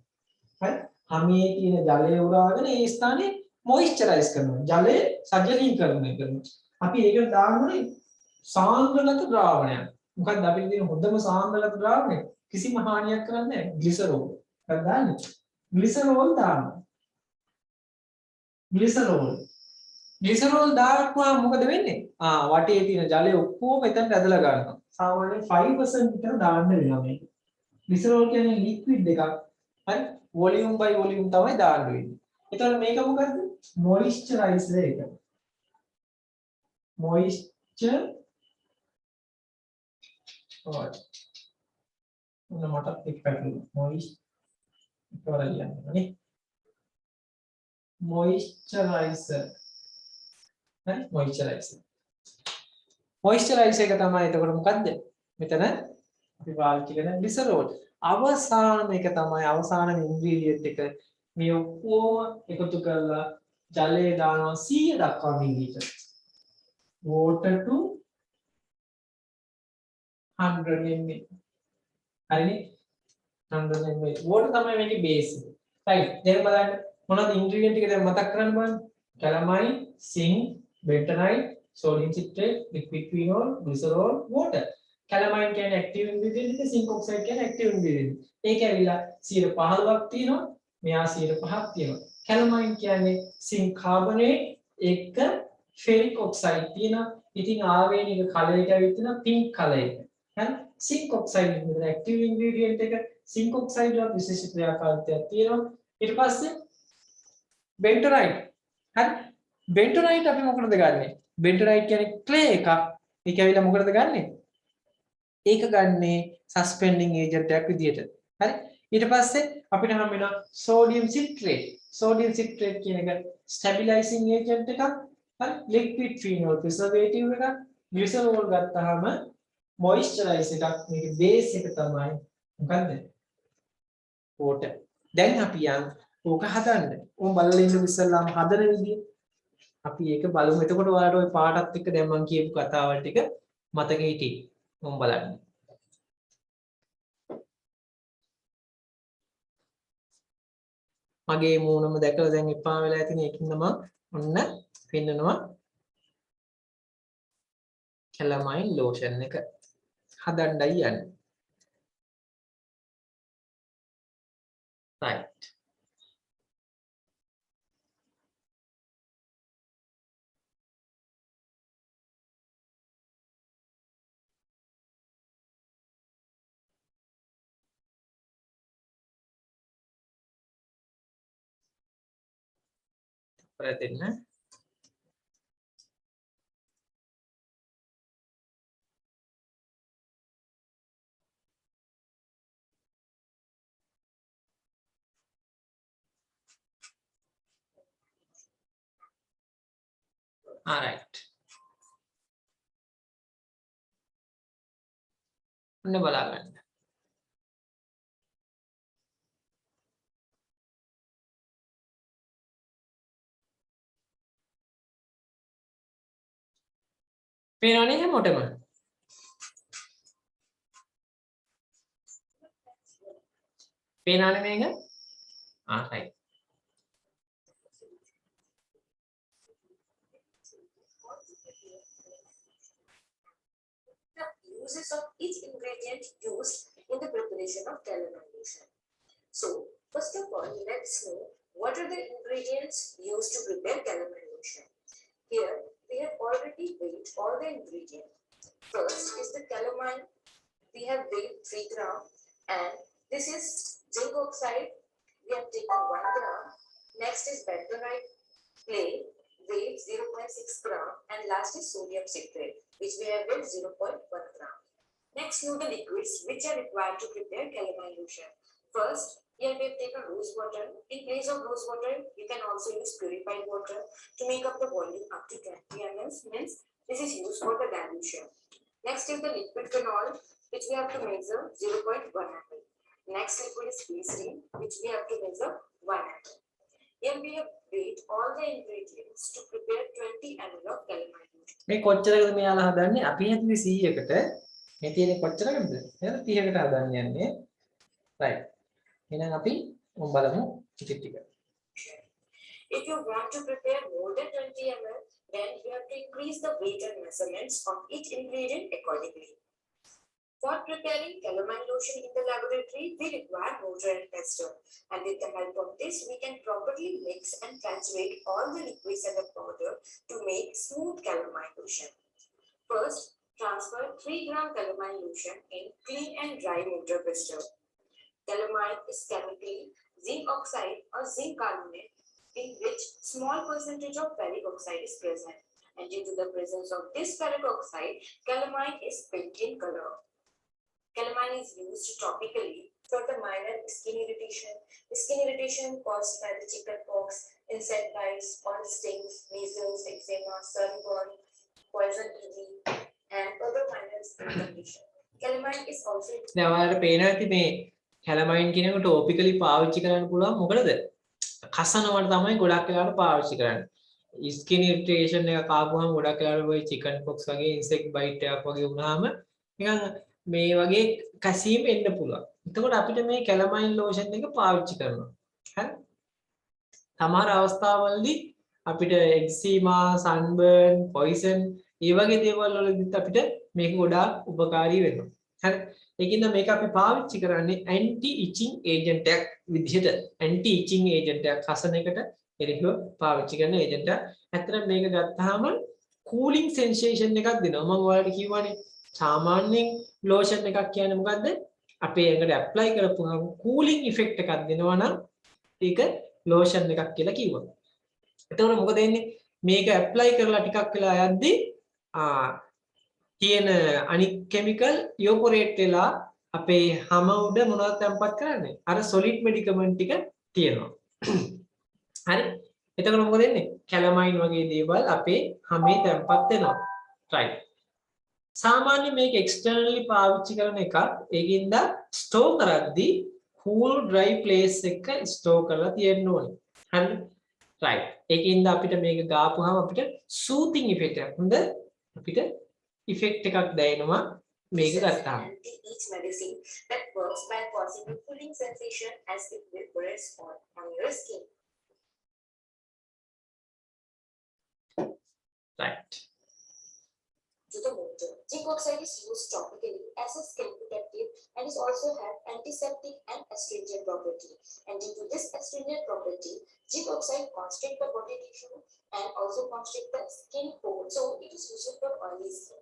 හරි හැමේ තියෙන ජලය උරාගෙන ඒ ස්ථානයේ මොයිස්චරයිස් කරනවා. ජලය සජලීකරණය කරනවා. අපි ඒකට දාන්න ඕනේ සාන්ද්‍රගත ද්‍රාවණයක්. මොකක්ද අපිට තියෙන හොඳම සාන්ද්‍රගත ද්‍රාවණය? කිසිම හානියක් කරන්නේ නැහැ. ග්ලිසරෝල්. මොකක්ද දාන්නේ? ග්ලිසරෝල් දාන්න. ග්ලිසරෝල් දාපුවා මොකද වෙන්නේ? වටේ තියෙන ජලය ඔක්කොම එතනට ඇදලා ගන්නවා. සාමාන්‍යයෙන් 5% විතර දාන්න වෙනවා මේක. ග්ලිසරෝල් කියන්නේ ලික්විඩ් එකක්. හරි? වොලියුම් බයි වොලියුම් තමයි දාන්න වෙන්නේ. එතකොට මේක මොකද්ද? මොයිස්චරයිසර් එක. මොයිස්චර් ඔන්න මටත් එක් පැටලුණා. මොයිස්චරයිසර්. හරි මොයිස්චරයිසර්. මොයිස්චරයිසර් එක තමයි එතකොට මොකද්ද? මෙතන අපි පාවිච්චි කරන ග්ලිසරෝල්. අවසාන එක තමයි අවසාන ඉන්ග්‍රීඩියන්ට් එක. මේ ඔක්කොම එකතු කරලා ජලය දානවා 100 දක්වා මිලිලීටර්. water to 100 ml. හරිනේ? 100 ml. water තමයි මේකේ බේස් එක. right. දැන් බලන්න මොනවද ඉන්ග්‍රීඩියන්ට් ටික දැන් මතක් කරන්න බලන්න. calamine, zinc, bentonite, sodium citrate, liquid phenol, glycerol, water. calamine කියන්නේ active ingredient එක, zinc oxide කියන්නේ active ingredient. ඒක ඇවිල්ලා 15ක් තියෙනවා, මෙයා 5ක් තියෙනවා. calamine කියන්නේ zinc carbonate එක ferric oxide තියෙනවා. ඉතින් ආවේනික කලයට ඇවිත් තියෙනවා pink color එක. හරි? zinc oxide කියන active ingredient එක, zinc oxide වල විශේෂ ක්‍රියාකාරීත්වයක් තියෙනවා. ඊට පස්සේ bentonite. හරි? bentonite අපි මොකටද ගන්නෙ? bentonite කියන්නේ clay එකක්. ඒක ඇවිල්ලා මොකටද ගන්නෙ? ඒක ගන්නේ suspending agent එකක් විදියට. හරි? ඊට පස්සේ අපිට හම් වෙනවා sodium citrate. sodium citrate කියන එක stabilizing agent එකක්. හරි? liquid phenol preservative එකක්. glycerol ගත්තාම moisturize එකක්. මේකේ base එක තමයි මොකද්ද? water. දැන් අපි යන් ඕක හදන්න. උන් බලලා ඉන්න ඉස්සල්ලාම හදන විදිය අපි ඒක බලමු. එතකොට ඔයාලට ওই පාටත් එක්ක දැන් මම කියපු කතාවල් ටික මතකෙ හිටියි. මම බලන්න. මගේ මූණම දැකලා දැන් එපා වෙලා ඇතිනේ. ඒකින්ද මම ඔන්න පෙන්නනවා calamine lotion එක හදන්නයි යන්නේ. right. Perhatiin. All right. ඔන්න බලාගන්න. පේනවනේ හැමෝටම. පේනවනේ මේක? right. Uses of each ingredient used in the preparation of calamine lotion. So, first of all, let's know what are the ingredients used to prepare calamine lotion. Here, we have already weighed all the ingredients. First is the calamine. We have weighed 3 gram, and this is zinc oxide. We have taken 1 gram. Next is bentonite clay, weighed 0.6 gram, and last is sodium citrate, which we have weighed 0.1 gram. Next, know the liquids which are required to prepare calamine lotion. First Here we have taken rose water. In place of rose water, you can also use purified water to make up the volume up to 20 ml. Means this is used for the dilution. Next is the liquid phenol, which we have to measure 0.1 ml. Next liquid is glycerin, which we have to measure 1 ml. Here we have weighed all the ingredients to prepare 20 ml of calamine lotion. මේ කොච්චරද මෙයාලා හදන්නේ? අපි හිතුවේ 100කට. මේ තියෙන්නේ කොච්චරකටද? එහෙනම් 30කට හදන්න යන්නේ. right. එහෙනම් අපි බලමු ටික ටික. If you want to prepare more than 20 ml, then you have to increase the weight and measurements of each ingredient accordingly. For preparing calamine lotion in the laboratory, we require mortar and pestle, and with the help of this, we can properly mix and saturate all the liquids and the powder to make smooth calamine lotion. First, transfer 3 gram calamine lotion in clean and dry mortar pestle. Calamine is chemically zinc oxide or zinc carbonate, in which small percentage of ferric oxide is present, and due to the presence of this ferric oxide, calamine is pink in color. Calamine is used topically for the minor skin irritation caused by the chickenpox, insect bites, or stings, measles, eczema, sunburn, poison ivy, and other minor skin conditions. Calamine is also දැන් ඔයාලට පේනවා ඇති මේ කැලමයින් කියන එක ටොපිකලි පාවිච්චි කරන්න පුළුවන්. මොකද කසනවට තමයි ගොඩක් වෙලාවට පාවිච්චි කරන්නේ. ස්කින් ඉරිටේෂන් එකක් ආවම ගොඩක් වෙලාවට ඔය චිකන් පොක්ස් වගේ ඉන්සෙක්ට් බයිට් එකක් වගේ වුණාම නිකන් මේ වගේ කැසීම් එන්න පුළුවන්. එතකොට අපිට මේ කැලමයින් ලෝෂන් එක පාවිච්චි කරනවා. හරි? සමහර අවස්ථාවලදී අපිට එක්සීමා, සන්බර්න්, පොයිසන් ඒ වගේ දේවල් වලදීත් අපිට මේක ගොඩාක් උපකාරී වෙනවා. හරි? ඒකින්ද මේක අපි පාවිච්චි කරන්නේ ඇන්ටි ඉචින් ඒජන්ට් එකක් විදිහට. ඇන්ටි ඉචින් ඒජන්ට් එකක් හසන එකට එරෙහිව පාවිච්චි කරන ඒජන්ට් එක. ඇත්තට මේක ගත්තාම කූලින් සෙන්සේෂන් එකක් දෙනවා. මම ඔයාලට කිව්වනේ සාමාන්‍යයෙන් ලෝෂන් එකක් කියන්නේ මොකද්ද? අපේ ඇඟට ඇප්ලයි කරපුවාම කූලින් ඉෆෙක්ට් එකක් දෙනවා නම් ඒක ලෝෂන් එකක් කියලා කිව්වා. එතකොට මොකද වෙන්නේ? මේක ඇප්ලයි කරලා ටිකක් වෙලා යද්දී තියෙන අනික් කෙමිකල් ඉවපොරේට් වෙලා අපේ හැම උඩ මොනවද තැම්පත් කරන්නේ? අර සොලිඩ් මෙඩිකමන්ට් ටික තියෙනවා. හරි? එතකොට මොකද වෙන්නේ? කැලමයින් වගේ දේවල් අපේ හැමේ තැම්පත් වෙනවා. right. සාමාන්‍ය මේක එක්ස්ටර්නලි පාවිච්චි කරන එකක්. ඒකින්ද ස්ටෝර් කරද්දී cool dry place එක ස්ටෝර් කරලා තියෙන්න ඕනේ. හරිද? right. ඒකින්ද අපිට මේක ගාපුවාම අපිට soothing effect එකක් හොඳ අපිට effect එකක් දැනෙනවා මේක ගත්තාම. Each medicine that works by causing a cooling sensation as it vibrates on your skin. right. To the mortar, zinc oxide is used topically as a skin protective and is also have antiseptic and astringent property. And due to this astringent property, zinc oxide constrict the body tissue and also constrict the skin pore. So it is useful for oily skin.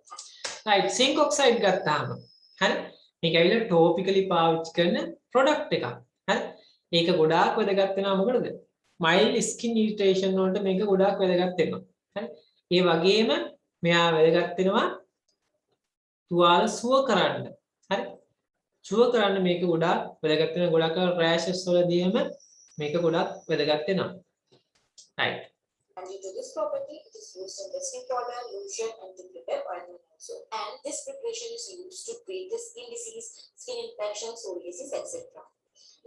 right. zinc oxide ගත්තාම හරි මේක ඇවිල්ලා ටොපිකලි පාවිච්චි කරන product එකක්. හරි ඒක ගොඩාක් වැදගත් වෙනවා මොකටද? mild skin irritation වලට මේක ගොඩාක් වැදගත් වෙනවා. හරි ඒ වගේම මෙයා වැදගත් වෙනවා තුවාල සුව කරන්න. හරි සුව කරන්න මේක ගොඩාක් වැදගත් වෙනවා. ගොඩක් රෑෂස් වලදීම මේක ගොඩාක් වැදගත් වෙනවා. right. And due to this property, it is used in dressing powder, lotion, and to prepare ointment also. And this preparation is used to treat the skin disease, skin infection, psoriasis, etc.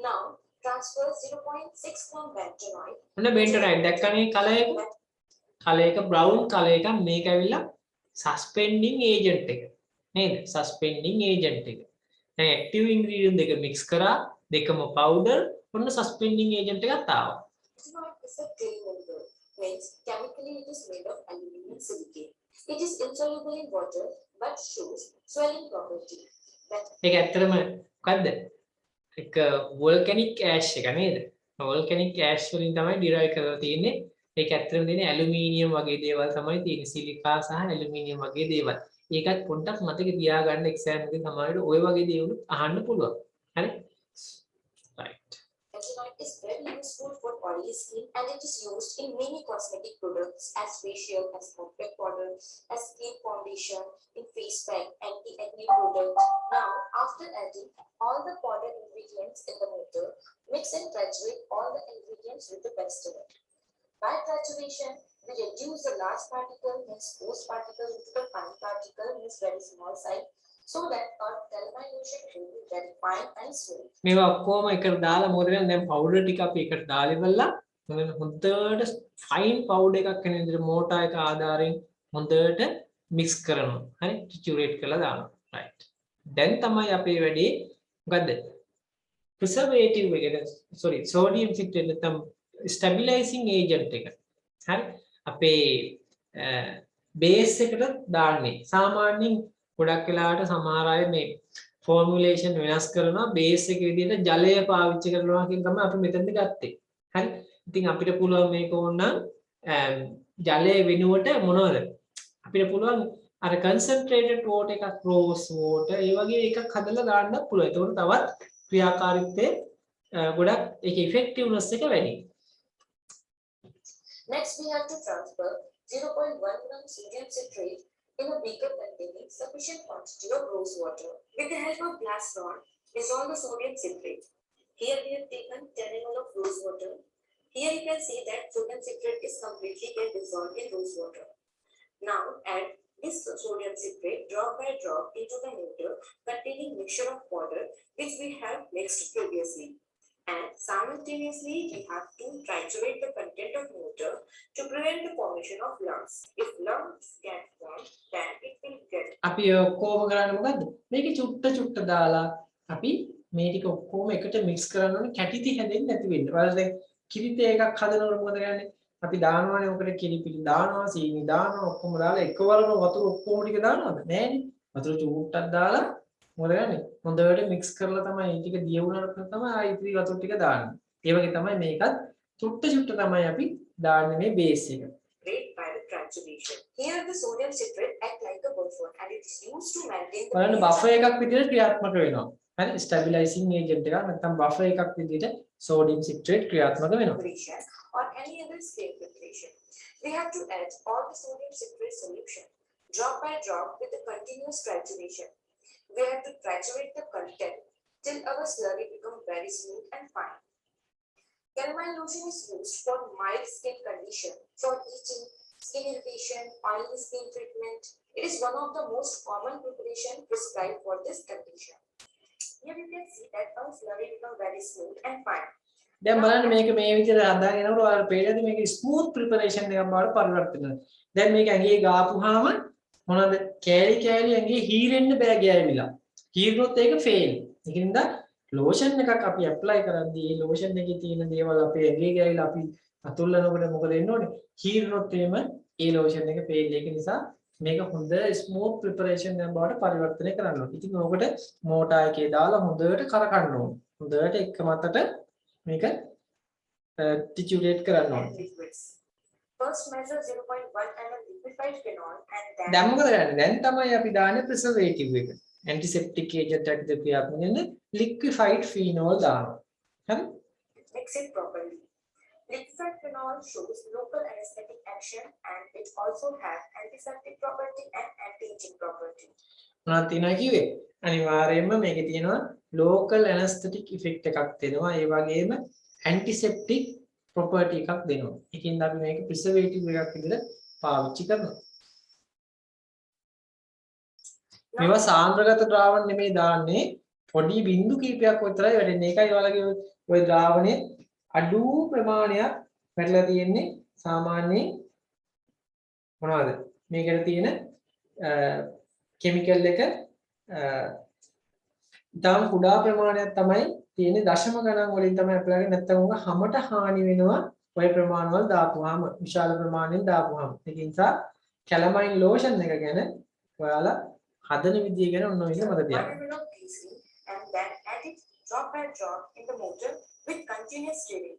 Now, transfer 0.6 gram bentonite. ඔන්න bentonite දැක්කනේ colour එක. Colour එක brown colour එක. මේක ඇවිල්ලා suspending agent එක. නේද? suspending agent එක. දැන් active ingredient දෙක mix කරා දෙකම powder ඔන්න suspending agent එකක් ආවා. Bentonite is a clay member. Means chemically it is made of aluminum silicate. It is insoluble in water but shows swelling property. ඒක ඇත්තටම මොකද්ද? එක volcanic ash එක නේද? volcanic ash වලින් තමයි derive කරලා තියෙන්නේ. ඒක ඇත්තටම තියෙන්නේ ඇලුමිනියම් වගේ දේවල් තමයි තියෙන්නේ. සිලිකා සහ ඇලුමිනියම් වගේ දේවල්. ඒකත් පොඩ්ඩක් මතක තියාගන්න එක්සෑම් එකේ සමහරවිට ওই වගේ දේවල් අහන්න පුළුවන්. හරි? right. Bentonite is very useful for oily skin and it is used in many cosmetic products as facial, as compact powder, as skin foundation, in face pack, anti-acne product. Now, after adding all the powder ingredients ingredients in the motor, mix and saturate all the ingredients with the penicillin. By saturation, we reduce the large particle, means coarse particle, into the fine particle, means very small size, so that our calamine lotion will be very fine and smooth. මේවා ඔක්කොම එකට දාලා මොකද කරන්නේ දැන් powder ටික අපි එකට දාලා ඉවරලා මොකද හොඳට ෆයින් පවුඩර් එකක් වෙන විදිහට මෝටර් එක ආධාරයෙන් හොඳට මික්ස් කරනවා හරි ටිචුරේට් කරලා දානවා රයිට් දැන් තමයි අපේ වැඩේ මොකද්ද ප්‍රිසර්වේටිව් එක සෝරි සෝඩියම් සිට්‍රේට් නැත්නම් ස්ටැබිලයිසිං ඒජන්ට් එක හරි අපේ බේස් එකට දාන්නේ සාමාන්‍යයෙන් ගොඩක් වෙලාවට සමහර අය මේ ෆෝමියුලේෂන් වෙනස් කරනවා බේස් එක විදිහට ජලය පාවිච්චි කරනවා කියන තමයි අපි මෙතනදි ගත්තේ. හරි. ඉතින් අපිට පුළුවන් මේක ඕනනම් ජලය වෙනුවට මොනවද? අපිට පුළුවන් අර concentrated water එකක් rose water ඒ වගේ එකක් හදලා දාන්නත් පුළුවන්. ඒතකොට තවත් ක්‍රියාකාරීත්වය ගොඩක් ඒකේ effectiveness එක වැඩි. Next, we have to transfer 0.1 gram sodium citrate in a beaker containing sufficient quantity of rose water. With the help of glass rod, dissolve the sodium citrate. Here we have taken 10 ml of rose water. Here you can see that sodium citrate is completely get dissolved in rose water. Now add this sodium citrate drop by drop into the motor containing mixture of water which we have mixed previously. And simultaneously we have to triturate the content of motor to prevent the formation of lumps. If lumps get formed, then it will get. අපි ඔක්කොම කරන්නේ මොකද්ද? මේක චුට්ට චුට්ට දාලා අපි මේ ටික ඔක්කොම එකට මික්ස් කරන්න ඕනේ කැටිති හැදෙන්නේ නැති වෙන්න. ඊට දැන් කිරිත එකක් හදනකොට මොකද කරන්නේ? අපි දානවානේ ඔකට කිරිපිලි දානවා, සීනි දානවා, ඔක්කොම දාලා එකවරම වතුර ඔක්කොම ටික දානවද? නෑනේ. වතුර චුට්ටක් දාලා මොකද කරන්නේ? හොඳට මික්ස් කරලා තමයි මේ ටික දිය වුණාට තමයි ආයි ඉතිරි වතුර ටික දාන්නේ. ඒ වගේ තමයි මේකත් චුට්ට චුට්ට තමයි අපි දාන්නේ මේ බේස් එක. Great by the transformation. Here the sodium citrate act like a buffer and it is used to maintain the බලන්න බෆර් එකක් විදිහට ක්‍රියාත්මක වෙනවා. හරි ස්ටැබිලයිසිං ඒජන්ට් එකක් නැත්නම් බෆර් එකක් විදිහට සෝඩියම් සිට්‍රේට් ක්‍රියාත්මක වෙනවා. preparation or any other scale preparation. We have to add all the sodium citrate solution drop by drop with a continuous trituration. We have to triturate the content till our slurry becomes very smooth and fine. Calamine lotion is used for mild skin condition, for itching, skin irritation, oily skin treatment. It is one of the most common preparation prescribed for this condition. Here you can see that our slurry becomes very smooth and fine. දැන් බලන්න මේක මේ විදිහට හදාගෙන යනකොට ඔයාලට පේනද මේක smooth preparation එකක් බවට පරිවර්තන වෙනවා. දැන් මේක ඇඟේ ගාපුවාම මොනවද කෑලි කෑලි ඇඟේ හීරෙන්න බෑ ගෑවිලා. හීරුනොත් ඒක ෆේල්. ඒකින්ද ලෝෂන් එකක් අපි ඇප්ලයි කරද්දී ඒ ලෝෂන් එකේ තියෙන දේවල් අපේ ඇඟේ ගෑවිලා අපි අතුල්ලනකොට මොකද වෙන්න ඕනේ? හීරුනොත් එහෙම ඒ ලෝෂන් එක ෆේල්. ඒක නිසා මේක හොඳ ස්මූත් ප්‍රිපරේෂන් එකක් බවට පරිවර්තනය කරන්න ඕනේ. ඉතින් ඕකට මෝටර් එකේ දාලා හොඳට කරකන්න ඕනේ. හොඳට එක මතට මේක ටිචුරේට් කරන්න ඕනේ. Liquids. First measure 0.1 ml liquefied phenol and then දැන් මොකද කරන්නේ? දැන් තමයි අපි දාන්නේ ප්‍රිසර්වේටිව් එක. ඇන්ටිසෙප්ටික් ඒජන්ට් එකද ක්‍රියාත්මක වෙන ලික්විෆයිඩ් ෆීනෝල් දානවා. හරි? mix it properly. Liquefied phenol shows local anesthetic action and it also has antiseptic property and anti-itching property. මොනවද තියෙනවා කිව්වේ? අනිවාර්යයෙන්ම මේකේ තියෙනවා local anesthetic effect එකක් දෙනවා. ඒ වගේම antiseptic property එකක් දෙනවා. ඒකින්ද අපි මේක preservative එකක් විදිහට පාවිච්චි කරනවා. මේවා සාන්ද්‍රගත ද්‍රාවණ නෙමෙයි දාන්නේ පොඩි බින්දු කීපයක් විතරයි වැඩෙන්නේ. ඒකයි ඔයාලගේ ওই ද්‍රාවණයේ අඩු ප්‍රමාණයක් වැටලා තියෙන්නේ සාමාන්‍යයෙන් මොනවද? මේකට තියෙන කෙමිකල් එක ඊටම කුඩා ප්‍රමාණයක් තමයි තියෙන්නේ දශම ගණන් වලින් තමයි ඇප්ලයි කරන්නේ. නැත්නම් උග හැමට හානි වෙනවා ওই ප්‍රමාණවල දාපුවාම විශාල ප්‍රමාණයෙන් දාපුවාම. ඒක නිසා කැලමයින් ලෝෂන් එක ගැන ඔයාලා හදන විදිය ගැන ඔන්න ඔය විදිහ මතක තියාගන්න. 1 ml of glycerin and then add it drop by drop in the motor with continuous stirring.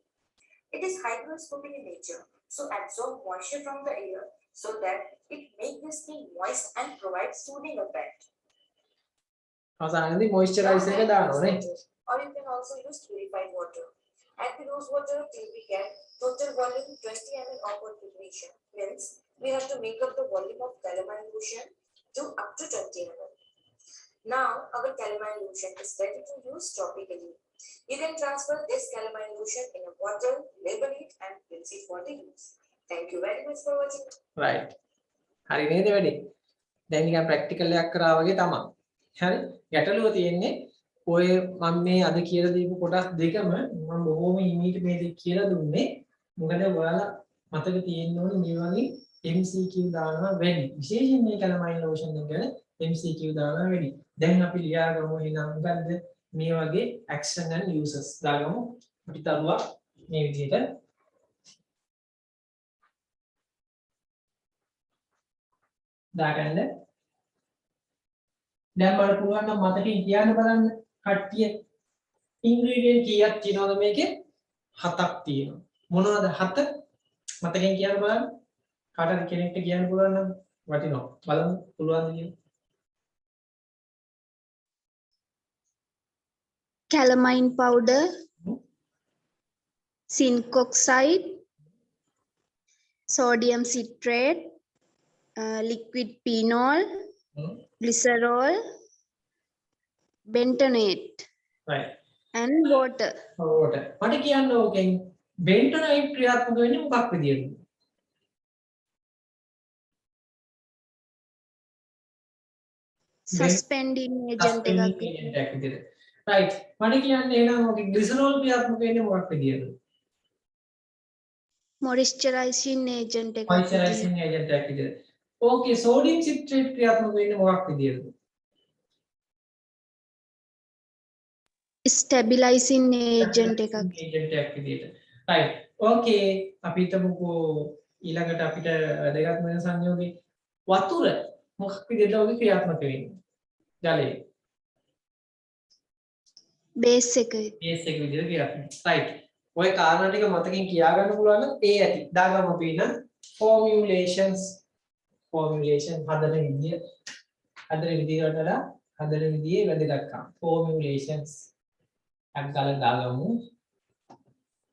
It is hygroscopic in nature, so absorb moisture from the air so that it makes the skin moist and provides soothing effect. අවසානයේදී moisturiser එක දානවා නේ. Or you can also use purified water. Add the rose water till we get total volume 20 ml of preparation. Means we have to make up the volume of calamine lotion to up to 20 ml. Now our calamine lotion is ready to use topically. You can transfer this calamine lotion in a bottle, label it, and rinse it for the use. Thank you very much for watching. right හරි නේද වැඩි දැන් නිකන් practical එකක් කරා වගේ තමයි හරි ගැටලුව තියෙන්නේ ඔය මම මේ අද කියලා දීපු කොටස් දෙකම මම බොහොම ඉමීට මේ දෙක කියලා දුන්නේ මොකද ඔයාලා මතක තියෙන්න ඕනේ මේ වගේ MCQ දානවා වැඩි විශේෂයෙන් මේ කලමයින් ලෝෂන් එක ගැන MCQ දානවා වැඩි දැන් අපි ලියාගමු එහෙනම් මොකද්ද මේ වගේ action and uses දාගමු අපි තරුවා මේ විදිහට දාගන්න දැන් බලන්න පුළුවන් නම් මතකෙන් කියන්න බලන්න කට්ටිය ඉන්ග්‍රීඩියන්ට් කීයක් තියෙනවද මේකේ හතක් තියෙනවා මොනවද හත මතකෙන් කියන්න බලන්න කාටද කෙනෙක්ට කියන්න පුළුවන් නම් වටිනවා බලමු පුළුවන්ද කියලා calamine powder, zinc oxide, sodium citrate, liquid phenol, glycerol, bentonate, right and water. water මට කියන්න ඕකෙන් බෙන්ටොනයිට් ක්‍රියාත්මක වෙන්නේ මොකක් විදියටද Suspending agent එකක්. එකක් විදියට right මට කියන්න එහෙනම් ඔකේ ග්ලිසරෝල් ක්‍රියාත්මක වෙන්නේ මොකක් විදියටද moisturizing agent එකක්. moisturizing agent එකක් විදියට ඕකේ sodium citrate ක්‍රියාත්මක වෙන්නේ මොකක් විදියටද stabilizing agent එකක්. agent එකක් විදියට right okay අපි හිතමුකෝ ඊළඟට අපිට වැදගත් වෙන සංයෝගේ වතුර මොකක් විදියටද ඔගේ ක්‍රියාත්මක වෙන්නේ ජලය base එක. base එක විදියට ක්‍රියාත්මක right ඔය කාරණා ටික මතකින් කියා ගන්න පුළුවන් නම් ඒ ඇති දාගමු අපි නම් formulation හදන විදියේ වැදගත්කම් formulations එකක් දාලා දාගමු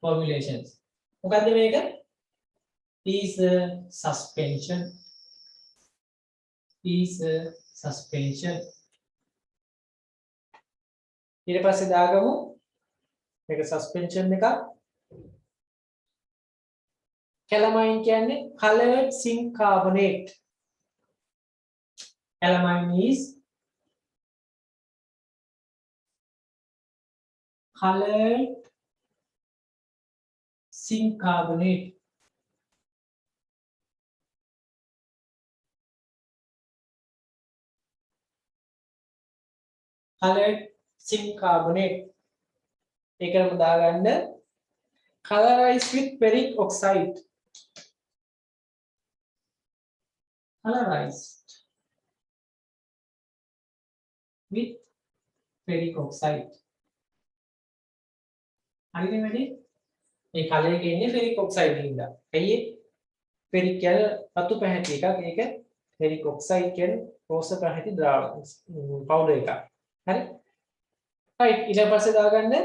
formulations මොකද්ද මේක is a suspension ඊට පස්සේ දාගමු මේක suspension එකක් calamine කියන්නේ colored zinc carbonate calamine is colored zinc carbonate colored zinc carbonate ඒකම දාගන්න colorized with ferric oxide colorized with ferric oxide හරිද වැඩි මේ කලර් එකේ ඉන්නේ ferric oxide හින්දා ඇයි ferric කියන්නේ රතු පැහැති එකක් ඒක ferric oxide කියන්නේ රෝස පැහැති ද්‍රාවක පවුඩර් එකක් හරි right ඊට පස්සේ දාගන්න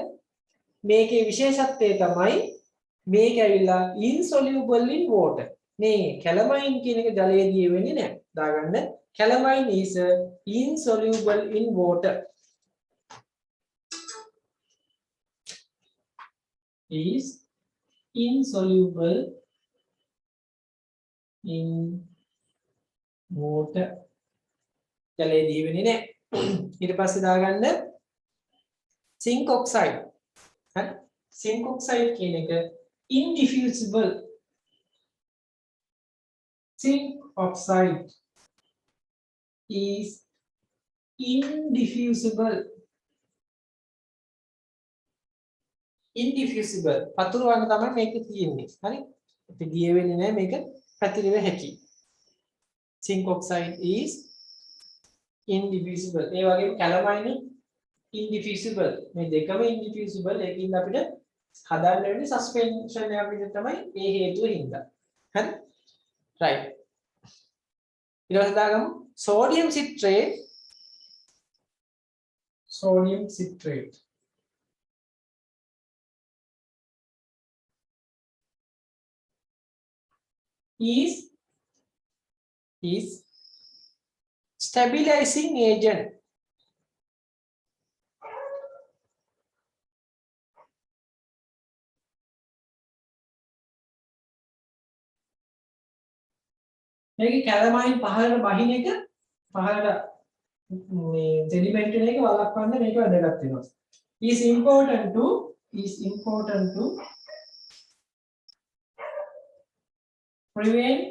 මේකේ විශේෂත්වය තමයි මේක ඇවිල්ලා insoluble in water මේ calamine කියන එක ජලයේදී වෙන්නේ නැහැ දාගන්න calamine is insoluble in water is insoluble in water ජලයේදී වෙන්නේ නැහැ ඊට පස්සේ දාගන්න zinc oxide හරි zinc oxide කියන එක indiffusible zinc oxide is indiffusible පතුරවන්න තමයි මේක තියෙන්නේ හරි අපි දිය වෙන්නේ නැහැ මේක පැතිරෙව හැකි zinc oxide is indiffusible ඒ වගේම calamine indiffusible මේ දෙකම indiffusible ඒකින්ද අපිට හදන්න වෙන්නේ suspension එකක් විදිහට තමයි ඒ හේතුව හින්දා හරි right ඊට පස්සේ දාගමු sodium citrate is stabilizing agent මේකේ කැලමයින් පහළට බහින එක පහළට මේ සෙඩිමන්ට් වෙන එක වළක්වන්න මේක වැදගත් වෙනවා. is important to prevent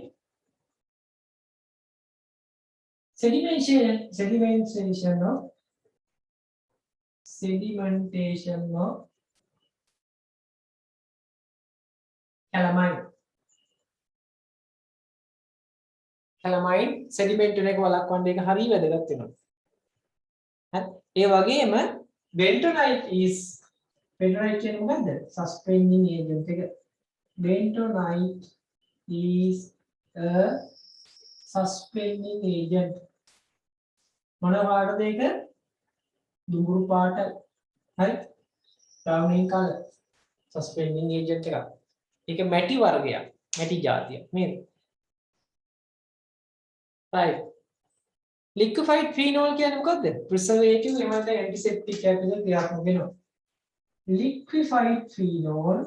sedimentation of calamine. calamine sediment වෙන එක වළක්වන්න ඒක හරිය වැදගත් වෙනවා. හරි. ඒ වගේම bentonite කියන්නේ මොකද්ද? suspending agent එක. bentonite is a suspending agent. මොන පාටද ඒක? දුඹුරු පාට. හරි. browning color suspending agent එකක්. ඒක මැටි වර්ගයක්. මැටි జాතියක් නේද? right. liquefied phenol කියන්නේ මොකද්ද? preservative එහෙම නැත්නම් antiseptic හැටියට ක්‍රියාත්මක වෙනවා. liquefied phenol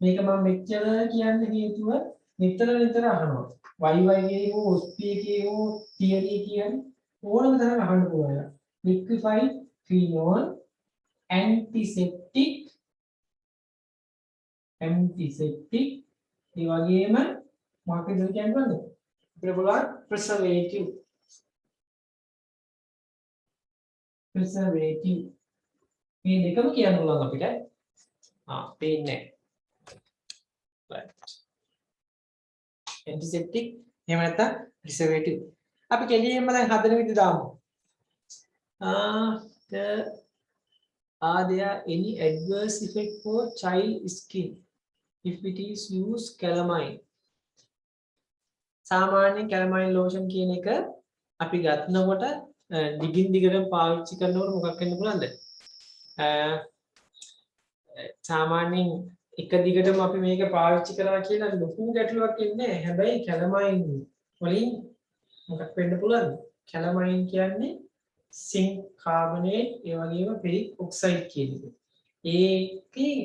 මේක මම මෙච්චර කියන්න හේතුව නිතර අහනවා. YY හෝ OSP හෝ theory කියන්නේ ඕනම තරම් අහන්න පුළුවන්. liquefied phenol antiseptic ඒ වගේම මොකක්ද කියන්නේ? අපිට පුළුවන් preservative මේ දෙකම කියන්න පුළුවන් අපිට. පේන්නේ right. antiseptic එහෙම නැත්නම් preservative. අපි කෙලියෙන්ම දැන් හදන විදිහ දාමු. Are there any adverse effect for child skin if it is used calamine? සාමාන්‍යයෙන් calamine lotion කියන එක අපි ගන්නකොට දිගින් දිගටම පාවිච්චි කරනකොට මොකක් වෙන්න පුළුවන්ද? සාමාන්‍යයෙන් එක දිගටම අපි මේක පාවිච්චි කරනවා කියලා ලොකු ගැටලුවක් ඉන්නේ නැහැ. හැබැයි calamine වලින් මොකක් වෙන්න පුළුවන්ද? calamine කියන්නේ zinc carbonate ඒ වගේම ferric oxide කියන එක. ඒකේ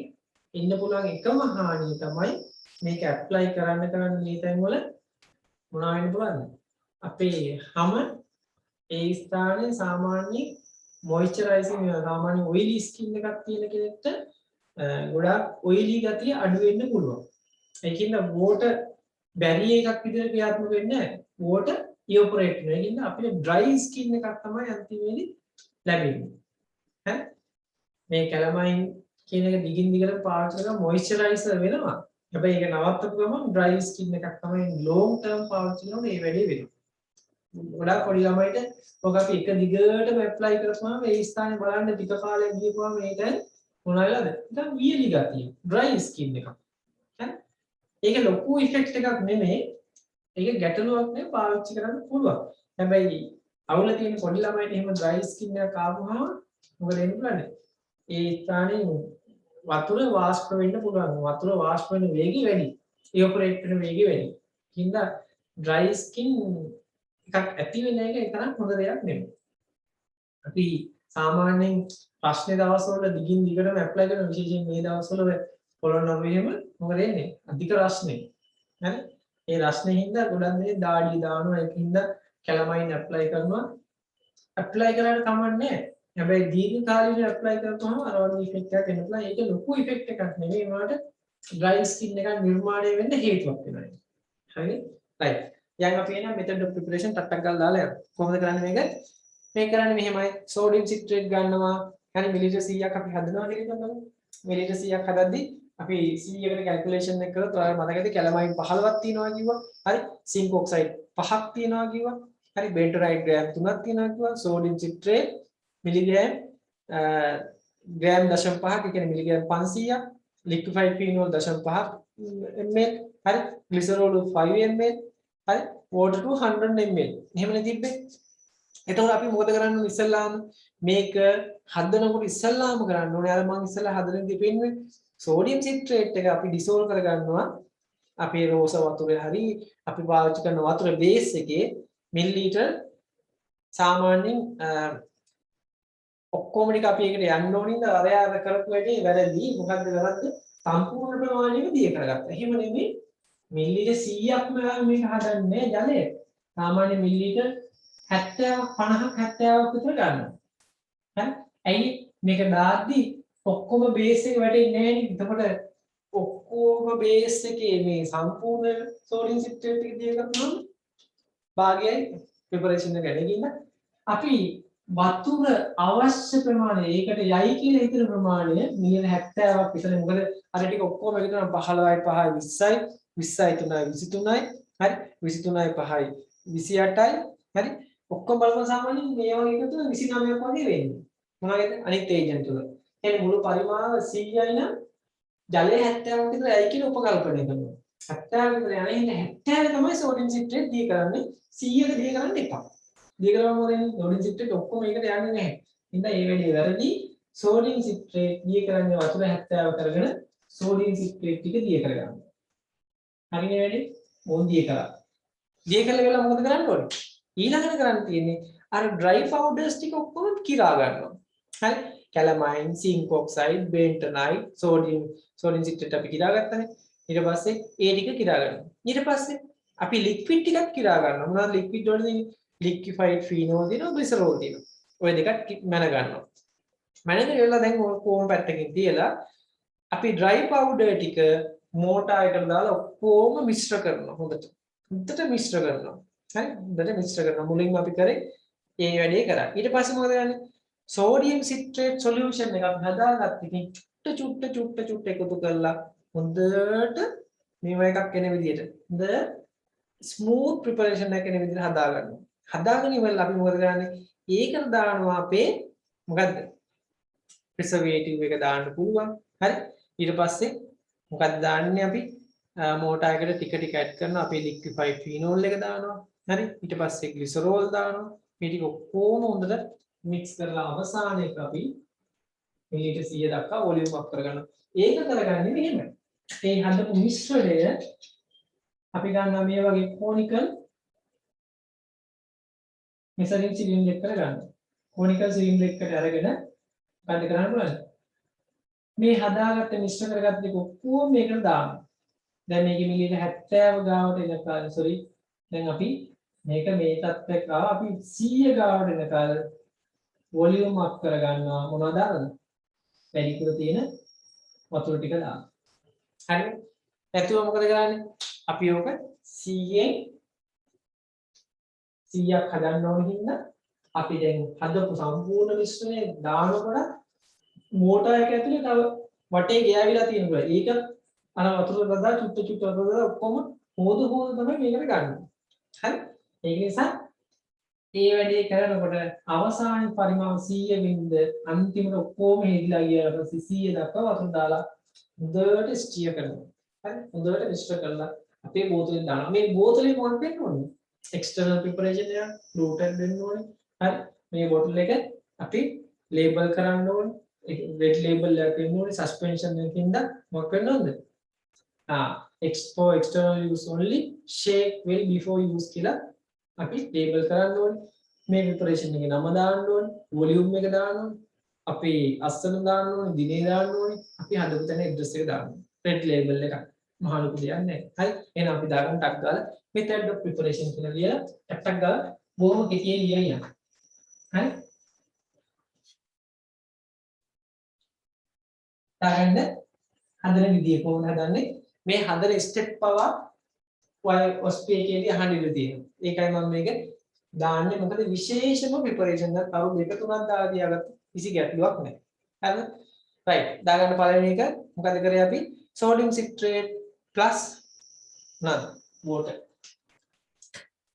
ඉන්න පුළුවන් එකම හානිය තමයි මේක ඇප්ලයි කරන්න මේ තැන් වල මොනවා වෙන්න පුළුවන්ද? අපේ හැම ඒ ස්ථානයේ සාමාන්‍ය මොයිස්චරයිසින් සාමාන්‍ය ඔයිලි ස්කින් එකක් තියෙන කෙනෙක්ට ගොඩාක් ඔයිලි ගතිය අඩු වෙන්න පුළුවන්. ඒකින්ද වෝටර් බැරිය එකක් විදිහට ක්‍රියාත්මක වෙන්නේ නැහැ. වෝටර් ඉවපොරේට් වෙනවා. ඒකින්ද අපිට ඩ්‍රයි ස්කින් එකක් තමයි අන්තිමේදී ලැබෙන්නේ. හරි? මේ කැලමයින් කියන එක දිගින් දිගට පාවිච්චි කරලා මොයිස්චරයිසර් වෙනවා. හැබැයි ඒක නවත්තපු ගමන් ඩ්‍රයි ස්කින් එකක් තමයි ලොන්ග් ටර්ම් පාවිච්චි කරනකොට මේ වැඩේ වෙනවා. ගොඩාක් පොඩි ළමයිට ඔක අපි එක දිගටම ඇප්ලයි කරපුවාම ඒ ස්ථානේ බලන්න ටික කාලයක් ගියපුවාම මේක මොනවද? නිකන් වියලි ගතිය. ඩ්‍රයි ස්කින් එකක්. හරි? ඒක ලොකු ඉෆෙක්ට් එකක් නෙමෙයි. ඒක ගැටලුවක් නෙවෙයි පාවිච්චි කරන්න පුළුවන්. හැබැයි අවුල තියෙන පොඩි ළමයිට එහෙම ඩ්‍රයි ස්කින් එකක් ආවම මොකද වෙන්න පුළුවන්? ඒ ස්ථානේ වතුර වාෂ්ප වෙන්න පුළුවන්. වතුර වාෂ්ප වෙන වේගය වැඩි. ඉවපොරේට් වෙන වේගය වැඩි. කින්ද ඩ්‍රයි ස්කින් එකක් ඇති වෙන එක තරම් හොඳ දෙයක් නෙමෙයි. අපි සාමාන්‍යයෙන් ප්‍රශ්නේ දවස්වල දිගින් දිගටම ඇප්ලයි කරන විශේෂයෙන් මේ දවස්වල පොළොන්නරු එහෙම මොකද වෙන්නේ? අධික රස්නේ. හරි? ඒ රස්නේ හින්දා ගොඩක් දෙනෙක් දාඩිය දානවා. ඒකින්ද කැලමයින් ඇප්ලයි කරනවා. ඇප්ලයි කරාට කමන්නේ. හැබැයි දීර්ඝ කාලීනව ඇප්ලයි කරපුවම අර වගේ ඉෆෙක්ට් එකක් එන්න පුළුවන්. ඒක ලොකු ඉෆෙක්ට් එකක් නෙමෙයි. ඒකට ඩ්‍රයි ස්කින් එකක් නිර්මාණය වෙන්න හේතුවක් වෙනවා. හරි? right. යන් අපි එන method of preparation ටක් ගාලා දාලා යන්න. කොහොමද කරන්නේ මේක? මේක කරන්නේ මෙහෙමයි. sodium citrate ගන්නවා. හරි මිලිලීටර් 100ක් අපි හදනවා කියලා බලමු. මිලිලීටර් 100ක් හදද්දි අපි 100කට කැල්කියුලේෂන් එක කරලා ඔයාලා මතකද කැලමයින් 15ක් තියෙනවා කිව්වා. හරි. zinc oxide 5ක් තියෙනවා කිව්වා. හරි. bentonite gram 3ක් තියෙනවා කිව්වා. sodium citrate මිලිග්‍රෑම් ග්‍රෑම් 0.5ක් ඒ කියන්නේ මිලිග්‍රෑම් 500ක්. liquefied phenol 0.5 ml. හරි. glycerol 5 ml. හරි water 200 ml එහෙමනේ තිබ්බේ. එතකොට අපි මොකද කරන්න ඕනේ ඉස්සල්ලාම මේක හදනකොට ඉස්සල්ලාම කරන්න ඕනේ අර මම ඉස්සල්ලා හදන දේ පෙන්නුවේ sodium citrate එක අපි dissolve කර ගන්නවා අපේ රෝස වතුරේ හරි අපි පාවිච්චි කරන වතුර බේස් එකේ මිලිලීටර් සාමාන්‍යයෙන් ඔක්කොම ටික අපි ඒකට යන්න ඕනින්ද අර යාර කරපු වැඩේ වැරදි මොකද්ද කරන්නේ සම්පූර්ණ ප්‍රමාණයම දිය කරගත්තා. එහෙම නෙමෙයි මිලිලීටර් 100ක්ම මේක හදන්නේ ජලය. සාමාන්‍ය මිලිලීටර් 70ක් 50ක් 70ක් විතර ගන්නවා. හරි? ඇයි මේක දාද්දි ඔක්කොම බේස් එක වැටෙන්නේ නැහැ නේ. එතකොට ඔක්කොම බේස් එකේ මේ සම්පූර්ණ සෝඩියම් සිට්‍රේට් එක දිය කරපුවම භාගයයි ප්‍රෙපරේෂන් එක ගැනීම අපි වතුර අවශ්‍ය ප්‍රමාණය ඒකට යයි කියලා හිතන ප්‍රමාණය මිලියන 70ක් විතර මොකද අර ටික ඔක්කොම එකතු කරලා 15යි 5යි 20යි 20යි 3යි 23යි 5යි 28යි හරි ඔක්කොම බලපුවා සාමාන්‍යයෙන් මේ වගේ එකතු 29ක් වගේ වෙන්නේ මොනවද අනිත් ඒජන්ට් වල එහෙනම් මුළු පරිමාව 100යි නම් ජලය 70ක් විතර යයි කියලා උපකල්පනය කරනවා 70 විතර යන්නේ 70 තමයි සෝඩියම් සිට්‍රේට් දී කරන්නේ 100ක දී කරන්න එපා දී කරාම මොකද සෝඩියම් සිට්‍රේට් ඔක්කොම එකට යන්නේ නැහැ ඉතින් ඒ වෙලේ වැරදි සෝඩියම් සිට්‍රේට් දී කරන්නේ වතුර 70 කරගෙන සෝඩියම් සිට්‍රේට් ටික දී කරගන්න හරිනේ වැඩි ඕන් දී කරා දී කරලා වෙලා මොකද කරන්න ඕනේ ඊළඟට කරන්න තියෙන්නේ අර ඩ්‍රයි පවුඩර්ස් ටික ඔක්කොම කිරා ගන්නවා හරි කැලමයින් සින්ක් ඔක්සයිඩ් බෙන්ටනයිට් සෝඩියම් සිට්‍රේට් අපි කිරා ගත්තනේ ඊට පස්සේ ඒ ටික කිරා ගන්නවා ඊට පස්සේ අපි ලික්විඩ් ටිකක් කිරා ගන්නවා මොනවද ලික්විඩ් වල තියෙන්නේ ලික්විෆයිඩ් ෆීනෝල් දිනවා ග්ලිසරෝල් දිනවා ඔය දෙකක් මැන ගන්නවා මැනගෙන ඉවරලා දැන් කොහොම පැත්තකින් තියලා අපි ඩ්‍රයි පවුඩර් ටික මෝටර් එකට දාලා ඔක්කොම මිශ්‍ර කරනවා හොඳට මිශ්‍ර කරනවා හරි හොඳට මිශ්‍ර කරනවා මුලින්ම අපි කරේ ඒ වැඩේ කරා ඊට පස්සේ මොකද කරන්නේ සෝඩියම් සිට්‍රේට් සොලියුෂන් එකක් හදාගත්ත ඉතින් චුට්ට එකතු කරලා හොඳට මේව එකක් එන විදිහට හොඳ ස්මූත් ප්‍රිපරේෂන් එකක් එන විදිහට හදාගන්නවා හදාගෙන ඉවරලා අපි මොකද කරන්නේ ඒකට දානවා අපේ මොකද්ද ප්‍රිසර්වේටිව් එක දාන්න පුළුවන් හරි ඊට පස්සේ මොකක්ද දාන්නේ අපි මෝටර් එකට ටික ඇඩ් කරනවා අපේ ලික්විෆයිඩ් ෆීනෝල් එක දානවා හරි ඊට පස්සේ ග්ලිසරෝල් දානවා මේ ටික ඔක්කොම හොඳට මික්ස් කරලා අවසානයේක අපි මිලිලීටර් 100 දක්වා වොලියුම් අප් කරගන්නවා ඒක කරගන්නේ මෙහෙම ඒ හදපු මිශ්‍රණය අපි ගන්නවා මේ වගේ කොනිකල් මෙසරින් සිලින්ඩර් එක කරගන්න කොනිකල් සිලින්ඩර් එකකට අරගෙන මොකද කරන්න පුළුවන් මේ හදාගත්ත මිශ්‍ර කරගත්ත එක ඔක්කොම මේකට දානවා දැන් මේකේ මිලිලීටර් 70 ගාවට එනකල් සෝරි දැන් අපි මේක මේ තත්ත්වයට ආවා අපි 100 ගාවට එනකල් වොලියුම් අප් කරගන්නවා මොනවද දානද පැලිකුල තියෙන වතුර ටික දාන්න හරි නැතුව මොකද කරන්නේ අපි ඕක 100ක් හදන්න ඕන හින්දා අපි දැන් හදපු සම්පූර්ණ මිශ්‍රණය දානකොට මෝටර් එක ඇතුලේ තව වටේ ගෑවිලා තියෙනවා ඒක අර වතුර බදා චුට්ට බදා ඔක්කොම හොද තමයි මේකට ගන්න හරි ඒක නිසා ඒ වැඩේ කරනකොට අවසාන පරිමාව 100 වින්ද අන්තිමට ඔක්කොම හෙදිලා ගියාට පස්සේ 100 දක්වා වතුර දාලා හොඳට ස්ටියර් කරනවා. හරි හොඳට මිශ්‍ර කරලා අපේ බෝතලෙන් දානවා. මේ බෝතලේ මොකක්ද වෙන්න ඕනේ? එක්ස්ටර්නල් ප්‍රිපරේෂන් එක ෆ්ලූටඩ් වෙන්න ඕනේ. හරි මේ බෝතල් එක අපි ලේබල් කරන්න ඕනේ. රෙඩ් ලේබල් එකක් වෙන්න ඕනේ. සස්පෙන්ෂන් එකකින්ද මොකක් වෙන්න ඕනද? external use only shake well before use කියලා අපි ලේබල් කරන්න ඕනේ මේ ප්‍රිපරේෂන් එකේ නම දාන්න ඕනේ වොලියුම් එක දාන්න ඕනේ අපි අස්සන දාන්න ඕනේ දිනේ දාන්න ඕනේ අපි හදපු තැන ඇඩ්‍රස් එක දාන්න ඕනේ රෙඩ් ලේබල් එක මහ ලොකු දෙයක් නැහැ හරි එහෙනම් අපි දාගන්න ටක් ගාලා method of preparation කියලා ලියලා ටක් ගාලා බොහොම කෙටියෙන් ලියන්න හරි දාගන්න හදන විදිය කොහොමද හදන්නේ මේ හදන ස්ටෙප් පවා ඔස්පී එකේදී අහන්න ඉන්න තියෙනවා. ඒකයි මම මේක දාන්නේ මොකද විශේෂම ප්‍රිපරේෂන් එක කරු දෙක තුනක් දාලා තියාගත්ත කිසි ගැටලුවක් නැහැ. හරිද? රයිට්. දාගන්න පළවෙනි එක මොකද කරේ අපි? sodium citrate plus නේද? water.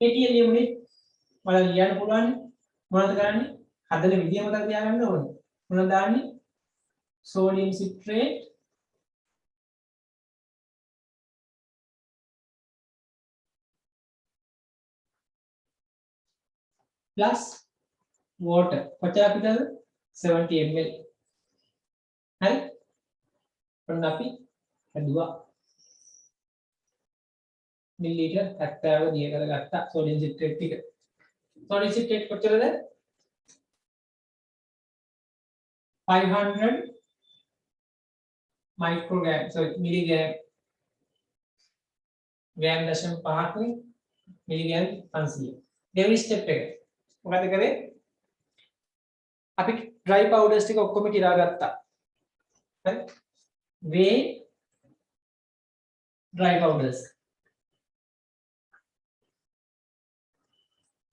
ඒකේ ලියුනේ මම ලියන්න පුළුවන් මොනවද කරන්නේ? හදන විදිය මතක තියාගන්න ඕනේ. මොනවද දාන්නේ? sodium citrate plus water කොච්චර අපිටද 70 ml හරි ඔන්න අපි හදුවා මිලිලීටර් 70 දිය කරගත්තා සෝඩියම් සිට්‍රේට් ටික සෝඩියම් සිට්‍රේට් කොච්චරද 500 microgram sorry milligram gram දශම 5ක් නේ milligram 500 දෙවෙනි ස්ටෙප් එක මොකද කරේ අපි dry powders ටික ඔක්කොම කිරා ගත්තා හරි weigh dry powders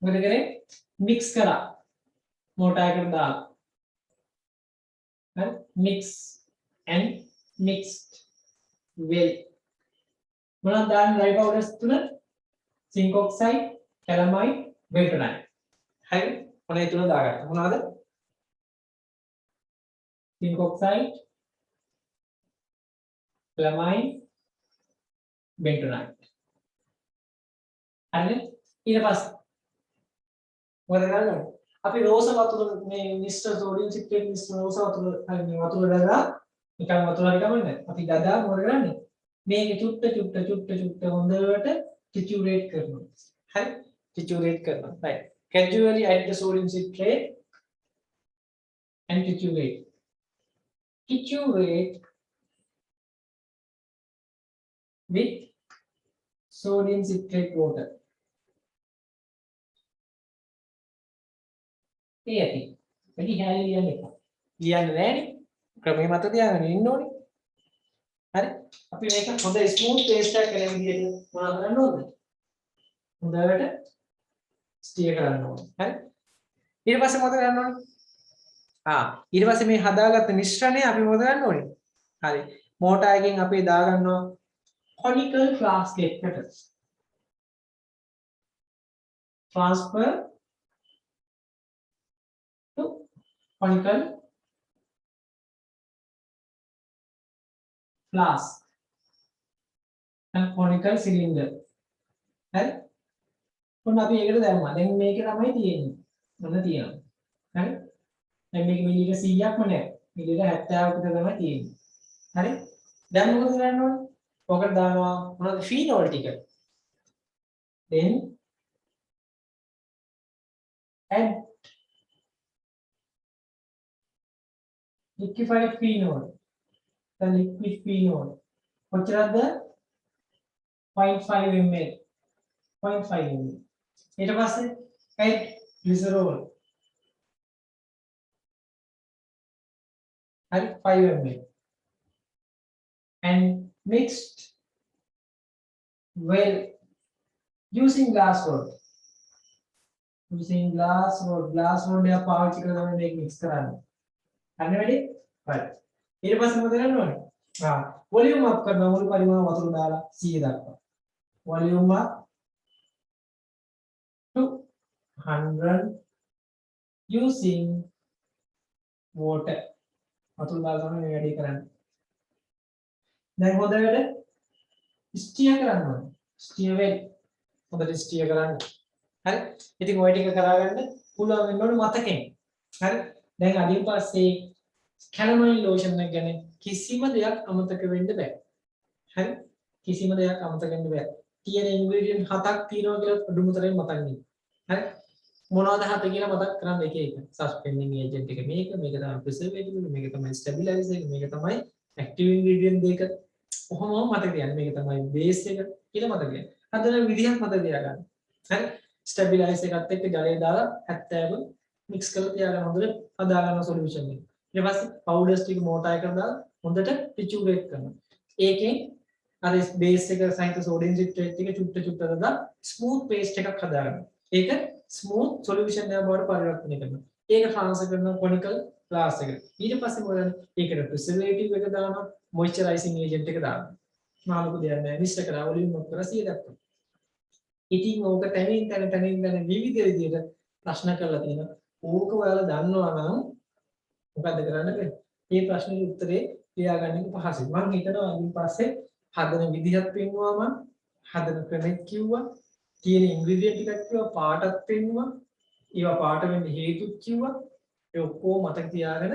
මොකද කරේ mix කරා මොටා එකට දාලා and mix and mixed well මොනවද දාන්නේ dry powders තුන zinc oxide calamine bentonite හරි මොන ඒ තුන දාගත්තා මොනවද zinc oxide calamine bentonite හරි ඊට පස්සේ මොකද කරන්නේ අපි රෝස වතුර මේ මිස්ටර් සෝඩියම් සිට්‍රේට් මිස්ටර් රෝස වතුර හරි මේ වතුර දාලා නිකන් වතුර හරි කමන්නේ අපි ගදා මොකද කරන්නේ මේක චුට්ට හොඳට ටිචුරේට් කරනවා හරි ටිචුරේට් කරනවා right gradually add the sodium citrate and titurate with sodium citrate water ඒකයි වැඩි හැලී ලියන්න එපා ලියන්න නෑනේ ක්‍රමයේ මත තියාගෙන ඉන්න ඕනේ හරි අපි මේක හොඳ ස්මූත් පේස්ට් එකක් කරගෙන විදියට මොනවද කරන්න ඕනද හොඳට ස්ටියර් කරන්න ඕනේ හරි ඊට පස්සේ මොකද කරන්න ඕනේ ඊට පස්සේ මේ හදාගත්ත මිශ්‍රණය අපි මොකද කරන්න ඕනේ හරි මෝටර් එකෙන් අපි දා ගන්නවා conical flask එකකට transfer to conical flask and conical cylinder හරි කොහොමද අපි ඒකට දැම්මා දැන් මේක තමයි තියෙන්නේ මොන තියෙනවා හරි දැන් මේක මිලිලීටර් 100ක්ම නෑ මිලිලීටර් 70ක විතර තමයි තියෙන්නේ හරි දැන් මොකද කරන්න ඕනේ ඔකට දානවා මොනවද ෆීනෝල් ටික then add liquefied phenol the liquid phenol කොච්චරද 0.5 ml 0.5 ml ඊට පස්සේ add glycerol high 5 ml and mixed well using glass rod එක පාවිච්චි කරලා මේක mix කරන්න හරි වැඩි හරි ඊට පස්සේ මොකද කරන්න ඕනේ වොලියුම් අප් කරනවා මුළු පරිමාණ වතුර දාලා 100 දක්වා volume up to 100 using water වතුර දාලා තමයි මේ වැඩේ කරන්නේ දැන් හොඳට ස්ටියර් කරන්න ඕනේ ස්ටියර් වෙල් හොඳට ස්ටියර් කරන්න හරි ඉතින් ඔය ටික කරාගන්න පුළුවන් වෙන්න ඕනේ මතකෙන් හරි දැන් අදින් පස්සේ කැලමයින් ලෝෂන් එක ගැන කිසිම දෙයක් අමතක වෙන්න බෑ හරි කිසිම දෙයක් අමතක වෙන්න බෑ තියෙන ඉන්ග්‍රීඩියන්ට් 7ක් තියෙනවා කියලා අඩුමතරමින් මතක් නෙමෙයි හරි මොනවද 7 කියලා මතක් කරන්න එක එක සස්පෙන්ඩින් ඒජන්ට් එක මේක තමයි ප්‍රිසර්වේටිව් මේක තමයි ස්ටැබිලයිසර් එක මේක තමයි ඇක්ටිව් ඉන්ග්‍රීඩියන්ට් දෙක කොහොමද මතක තියන්නේ මේක තමයි බේස් එක කියලා මතක තියන්න හදන විදිහක් මතක තියාගන්න හරි ස්ටැබිලයිසර් එකත් එක්ක ජලය දාලා 70 මික්ස් කරලා තියාගන්න හොඳට හදා ගන්න සොලියුෂන් එක ඊට පස්සේ පවුඩර්ස් ටික මෝටර් එකට දාලා හොඳට ටිචුරේට් කරනවා ඒකෙන් අර බේස් එක සහිත සෝඩියම් සිට්‍රේට් ටික චුට්ට දාලා ස්මූත් පේස්ට් එකක් හදාගන්න ඒක ස්මූත් සොලියුෂන් එකක් බවට පරිවර්තනය කරනවා ඒක ට්‍රාන්ස්ෆර් කරනවා කොනිකල් ක්ලාස් එකට ඊට පස්සේ මොකද ඒකට ප්‍රිසර්වේටිව් එක දානවා මොයිස්චරයිසිං ඒජන්ට් එක දානවා මාළුක දෙයක් නැහැ මිශ්‍ර කරලා වොලියුම් අප් කරලා 100 දක්වා ඉතින් ඕක තනින් විවිධ විදිහට ප්‍රශ්න කරලා තියෙනවා ඕක ඔයාලා දන්නවා නම් මොකද්ද කරන්න බෑ මේ ප්‍රශ්නෙට උත්තරේ ලියාගන්න එක පහසුයි මම හිතනවා ඊට පස්සේ හදන විදිහත් පෙන්වුවා මම හදන ක්‍රමෙත් කිව්වා තියෙන ඉන්ග්‍රීඩියන්ට් ටිකක් කිව්වා පාටත් පෙන්වුවා ඒවා පාට වෙන්න හේතුත් කිව්වා ඒ ඔක්කොම මතක තියාගෙන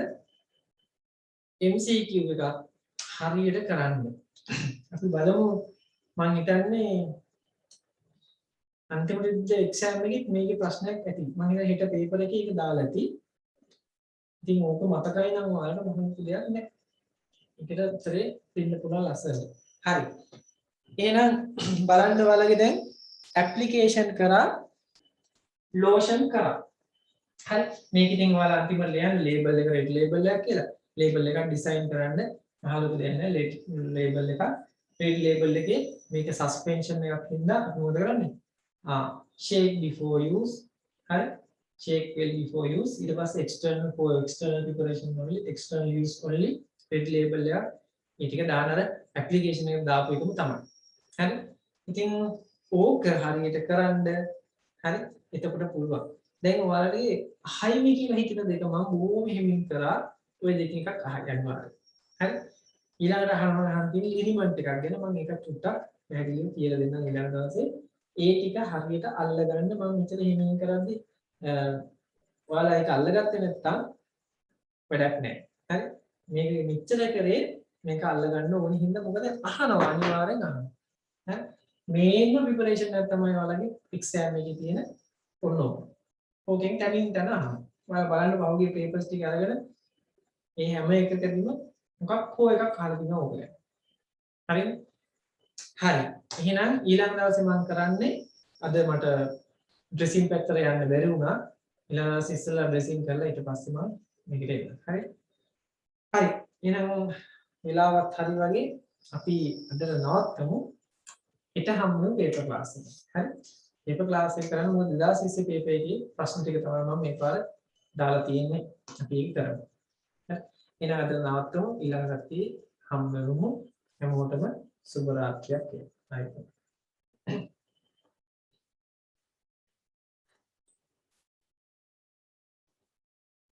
MCQ එක හරියට කරන්න අපි බලමු මම හිතන්නේ අන්තිමට එක්සෑම් එකේ මේකේ ප්‍රශ්නයක් ඇති මම හිතන්නේ හෙට පේපර් එකේ ඒක දාලා ඇති ඉතින් ඕක මතකයි නම් ඔයාලට මොකක්ද දෙයක් නැහැ ඒකට උත්තරේ දෙන්න පුළුවන් ලස්සන. හරි. එහෙනම් බලන්න ඔයාලගේ දැන් ඇප්ලිකේෂන් කරා ලෝෂන් කරා. හරි. මේක ඉතින් ඔයාලා අන්තිමට ලියන්න ලේබල් එක රෙඩ් ලේබල් එකක් කියලා. ලේබල් එකක් ඩිසයින් කරන්න අහලක දෙන්න ලේබල් එකක්. රෙඩ් ලේබල් එකේ මේක සස්පෙන්ෂන් එකක් හින්දා අපි මොකද කරන්නේ? Shake before use. හරි. Shake well before use. ඊට පස්සේ external for external preparation only, external use only. red label එක මේ ටික දාන අර ඇප්ලිකේෂන් එකට දාපු එකම තමයි. හරි. ඉතින් ඕක හරියට කරන්න හරි එතකොට පුළුවන්. දැන් ඔයාලගේ අහයිමි කියලා හිතන දෙක මම බොහොම හිමින් කරා ඔය දෙකෙන් එකක් අහගන්න ඕනේ. හරි. ඊළඟට අහන්න තියෙන එලිමන්ට් එකක් ගැන මම ඒක චුට්ටක් පැහැදිලිව කියලා දෙන්නම් ඊළඟ දවසේ. ඒ ටික හරියට අල්ලගන්න මම මෙතන හිමින් කරද්දී ඔයාලා ඒක අල්ලගත්තේ නැත්නම් වැඩක් නැහැ. හරි. මේක මෙච්චර කරේ මේක අල්ලගන්න ඕනේ හින්දා මොකද අහනවා අනිවාර්යෙන් අහනවා. හරි. මේම ප්‍රිපරේෂන් එක තමයි ඔයාලගේ එක්සෑම් එකේ තියෙන පොරොන්දු. ඕකෙන් තනින් තන අහනවා. ඔයාලා බලන්න පහුගිය පේපර්ස් ටික අරගෙන මේ හැම එකකදීම මොකක් හෝ එකක් අහලා දිනවා ඕක ගැන. හරිද? හරි. එහෙනම් ඊළඟ දවසේ මම කරන්නේ අද මට ඩ්‍රෙසින් පැත්තට යන්න බැරි වුණා. ඊළඟ දවසේ ඉස්සෙල්ලා ඩ්‍රෙසින් කරලා ඊට පස්සේ මම මේකට එන්න. හරි. හරි. එහෙනම් වෙලාවත් හරි වගේ අපි අද නවත්තමු. හෙට හම්බුනේ පේපර් ක්ලාස් එක. හරි. පේපර් ක්ලාස් එක කරන්න මොකද 2020 පේපර් එකේ ප්‍රශ්න ටික තමයි මම මේ පාර දාලා තියෙන්නේ. අපි ඒක කරමු. හරි. එහෙනම් අද නවත්තමු. ඊළඟ සතියේ හම්බ වෙමු. හැමෝටම සුබ රාත්‍රියක් වේවා.